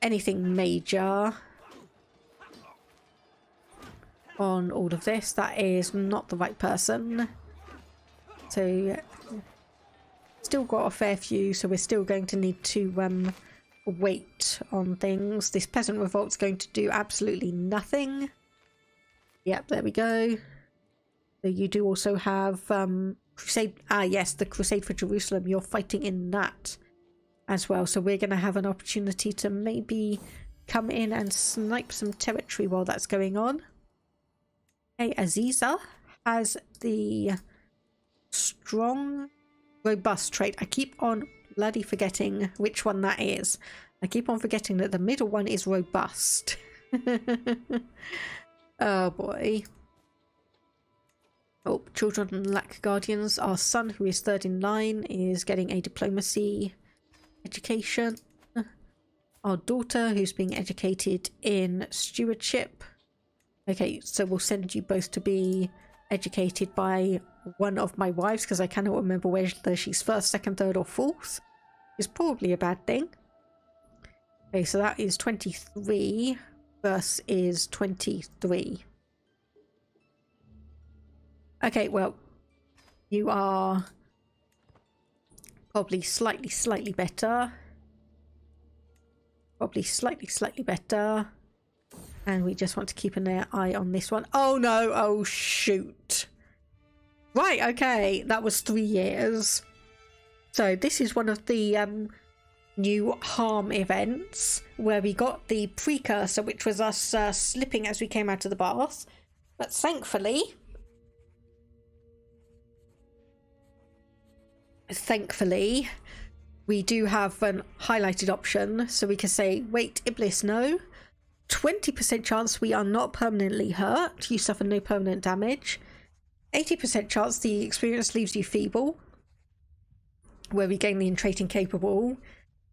anything major on all of this. That is not the right person. So still got a fair few, so we're still going to need to wait on things. This peasant revolt's going to do absolutely nothing. Yep, there we go. So you do also have Crusade. Ah, yes, the Crusade for Jerusalem. You're fighting in that as well. So we're going to have an opportunity to maybe come in and snipe some territory while that's going on. Hey, Aziza has the strong, robust trait. I keep on bloody forgetting which one that is. I keep on forgetting that the middle one is robust. Oh boy. Oh, children lack guardians. Our son, who is third in line, is getting a diplomacy education. Our daughter, who's being educated in stewardship. Okay, so we'll send you both to be educated by one of my wives, because I cannot remember whether she's first, second, third or fourth. Is probably a bad thing. Okay, so that is 23. Verse is 23. Okay, well, you are probably slightly better. Probably slightly better. And we just want to keep an eye on this one. Oh no, oh shoot. Right, okay, that was 3 years. So this is one of the new harm events where we got the precursor, which was us slipping as we came out of the bath. But thankfully, we do have an highlighted option, so we can say, wait, Iblis, no. 20% chance we are not permanently hurt. You suffer no permanent damage. 80% chance the experience leaves you feeble, where we gain the entreating capable.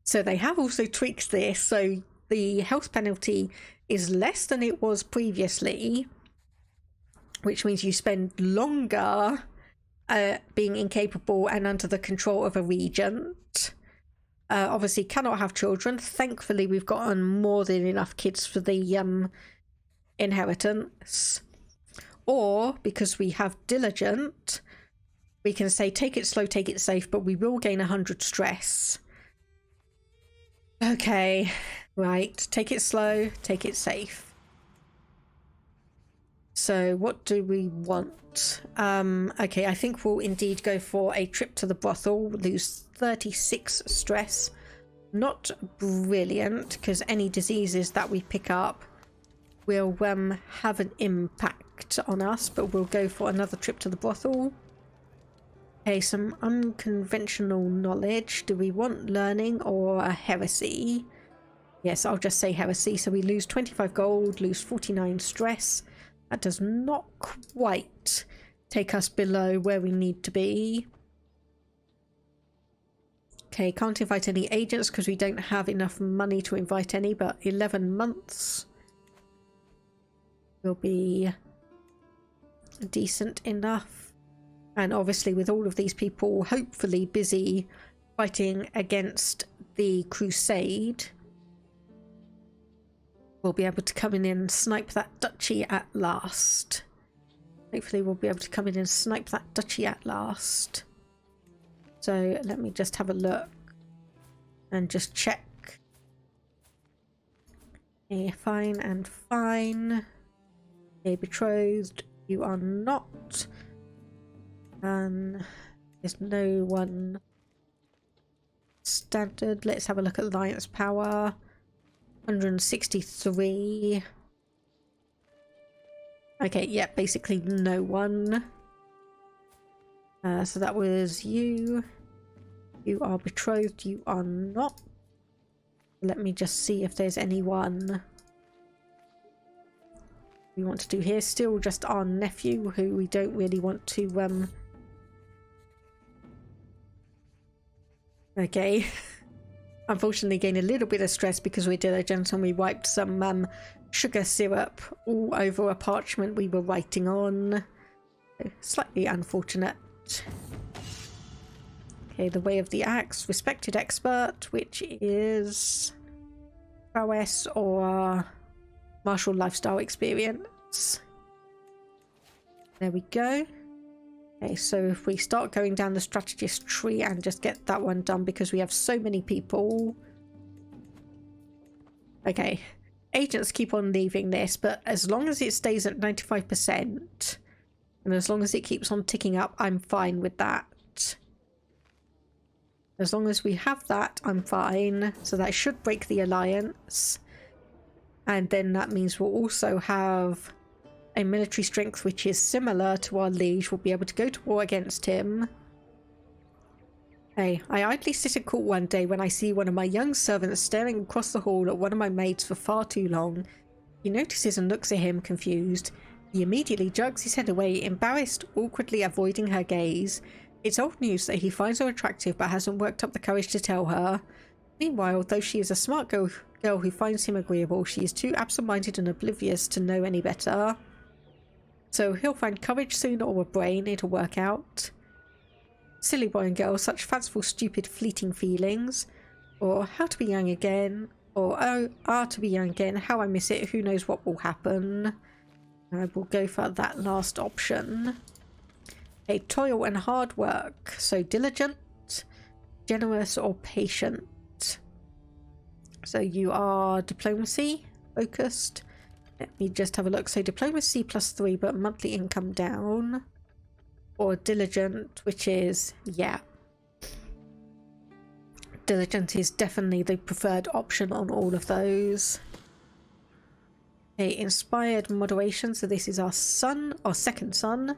So they have also tweaked this, so the health penalty is less than it was previously, which means you spend longer being incapable and under the control of a regent. Obviously cannot have children. Thankfully we've gotten more than enough kids for the inheritance. Or, because we have diligent, we can say take it slow, take it safe, but we will gain 100 stress. Okay, right. Take it slow, take it safe. So what do we want? Okay, I think we'll indeed go for a trip to the brothel. Lose 36 stress. Not brilliant, because any diseases that we pick up will have an impact on us, but we'll go for another trip to the brothel. Okay, some unconventional knowledge. Do we want learning or a heresy? Yes, I'll just say heresy. So we lose 25 gold, lose 49 stress. That does not quite take us below where we need to be. Okay, can't invite any agents because we don't have enough money to invite any, but 11 months will be decent enough. And obviously with all of these people hopefully busy fighting against the crusade, we'll be able to come in and snipe that duchy at last. Hopefully we'll be able to come in and snipe that duchy at last. So let me just have a look and just check. Okay, fine and fine. Okay, betrothed, you are not. And there's no one standard. Let's have a look at alliance power. 163. Okay, yeah, basically no one. So that was you. You are betrothed, you are not. Let me just see if there's anyone we want to do here. Still just our nephew, who we don't really want to okay. Unfortunately gain a little bit of stress because we're diligent and we wiped some sugar syrup all over a parchment we were writing on. Slightly unfortunate. Okay, the way of the axe, respected expert, which is prowess or martial lifestyle experience. There we go. Okay, so if we start going down the strategist tree and just get that one done because we have so many people. Okay, agents keep on leaving this, but as long as it stays at 95% and as long as it keeps on ticking up, I'm fine with that. As long as we have that, I'm fine. So that should break the alliance. And then that means we'll also have a military strength which is similar to our liege. We'll be able to go to war against him. Hey, I idly sit at court one day when I see one of my young servants staring across the hall at one of my maids for far too long. He notices and looks at him, confused. He immediately jerks his head away, embarrassed, awkwardly avoiding her gaze. It's old news that he finds her attractive but hasn't worked up the courage to tell her. Meanwhile, though she is a smart girl who finds him agreeable, she is too absent-minded and oblivious to know any better. So he'll find courage soon or a brain, it'll work out. Silly boy and girl, such fanciful, stupid, fleeting feelings. Or how to be young again. Or oh, to be young again, how I miss it, who knows what will happen. I will go for that last option. A toil and hard work. So diligent, generous or patient. So you are diplomacy, focused. Let me just have a look. So diplomacy +3, but monthly income down. Or diligent, which is, yeah. Diligent is definitely the preferred option on all of those. Okay, inspired moderation. So this is our son, our second son.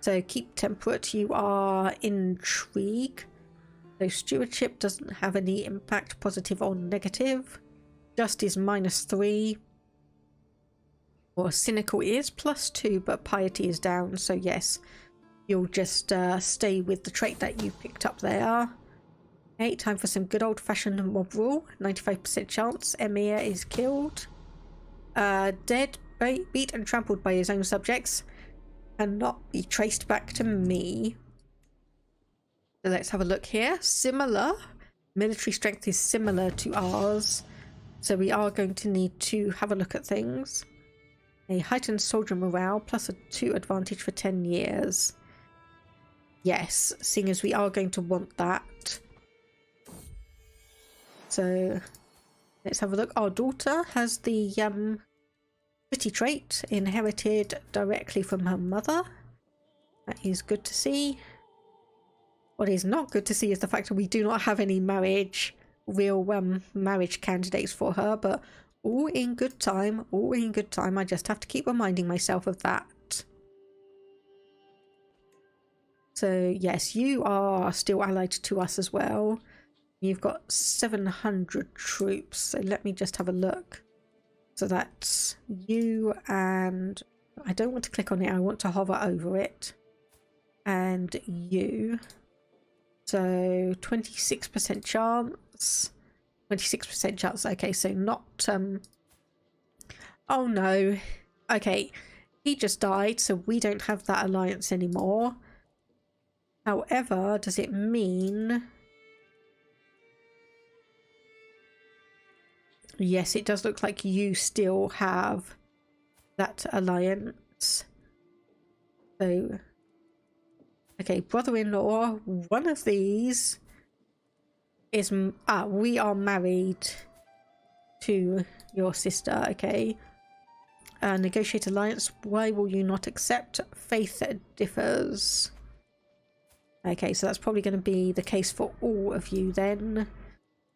So keep temperate. You are intrigue. So stewardship doesn't have any impact, positive or negative. Just is -3. Or cynical is +2, but piety is down. So yes, you'll just stay with the trait that you picked up there. Okay, time for some good old-fashioned mob rule. 95% chance Emir is killed. Dead, beat and trampled by his own subjects. Cannot be traced back to me. So let's have a look here. Similar. Military strength is similar to ours. So we are going to need to have a look at things. A heightened soldier morale +2 advantage for 10 years. Yes, seeing as we are going to want that. So Let's have a look. Our daughter has the pretty trait inherited directly from her mother. That is good to see. What is not good to see is the fact that we do not have any real marriage candidates for her, but all in good time, all in good time. I just have to keep reminding myself of that. So yes, you are still allied to us as well. You've got 700 troops, so let me just have a look. So that's you, and I don't want to click on it, I want to hover over it. And you. So 26% chance. 26% chance. Okay, so not oh no. Okay, he just died, so we don't have that alliance anymore. However, does it mean... Yes, it does look like you still have that alliance. So, okay, brother-in-law, one of these is... we are married to your sister, okay. Negotiate alliance. Why will you not accept? Faith differs. Okay, so that's probably going to be the case for all of you then.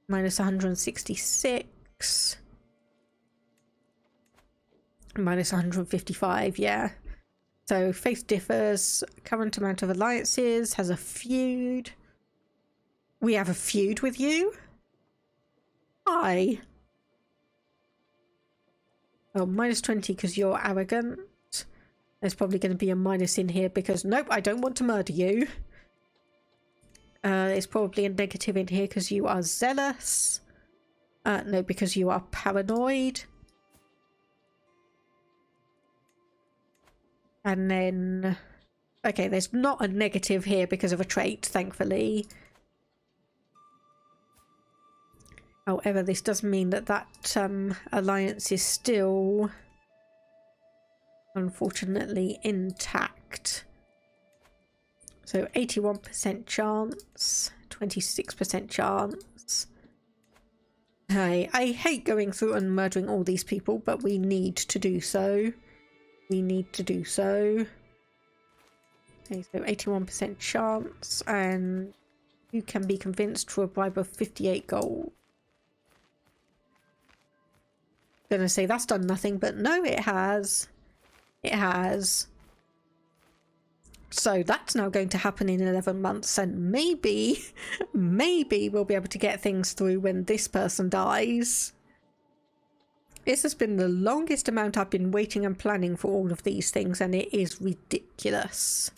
Minus 166. Minus 155, yeah. So faith differs. Current amount of alliances. Has a feud. We have a feud with you? Why? Oh, minus 20 because you're arrogant. There's probably going to be a minus in here because, nope, I don't want to murder you. There's probably a negative in here because you are zealous. No, because you are paranoid. And then... Okay, there's not a negative here because of a trait, thankfully. However, this does mean that that alliance is still, unfortunately, intact. So 81% chance, 26% chance. I hate going through and murdering all these people, but we need to do so. We need to do so. Okay, so 81% chance, and you can be convinced for a bribe of 58 gold. Gonna say that's done nothing, but no, it has. It has. So that's now going to happen in 11 months, and maybe we'll be able to get things through when this person dies. This has been the longest amount I've been waiting and planning for all of these things, and it is ridiculous.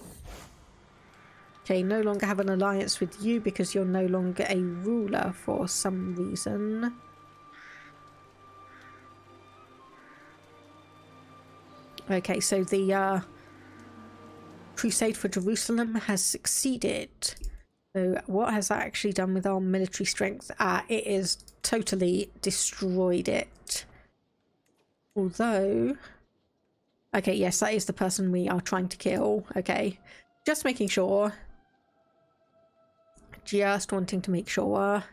Okay, no longer have an alliance with you because you're no longer a ruler for some reason. Okay, so the Crusade for Jerusalem has succeeded. So what has that actually done with our military strength? It is totally destroyed it. Although... Okay, yes, that is the person we are trying to kill. Okay, just making sure. Just wanting to make sure.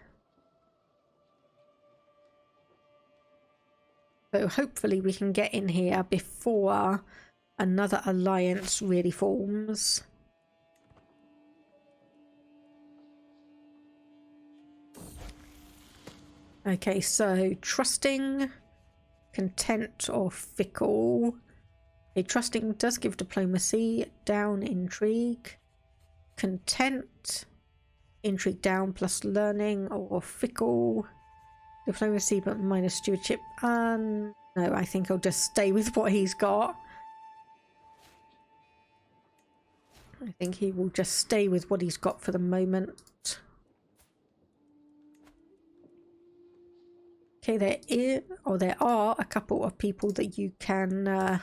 So hopefully we can get in here before another alliance really forms. Okay, so trusting, content, or fickle. Okay, trusting does give diplomacy, down intrigue. Content, intrigue down plus learning, or fickle. Diplomacy but minus stewardship. No, I think I'll just stay with what he's got. I think he will just stay with what he's got for the moment. Okay, there are a couple of people that you can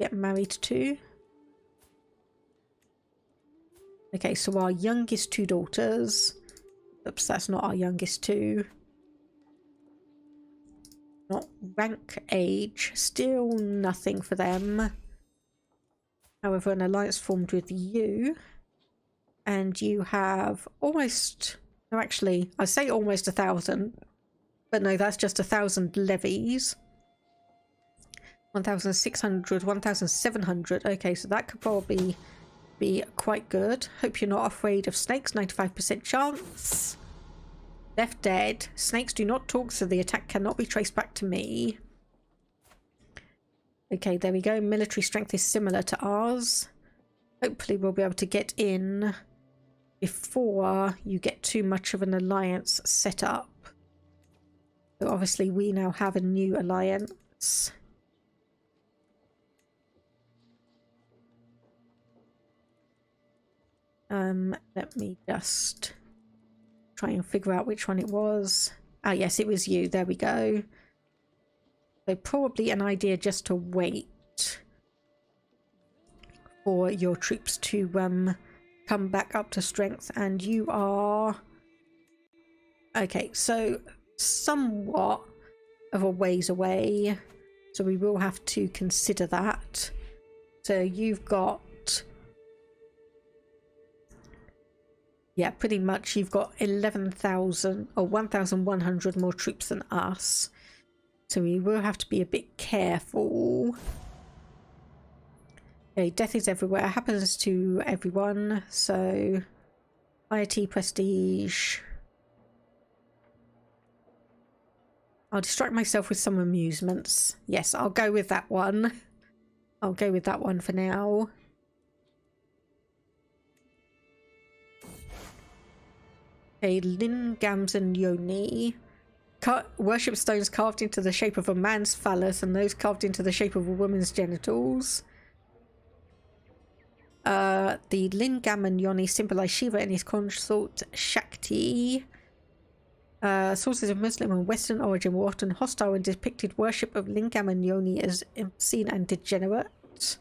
get married to. Okay, so our youngest two daughters. Oops, that's not our youngest two. Not rank, age, still nothing for them. However, an alliance formed with you, and you have almost, no, actually, I say almost 1,000, But no, that's just 1,000 levies. 1,600, 1,700. Okay, so that could probably be quite good. Hope you're not afraid of snakes. 95% chance. Left dead. Snakes do not talk, so the attack cannot be traced back to me. Okay, there we go. Military strength is similar to ours. Hopefully we'll be able to get in before you get too much of an alliance set up. So obviously we now have a new alliance. Let me just try and figure out which one it was. Ah, yes, it was you. There we go. So probably an idea just to wait for your troops to come back up to strength. And you are... Okay, so somewhat of a ways away. So we will have to consider that. So you've got... Yeah, pretty much you've got 11,000 or 1,100 more troops than us. So we will have to be a bit careful. Okay, death is everywhere. It happens to everyone. So, piety, prestige. I'll distract myself with some amusements. Yes, I'll go with that one. I'll go with that one for now. Okay, Lingams and Yoni. Worship stones carved into the shape of a man's phallus and those carved into the shape of a woman's genitals. The Lingam and Yoni symbolize Shiva and his consort Shakti. Sources of Muslim and Western origin were often hostile and depicted worship of Lingam and Yoni as obscene and degenerate.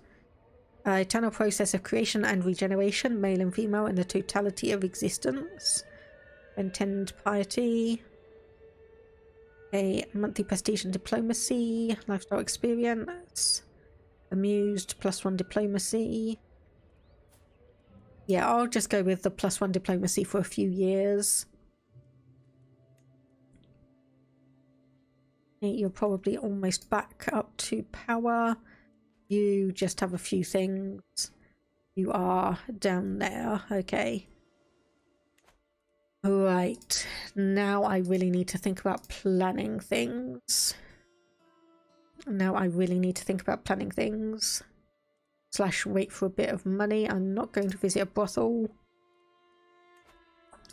Eternal process of creation and regeneration, male and female, in the totality of existence. Intend piety. A monthly prestige and diplomacy. Lifestyle experience. Amused, +1 diplomacy. Yeah, I'll just go with the +1 diplomacy for a few years. You're probably almost back up to power. You just have a few things. You are down there. Okay. Right, now I really need to think about planning things. Slash wait for a bit of money. I'm not going to visit a brothel.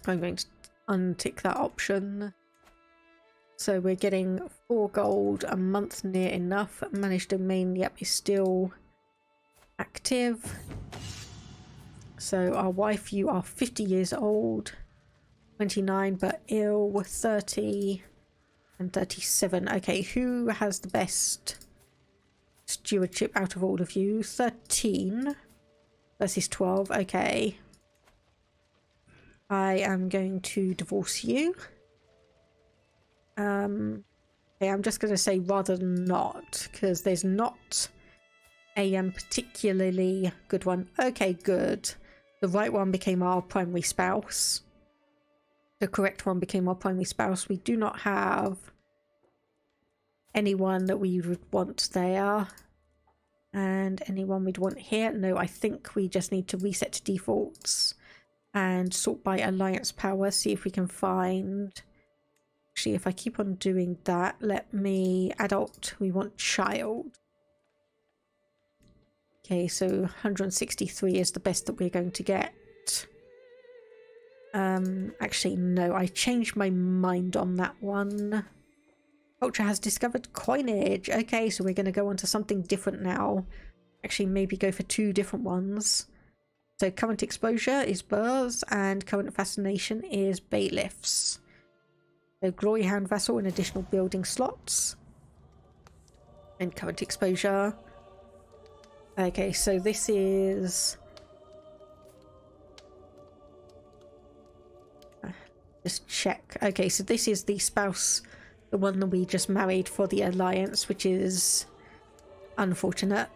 I'm going to untick that option. So we're getting 4 gold a month, near enough. Managed domain, yep, is still active. So our wife, you are 50 years old. 29 but ill, 30 and 37. Okay, who has the best stewardship out of all of you? 13 versus 12. Okay, I am going to divorce you. Okay, I'm just going to say rather than not, because there's not a particularly good one. Okay, good. The right one became our primary spouse. The correct one became our primary spouse. We do not have anyone that we would want there. And anyone we'd want here. No, I think we just need to reset to defaults and sort by alliance power. See if we can find... Actually, if I keep on doing that, let me... Adult, we want child. Okay, so 163 is the best that we're going to get. Actually, no, I changed my mind on that one. Culture has discovered coinage. Okay, so we're going to go on to something different now. Actually, maybe go for 2 different ones. So current exposure is births and current fascination is bailiffs. So glory hound vassal and additional building slots. And current exposure. Okay, so this is... Just check. Okay, so this is the spouse, the one that we just married for the alliance, which is unfortunate.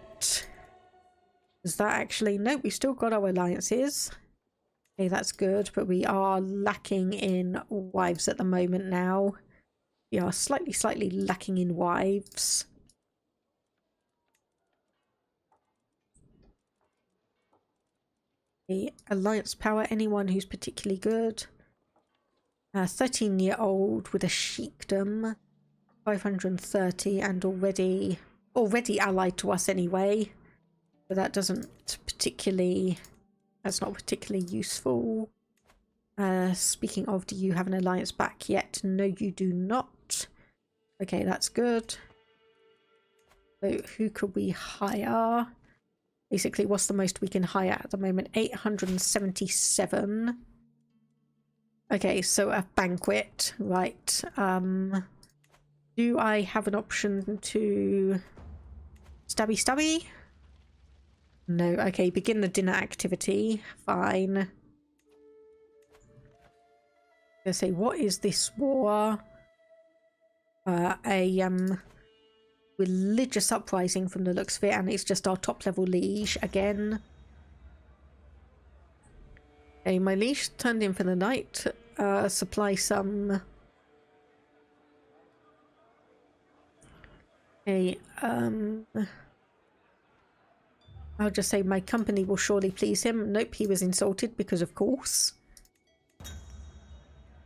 Is that actually... No, we've still got our alliances. Okay, that's good, but we are lacking in wives at the moment now. We are slightly lacking in wives. The alliance power, anyone who's particularly good. 13-year-old with a sheikdom, 530, and already allied to us anyway. But that doesn't particularly, that's not particularly useful. Speaking of, do you have an alliance back yet? No, you do not. Okay, that's good. So who could we hire? Basically, what's the most we can hire at the moment? 877. Okay, so a banquet, right. Do I have an option to stabby? No, okay, begin the dinner activity. Fine. Let's say, what is this war? A religious uprising from the looks of it, and it's just our top level liege again. Okay, my liege turned in for the night. Supply some. Okay, I'll just say my company will surely please him. Nope, he was insulted because of course.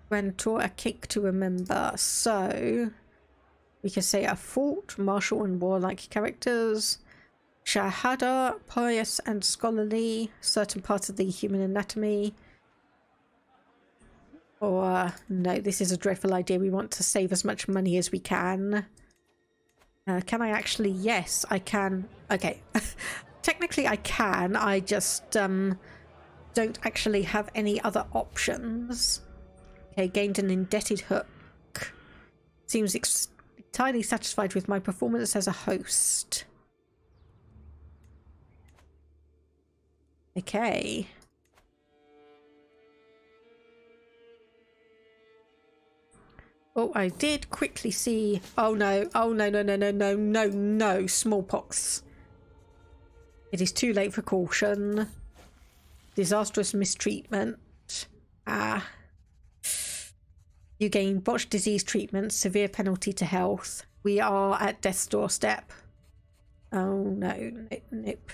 Grantor, a cake to remember. So we can say a fort, martial and warlike characters. Shahada, pious and scholarly, certain parts of the human anatomy. Or no, this is a dreadful idea. We want to save as much money as we can. Can I actually? Yes, I can. Okay. Technically I can, I just don't actually have any other options. Okay, gained an indebted hook. Seems entirely satisfied with my performance as a host. Okay. Oh, I did quickly see... Oh no, no, smallpox. It is too late for caution. Disastrous mistreatment. You gain botched disease treatment, severe penalty to health. We are at death's doorstep. Oh no, nope.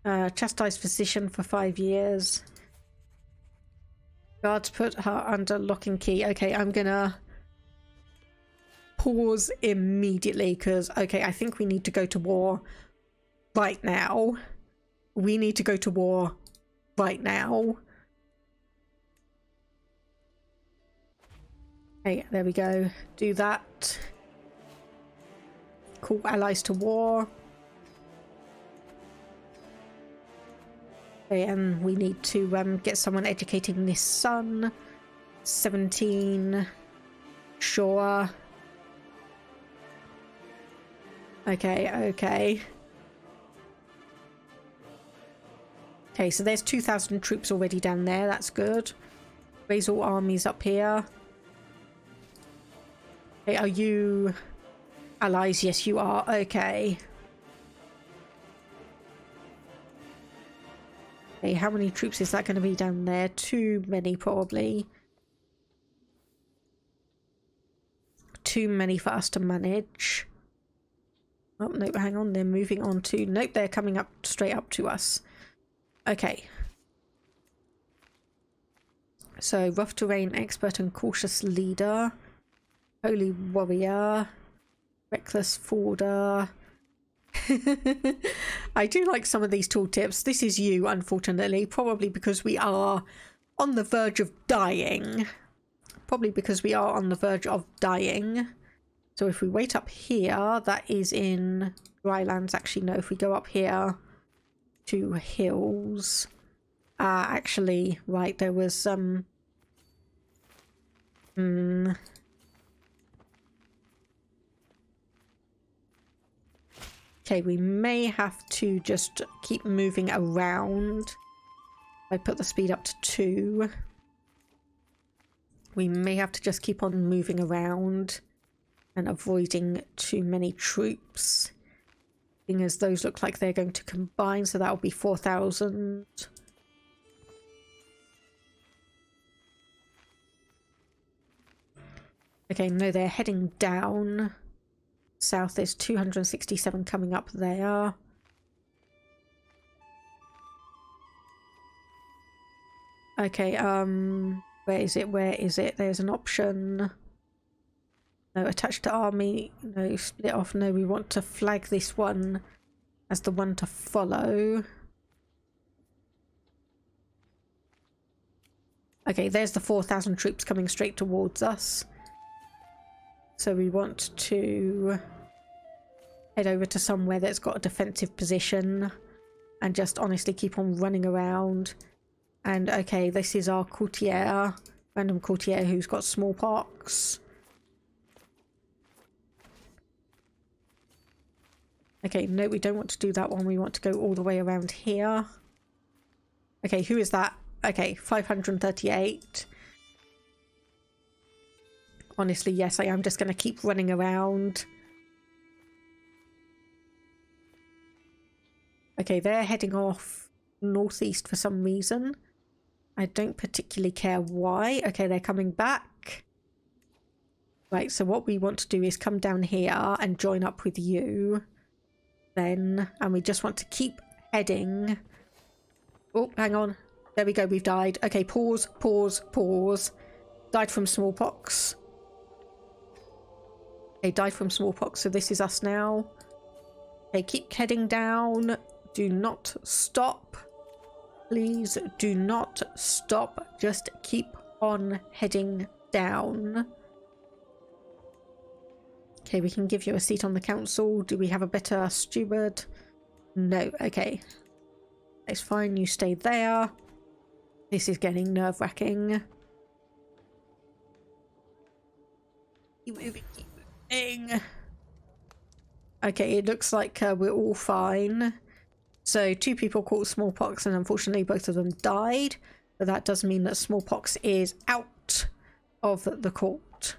Chastised physician for 5 years. Guards put her under lock and key. Okay, I'm gonna pause immediately because, okay, I think we need to go to war right now. We need to go to war right now. Okay, there we go. Do that. Call allies to war. Okay, and we need to get someone educating this son. 17. Sure. Okay. Okay, so there's 2,000 troops already down there. That's good. Raise all armies up here. Okay, are you allies? Yes, you are. Okay. Okay, how many troops is that going to be down there? Too many, probably. Too many for us to manage. Oh, no, hang on. They're moving on to... Nope, they're coming up straight up to us. Okay. So, rough terrain, expert and cautious leader. Holy warrior. Reckless forwarder. I do like some of these tooltips. This is you, unfortunately. Probably because we are on the verge of dying. So if we wait up here, that is in drylands. Actually, no, if we go up here to hills. Actually, right, there was okay, we may have to just keep moving around. I put the speed up to 2. We may have to just keep on moving around and avoiding too many troops. Seeing as those look like they're going to combine, so that'll be 4,000. Okay, no, they're heading down south. There's 267 coming up there. Okay, where is it? Where is it? There's an option. No, attach to army. No, split off. No, we want to flag this one as the one to follow. Okay, there's the 4,000 troops coming straight towards us. So we want to head over to somewhere that's got a defensive position and just honestly keep on running around. And okay, this is our courtier, random courtier who's got smallpox. Okay, no, we don't want to do that one. We want to go all the way around here. Okay, who is that? Okay, 538. Honestly, yes, I am just going to keep running around. Okay, they're heading off northeast for some reason. I don't particularly care why. Okay, they're coming back. Right, so what we want to do is come down here and join up with you. Then, and we just want to keep heading. Oh, hang on. There we go, we've died. Okay, pause, pause, pause. Died from smallpox. Okay, died from smallpox, so this is us now. Okay, keep heading down. Do not stop. Please do not stop. Just keep on heading down. Okay, we can give you a seat on the council. Do we have a better steward? No. Okay. It's fine. You stay there. This is getting nerve-wracking. Keep moving, keep moving. Okay, it looks like we're all fine. So 2 people caught smallpox and unfortunately both of them died. But that does mean that smallpox is out of the court.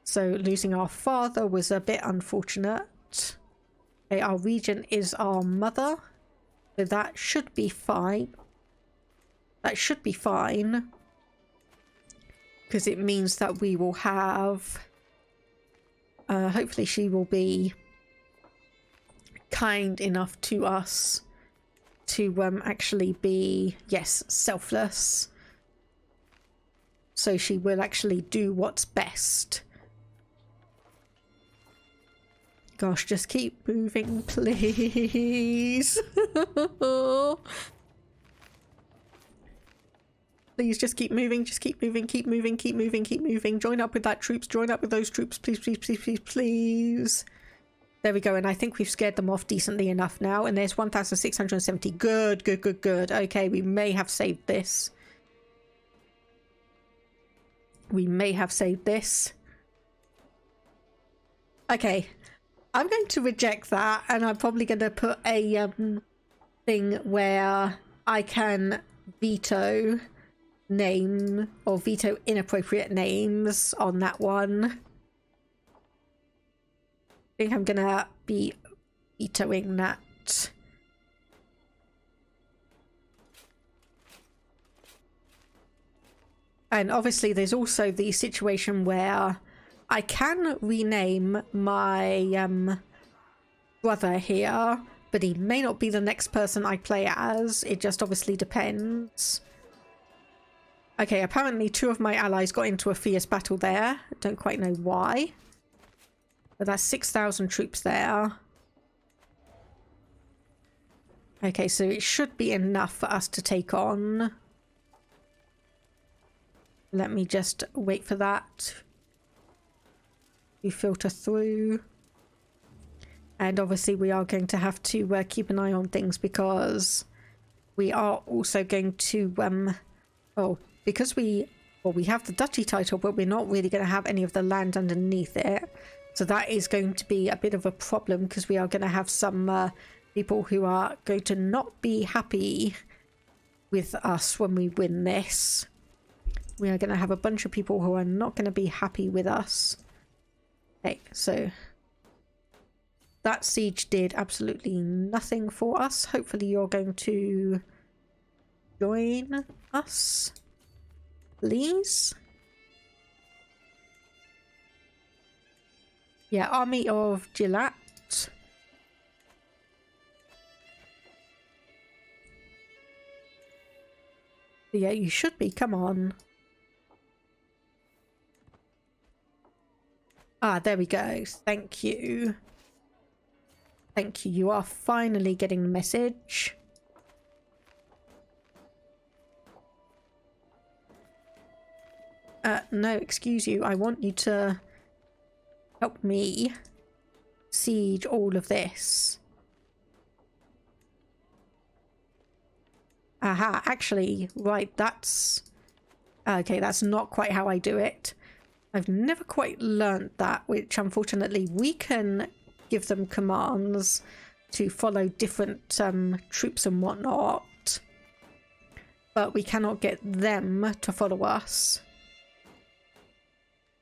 So losing our father was a bit unfortunate. Okay, our regent is our mother. So that should be fine. That should be fine. Because it means that we will have... hopefully she will be kind enough to us to actually be, yes, selfless. So she will actually do what's best. Gosh, just keep moving, please. Please just keep moving, just keep moving, keep moving, keep moving, keep moving. Join up with that troops, join up with those troops, please, please, please, please, please. There we go, and I think we've scared them off decently enough now. And there's 1,670. Good, good, good, good. Okay, we may have saved this. We may have saved this. Okay. I'm going to reject that, and I'm probably going to put a thing where I can veto name or veto inappropriate names on that one. I think I'm going to be vetoing that. And obviously there's also the situation where I can rename my brother here, but he may not be the next person I play as. It just obviously depends. Okay, apparently 2 of my allies got into a fierce battle there. I don't quite know why. But that's 6,000 troops there. Okay, so it should be enough for us to take on. Let me just wait for that. You filter through. And obviously we are going to have to keep an eye on things because we are also going to because we have the duchy title, but we're not really going to have any of the land underneath it. So that is going to be a bit of a problem because we are going to have some people who are going to not be happy with us when we win this. We are going to have a bunch of people who are not going to be happy with us. Okay, so that siege did absolutely nothing for us. Hopefully you're going to join us, please. Yeah, army of Gilat. Yeah, you should be. Come on. Ah, there we go. Thank you. Thank you. You are finally getting the message. No, excuse you. I want you to help me siege all of this. Aha, actually, right, that's... Okay, that's not quite how I do it. I've never quite learnt that, which unfortunately we can give them commands to follow different troops and whatnot. But we cannot get them to follow us.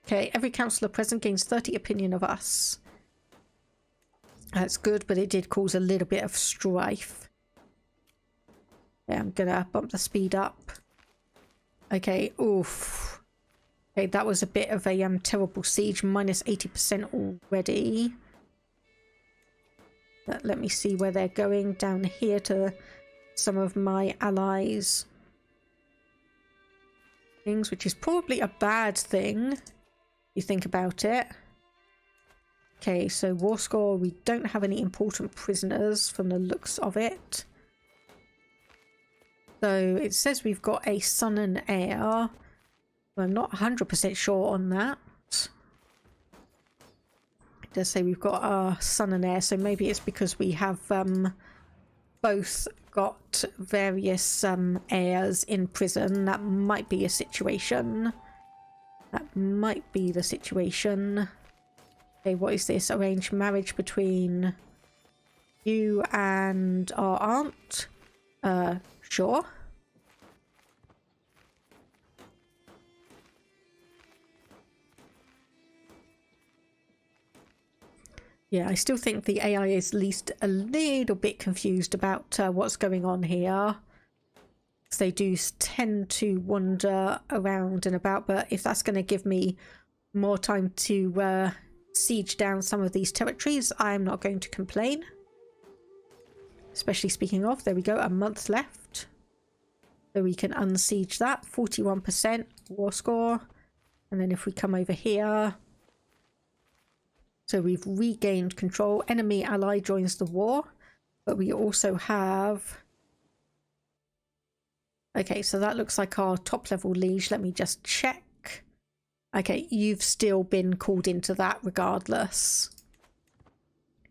Okay, every councillor present gains 30 opinion of us. That's good, but it did cause a little bit of strife. Yeah, I'm gonna bump the speed up. Okay, oof. Okay, that was a bit of a terrible siege, minus 80% already. But let me see where they're going. Down here to some of my allies. Things, which is probably a bad thing. You think about it. Okay, so war score, we don't have any important prisoners from the looks of it. So it says we've got a son and heir. I'm not 100% sure on that. It does say we've got a son and heir, so maybe it's because we have both got various heirs in prison. That might be a situation. That might be the situation. Okay, what is this? Arranged marriage between you and our aunt? Sure. Yeah, I still think the AI is at least a little bit confused about what's going on here. They do tend to wander around and about, but if that's going to give me more time to siege down some of these territories, I'm not going to complain. Especially speaking of, there we go, a month left. So we can unsiege that, 41% war score. And then if we come over here... So we've regained control. Enemy ally joins the war. But we also have... Okay, so that looks like our top level liege. Let me just check. Okay, you've still been called into that regardless.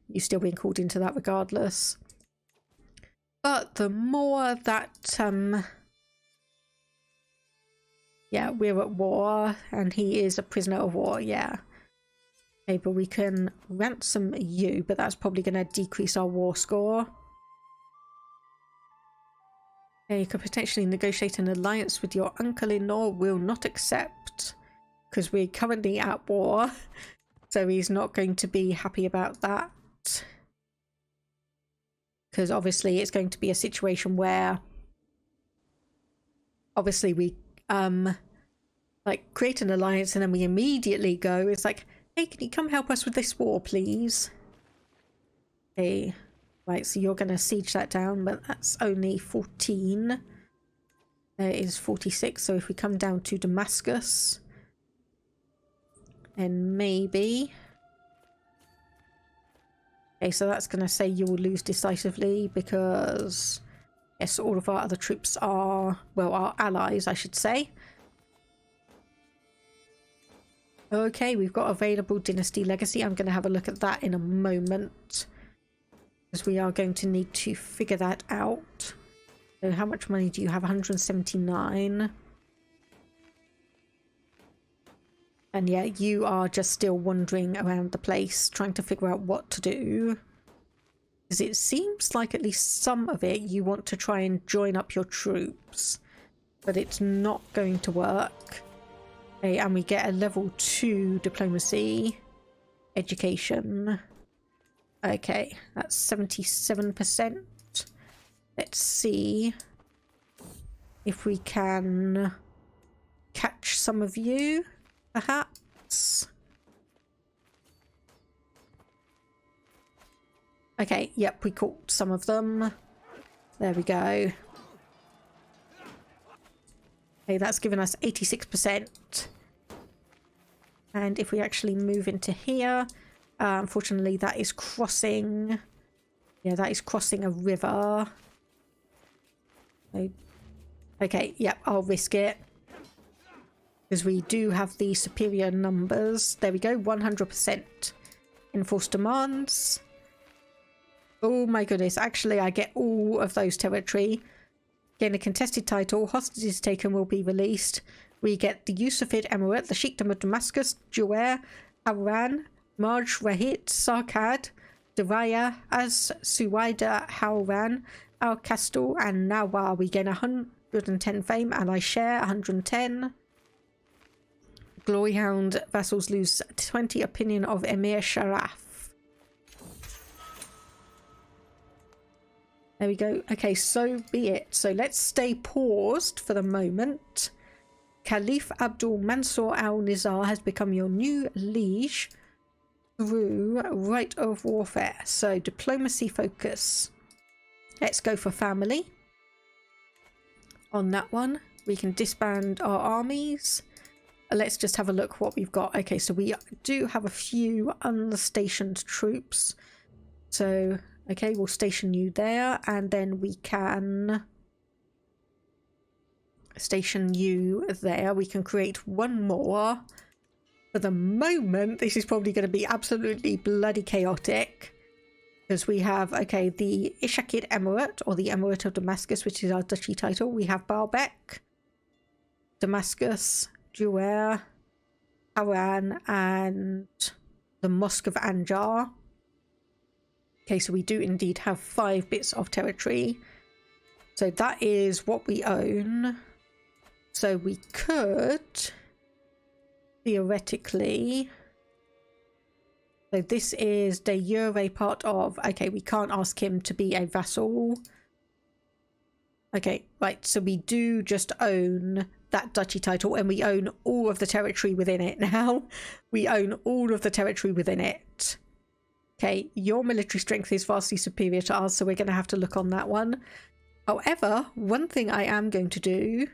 You've still been called into that regardless. But the more that... yeah, we're at war. And he is a prisoner of war, yeah. Okay, but we can ransom you, but that's probably going to decrease our war score. Okay, you could potentially negotiate an alliance with your uncle-in-law. Will not accept, because we're currently at war, so he's not going to be happy about that. Because obviously it's going to be a situation where obviously we like create an alliance and then we immediately go, it's like, hey, can you come help us with this war, please? Okay, right, so you're going to siege that down, but that's only 14. There is 46, so if we come down to Damascus, then maybe... Okay, so that's going to say you will lose decisively because, yes, all of our other troops are, well, our allies, I should say. Okay, we've got available dynasty legacy. I'm going to have a look at that in a moment, because we are going to need to figure that out. So how much money do you have? 179. And yeah, you are just still wandering around the place trying to figure out what to do. Because it seems like at least some of it you want to try and join up your troops. But it's not going to work. Okay, and we get a level 2 diplomacy. Education. Okay, that's 77%. Let's see if we can catch some of you, perhaps. Okay, yep, we caught some of them. There we go. Okay, that's given us 86%. And if we actually move into here, unfortunately that is crossing... Yeah, that is crossing a river. Okay, yep, I'll risk it. Because we do have the superior numbers. There we go, 100% enforced demands. Oh my goodness, actually I get all of those territory. Gain a contested title, hostages taken will be released. We get the Yusufid Emirate, the Sheikdom of Damascus, Juwair, Haran, Marj, Rahit, Sarkad, Daraya, Az, Suwaida, Hauran, Al Castle, and Nawar. We gain 110 fame, and I share 110. Gloryhound vassals lose 20 opinion of Emir Sharaf. There we go. Okay, so be it. So let's stay paused for the moment. Caliph Abdul Mansur al-Nizar has become your new liege through right of warfare. So diplomacy focus. Let's go for family. On that one, we can disband our armies. Let's just have a look what we've got. Okay, so we do have a few unstationed troops. So, okay, we'll station you there, and then we can station you there. We can create one more. For the moment, this is probably going to be absolutely bloody chaotic. Because we have, okay, the Ishaqid Emirate, or the Emirate of Damascus, which is our duchy title. We have Baalbek, Damascus, Juwair, Haran, and the Mosque of Anjar. Okay, so we do indeed have 5 bits of territory. So that is what we own. So we could, theoretically... So this is de jure part of... Okay, we can't ask him to be a vassal. Okay, right, so we do just own that duchy title, and we own all of the territory within it now. We own all of the territory within it. Okay, your military strength is vastly superior to ours, so we're going to have to look on that one. However, one thing I am going to do...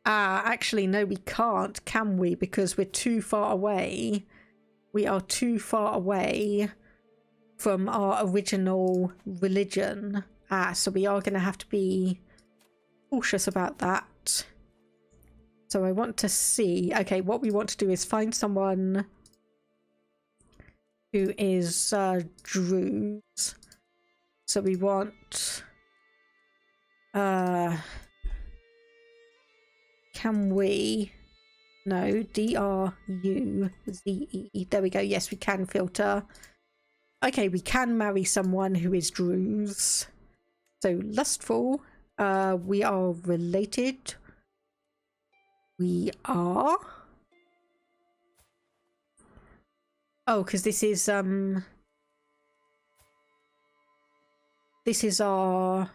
actually, no, we can't, can we? Because we're too far away. We are too far away from our original religion. So we are going to have to be cautious about that. So I want to see... Okay, what we want to do is find someone who is Druze. So we want... can we... No, D-R-U-Z-E. There we go. Yes, we can filter. Okay, we can marry someone who is Druze. So, lustful. We are related. We are... Oh, because this is our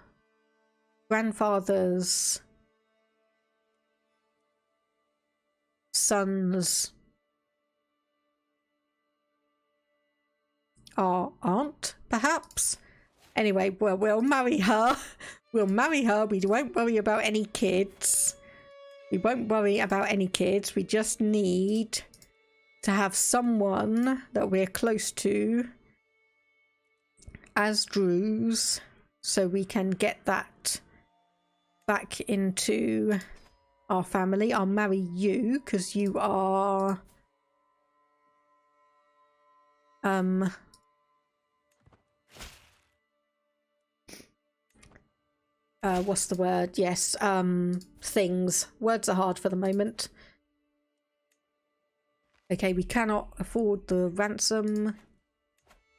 grandfather's son's our aunt, perhaps. Anyway, well, we'll marry her. We'll marry her. We won't worry about any kids. We won't worry about any kids. We just need to have someone that we're close to as Druze, so we can get that back into our family. I'll marry you because you are what's the word? Yes, things. Words are hard for the moment. Okay, we cannot afford the ransom.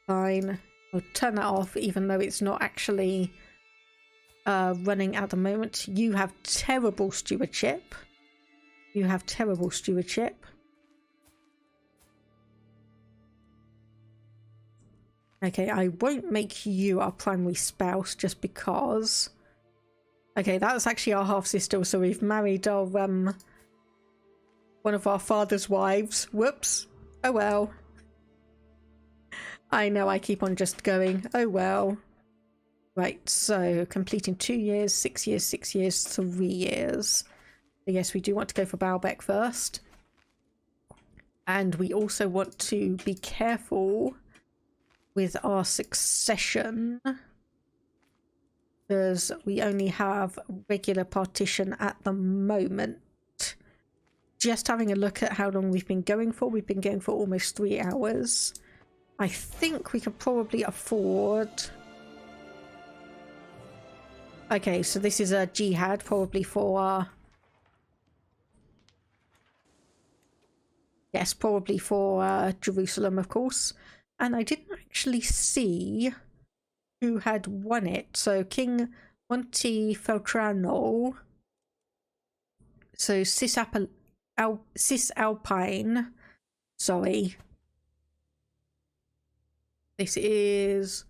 Fine. I'll turn that off, even though it's not actually running at the moment. You have terrible stewardship. You have terrible stewardship. Okay, I won't make you our primary spouse just because. Okay, that's actually our half-sister, so we've married our one of our father's wives. Whoops. Oh well. I know, I keep on just going, oh well. Right, so completing 2 years, 6 years, 6 years, 3 years. So yes, we do want to go for Baalbek first. And we also want to be careful with our succession, because we only have regular partition at the moment. Just having a look at how long we've been going for. We've been going for almost 3 hours. I think we could probably afford... Okay, so this is a jihad, probably for... Yes, probably for Jerusalem, of course. And I didn't actually see who had won it. So King Monte Feltrano. So Cisalpine. Sorry. This is,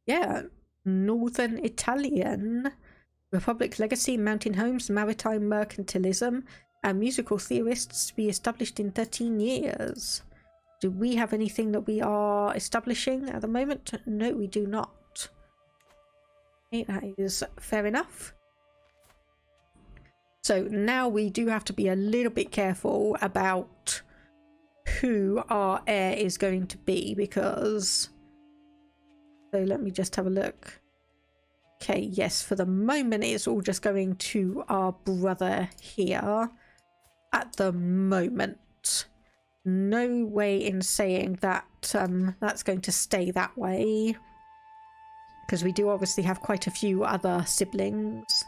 yeah, Northern Italian. Republic legacy, mountain homes, maritime mercantilism, and musical theorists to be established in 13 years. Do we have anything that we are establishing at the moment? No, we do not. Okay, that is fair enough. So now we do have to be a little bit careful about who our heir is going to be, because... So let me just have a look. Okay, yes, for the moment it's all just going to our brother here. At the moment. No way in saying that that's going to stay that way. Because we do obviously have quite a few other siblings.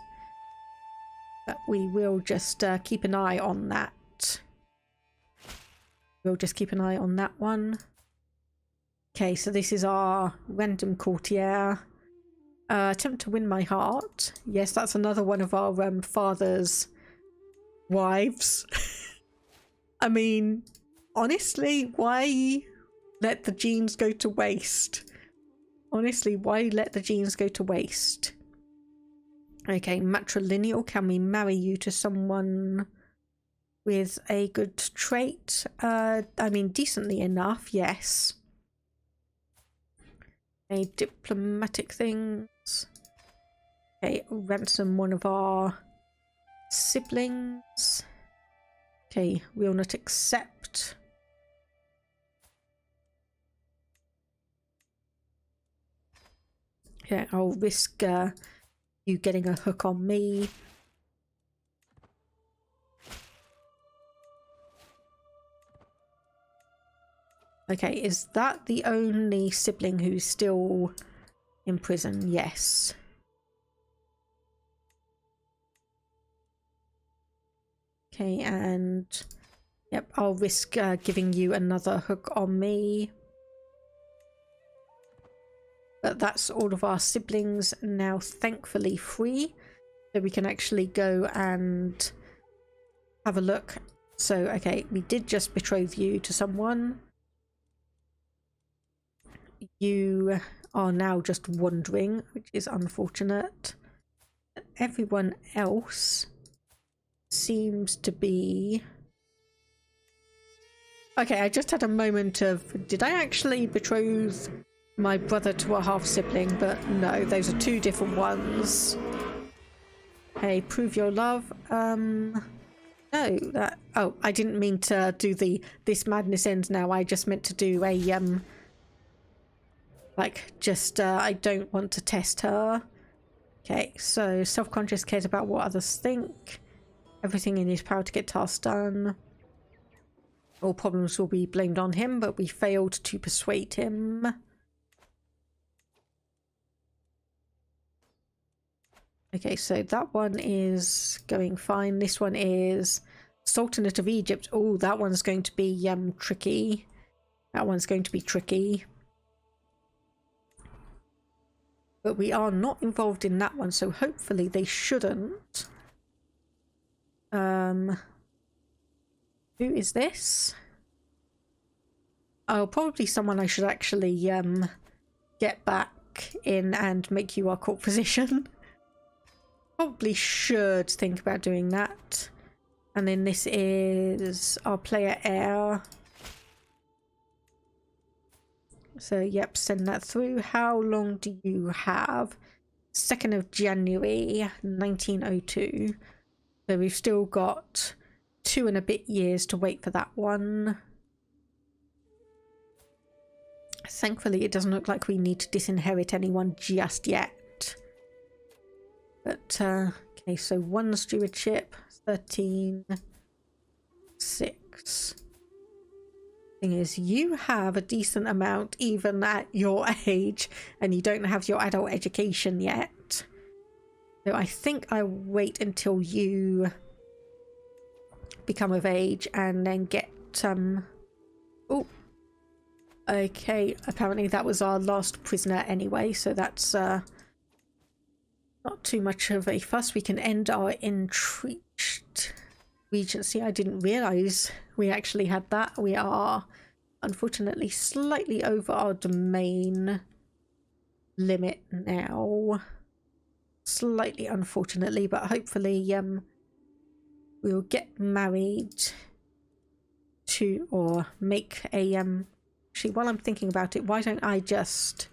But we will just keep an eye on that. We'll just keep an eye on that one. Okay, so this is our random courtier. Attempt to win my heart. Yes, that's another one of our father's wives. I mean, honestly, why let the genes go to waste? Honestly, why let the genes go to waste? Okay, matrilineal. Can we marry you to someone with a good trait? I mean, decently enough, yes. A diplomatic things. Okay, ransom one of our siblings. Okay, will not accept. Yeah, I'll risk you getting a hook on me. Okay, is that the only sibling who's still in prison? Yes. Okay, and yep, I'll risk giving you another hook on me. But that's all of our siblings now thankfully free. So we can actually go and have a look. So, okay, we did just betroth you to someone. You are now just wandering, which is unfortunate. Everyone else seems to be... Okay, I just had a moment of, did I actually betroth my brother to a half sibling? But no, those are two different ones. Hey, prove your love. No, that... Oh, I didn't mean to do the this madness ends now. I just meant to do a like, just, I don't want to test her. Okay, so self-conscious, cares about what others think. Everything in his power to get tasks done. All problems will be blamed on him, but we failed to persuade him. Okay, so that one is going fine. This one is Sultanate of Egypt. Oh, that one's going to be tricky. That one's going to be tricky. But we are not involved in that one, so hopefully they shouldn't. Who is this? Oh, probably someone I should actually get back in and make you our court physician. Probably should think about doing that. And then this is our player heir. So, yep, send that through. How long do you have? 2nd of January, 1902. So we've still got 2 and a bit years to wait for that one. Thankfully, it doesn't look like we need to disinherit anyone just yet. But, okay, so 1 stewardship, 13, 6. Thing is, you have a decent amount even at your age, and you don't have your adult education yet. So I think I wait until you become of age and then get oh, okay, apparently that was our last prisoner anyway, so that's not too much of a fuss. We can end our entrenched regency. I didn't realize we actually had that. We are unfortunately slightly over our domain limit now, slightly unfortunately, but hopefully we'll get married to, or make a actually, while I'm thinking about it, why don't I just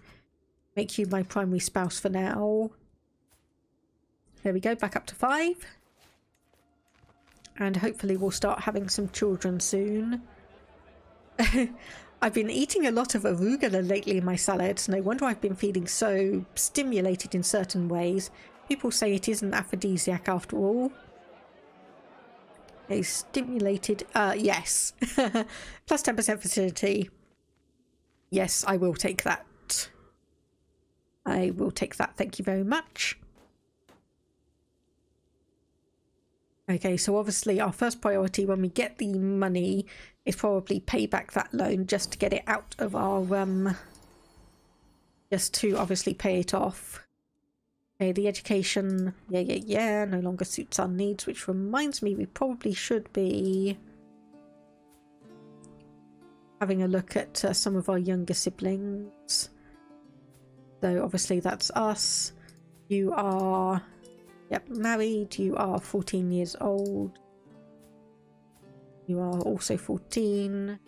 make you my primary spouse for now? There we go, back up to 5. And hopefully we'll start having some children soon. I've been eating a lot of arugula lately in my salads. No wonder I've been feeling so stimulated in certain ways. People say it is an aphrodisiac after all. A stimulated, yes. Plus 10% facility. Yes, I will take that. I will take that, thank you very much. Okay, so obviously our first priority when we get the money is probably pay back that loan just to get it out of our, just to obviously pay it off. Okay, the education, yeah, no longer suits our needs, which reminds me we probably should be having a look at some of our younger siblings. So obviously that's us. You are... Yep, married. You are 14 years old. You are also 14.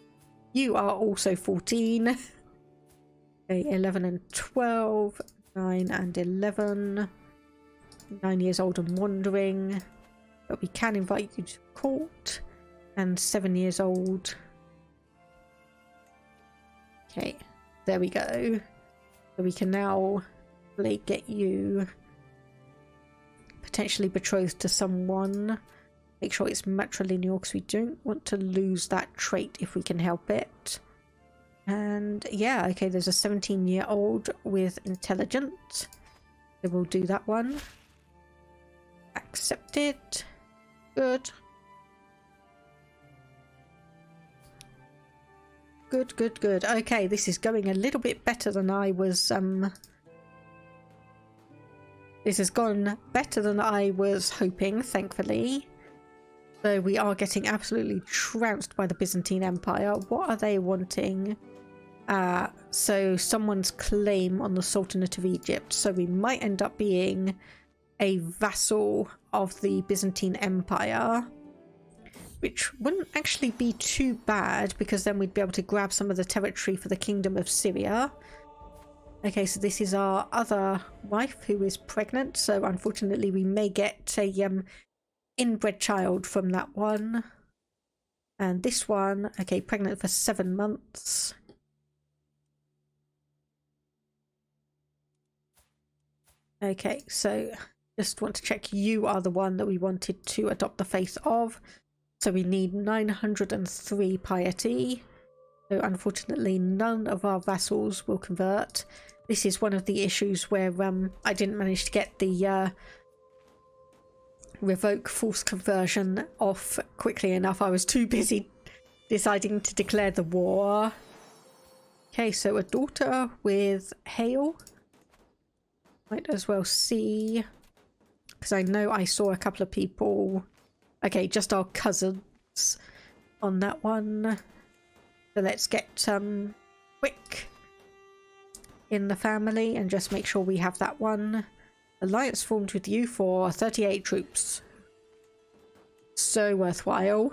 You are also 14. Okay, 11 and 12. 9 and 11. 9 years old and wandering. But we can invite you to court. And 7 years old. Okay, there we go. So we can now get you potentially betrothed to someone. Make sure it's matrilineal because we don't want to lose that trait if we can help it. And yeah, okay, there's a 17-year-old with intelligence. So we'll do that one. Accepted. Good. Good. Okay, this is going a little bit better than I was, This has gone better than I was hoping, thankfully. So we are getting absolutely trounced by the Byzantine Empire. What are they wanting? So someone's claim on the Sultanate of Egypt. So we might end up being a vassal of the Byzantine Empire, which wouldn't actually be too bad because then we'd be able to grab some of the territory for the Kingdom of Syria. Okay, so this is our other wife who is pregnant, so unfortunately we may get a inbred child from that one. And this one, okay, pregnant for 7 months. Okay, so just want to check you are the one that we wanted to adopt the faith of. So we need 903 piety. So unfortunately none of our vassals will convert. This is one of the issues where I didn't manage to get the revoke forced conversion off quickly enough. I was too busy deciding to declare the war. Okay, so a daughter with hail. Might as well see, because I know I saw a couple of people. Okay, just our cousins on that one. So let's get quick in the family and just make sure we have that one. Alliance formed with you for 38 troops. So worthwhile.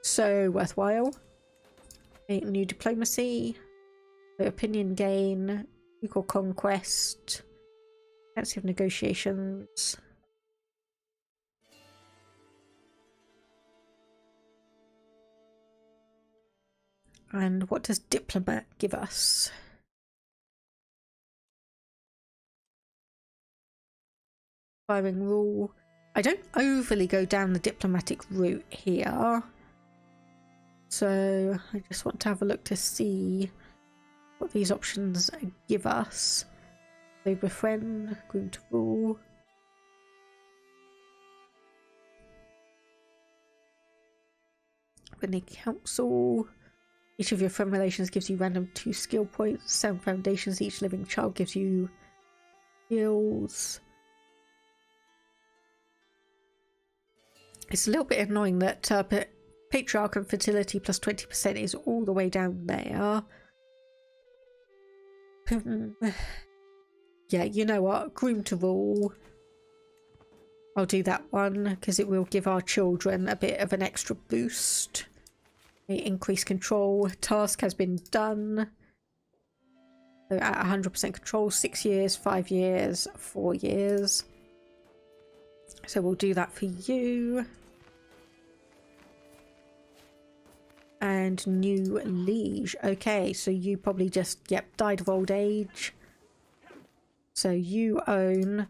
So worthwhile. Okay, new diplomacy. So opinion gain, equal conquest, fancy of negotiations. And what does diplomat give us? Firing rule. I don't overly go down the diplomatic route here. So I just want to have a look to see what these options give us. So befriend, groom to rule. When the council. Each of your friend relations gives you random 2 skill points. Sound foundations. Each living child gives you skills. It's a little bit annoying that patriarch and fertility plus 20% is all the way down there. Yeah, you know what? Groom to rule. I'll do that one because it will give our children a bit of an extra boost. Increase control. Task has been done. So at 100% control, 6 years, 5 years, 4 years. So we'll do that for you. And new liege. Okay, so you probably just, yep, died of old age. So you own...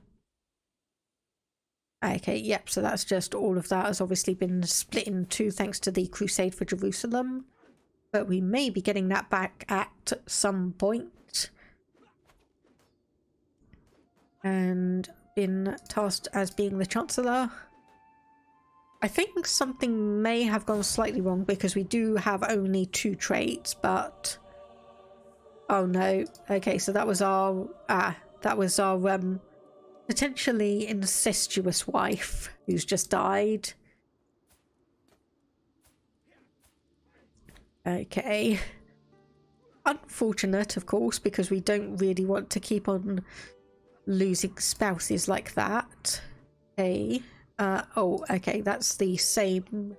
Okay, yep, so that's just all of that has obviously been split in two thanks to the Crusade for Jerusalem. But we may be getting that back at some point. And been tasked as being the Chancellor. I think something may have gone slightly wrong because we do have only 2 traits, but... Oh no. Okay, so that was our... potentially incestuous wife who's just died. Okay. Unfortunate, of course, because we don't really want to keep on losing spouses like that. Okay. Oh, okay, that's the same.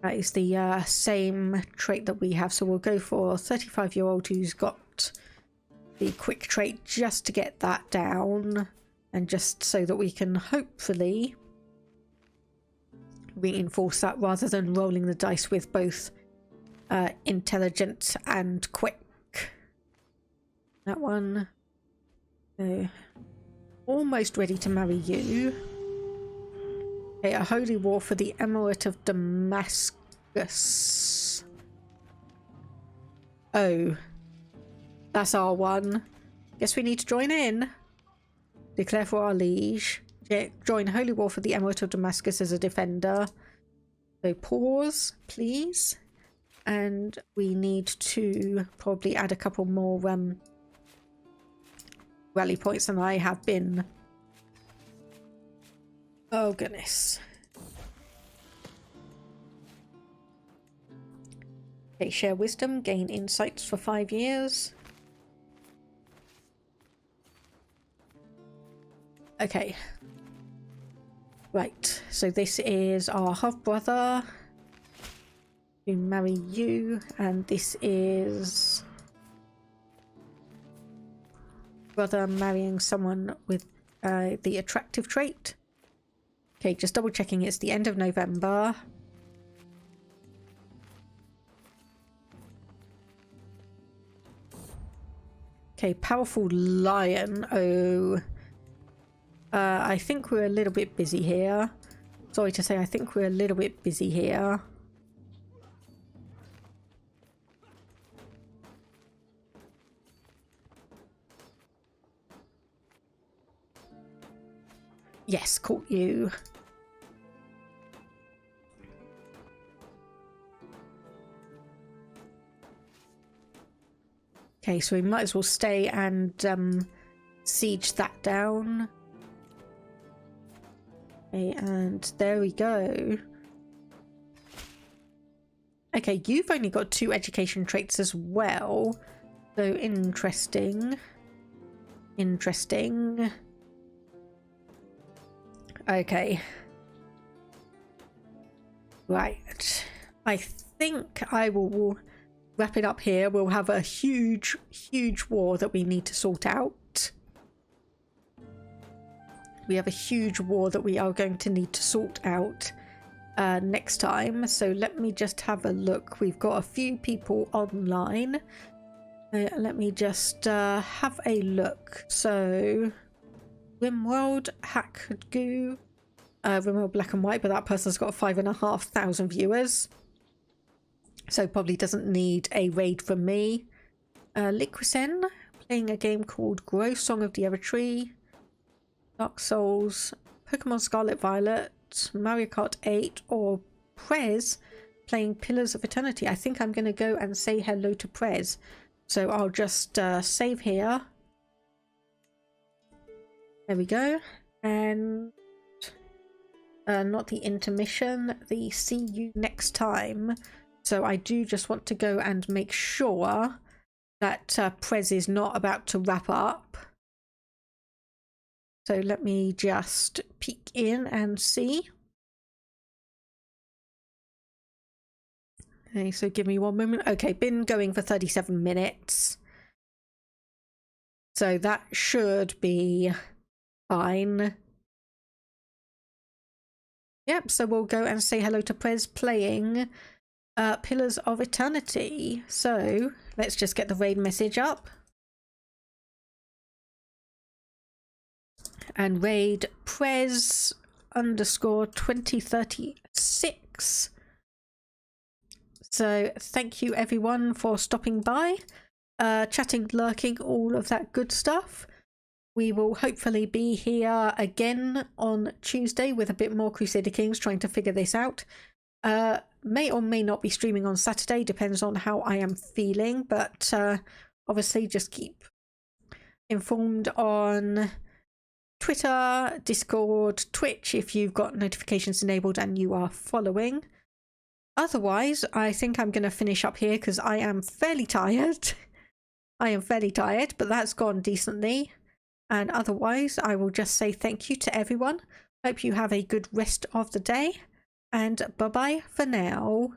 That is the same trait that we have. So we'll go for a 35-year-old who's got the quick trait just to get that down. And just so that we can hopefully reinforce that rather than rolling the dice with both intelligent and quick. That one. Almost ready to marry you. Okay, a holy war for the Emirate of Damascus. Oh. That's our one. Guess we need to join in. Declare for our liege. Join holy war for the Emirate of Damascus as a defender. So pause, please. And we need to probably add a couple more rally points than I have been. Oh goodness. Okay, share wisdom, gain insights for 5 years. Okay. Right, so this is our half-brother. We marry you, and this is brother marrying someone with the attractive trait. Okay, just double checking it's the end of November. Okay, powerful lion. Oh, I think we're a little bit busy here. Sorry to say, I think we're a little bit busy here. Yes, caught you. Okay, so we might as well stay and siege that down. Okay, and there we go. Okay, you've only got 2 education traits as well. So interesting. Interesting. Okay. Right. I think I will wrap it up here. We'll have a huge war that we need to sort out. We have a huge war that we are going to need to sort out next time. So let me just have a look. We've got a few people online. Let me just have a look. So Rimworld, Hackgoo, Rimworld Black and White, but that person's got 5,500 viewers. So probably doesn't need a raid from me. Liquisen, playing a game called Grow Song of the Evertree. Dark Souls, Pokemon Scarlet Violet, Mario Kart 8, or Prez playing Pillars of Eternity. I think I'm going to go and say hello to Prez. So I'll just save here. There we go. And not the intermission, the see you next time. So I do just want to go and make sure that Prez is not about to wrap up. So let me just peek in and see. Okay, so give me 1 moment. Okay, been going for 37 minutes. So that should be fine. Yep, so we'll go and say hello to Prez playing Pillars of Eternity. So let's just get the raid message up. And raid Prez _2036. So thank you everyone for stopping by, chatting, lurking, all of that good stuff. We will hopefully be here again on Tuesday with a bit more Crusader Kings, trying to figure this out. May or may not be streaming on Saturday, depends on how I am feeling, but obviously just keep informed on Twitter, Discord, Twitch if you've got notifications enabled and you are following. Otherwise, I think I'm going to finish up here because I am fairly tired. I am fairly tired, but that's gone decently. And otherwise, I will just say thank you to everyone. Hope you have a good rest of the day. And bye-bye for now.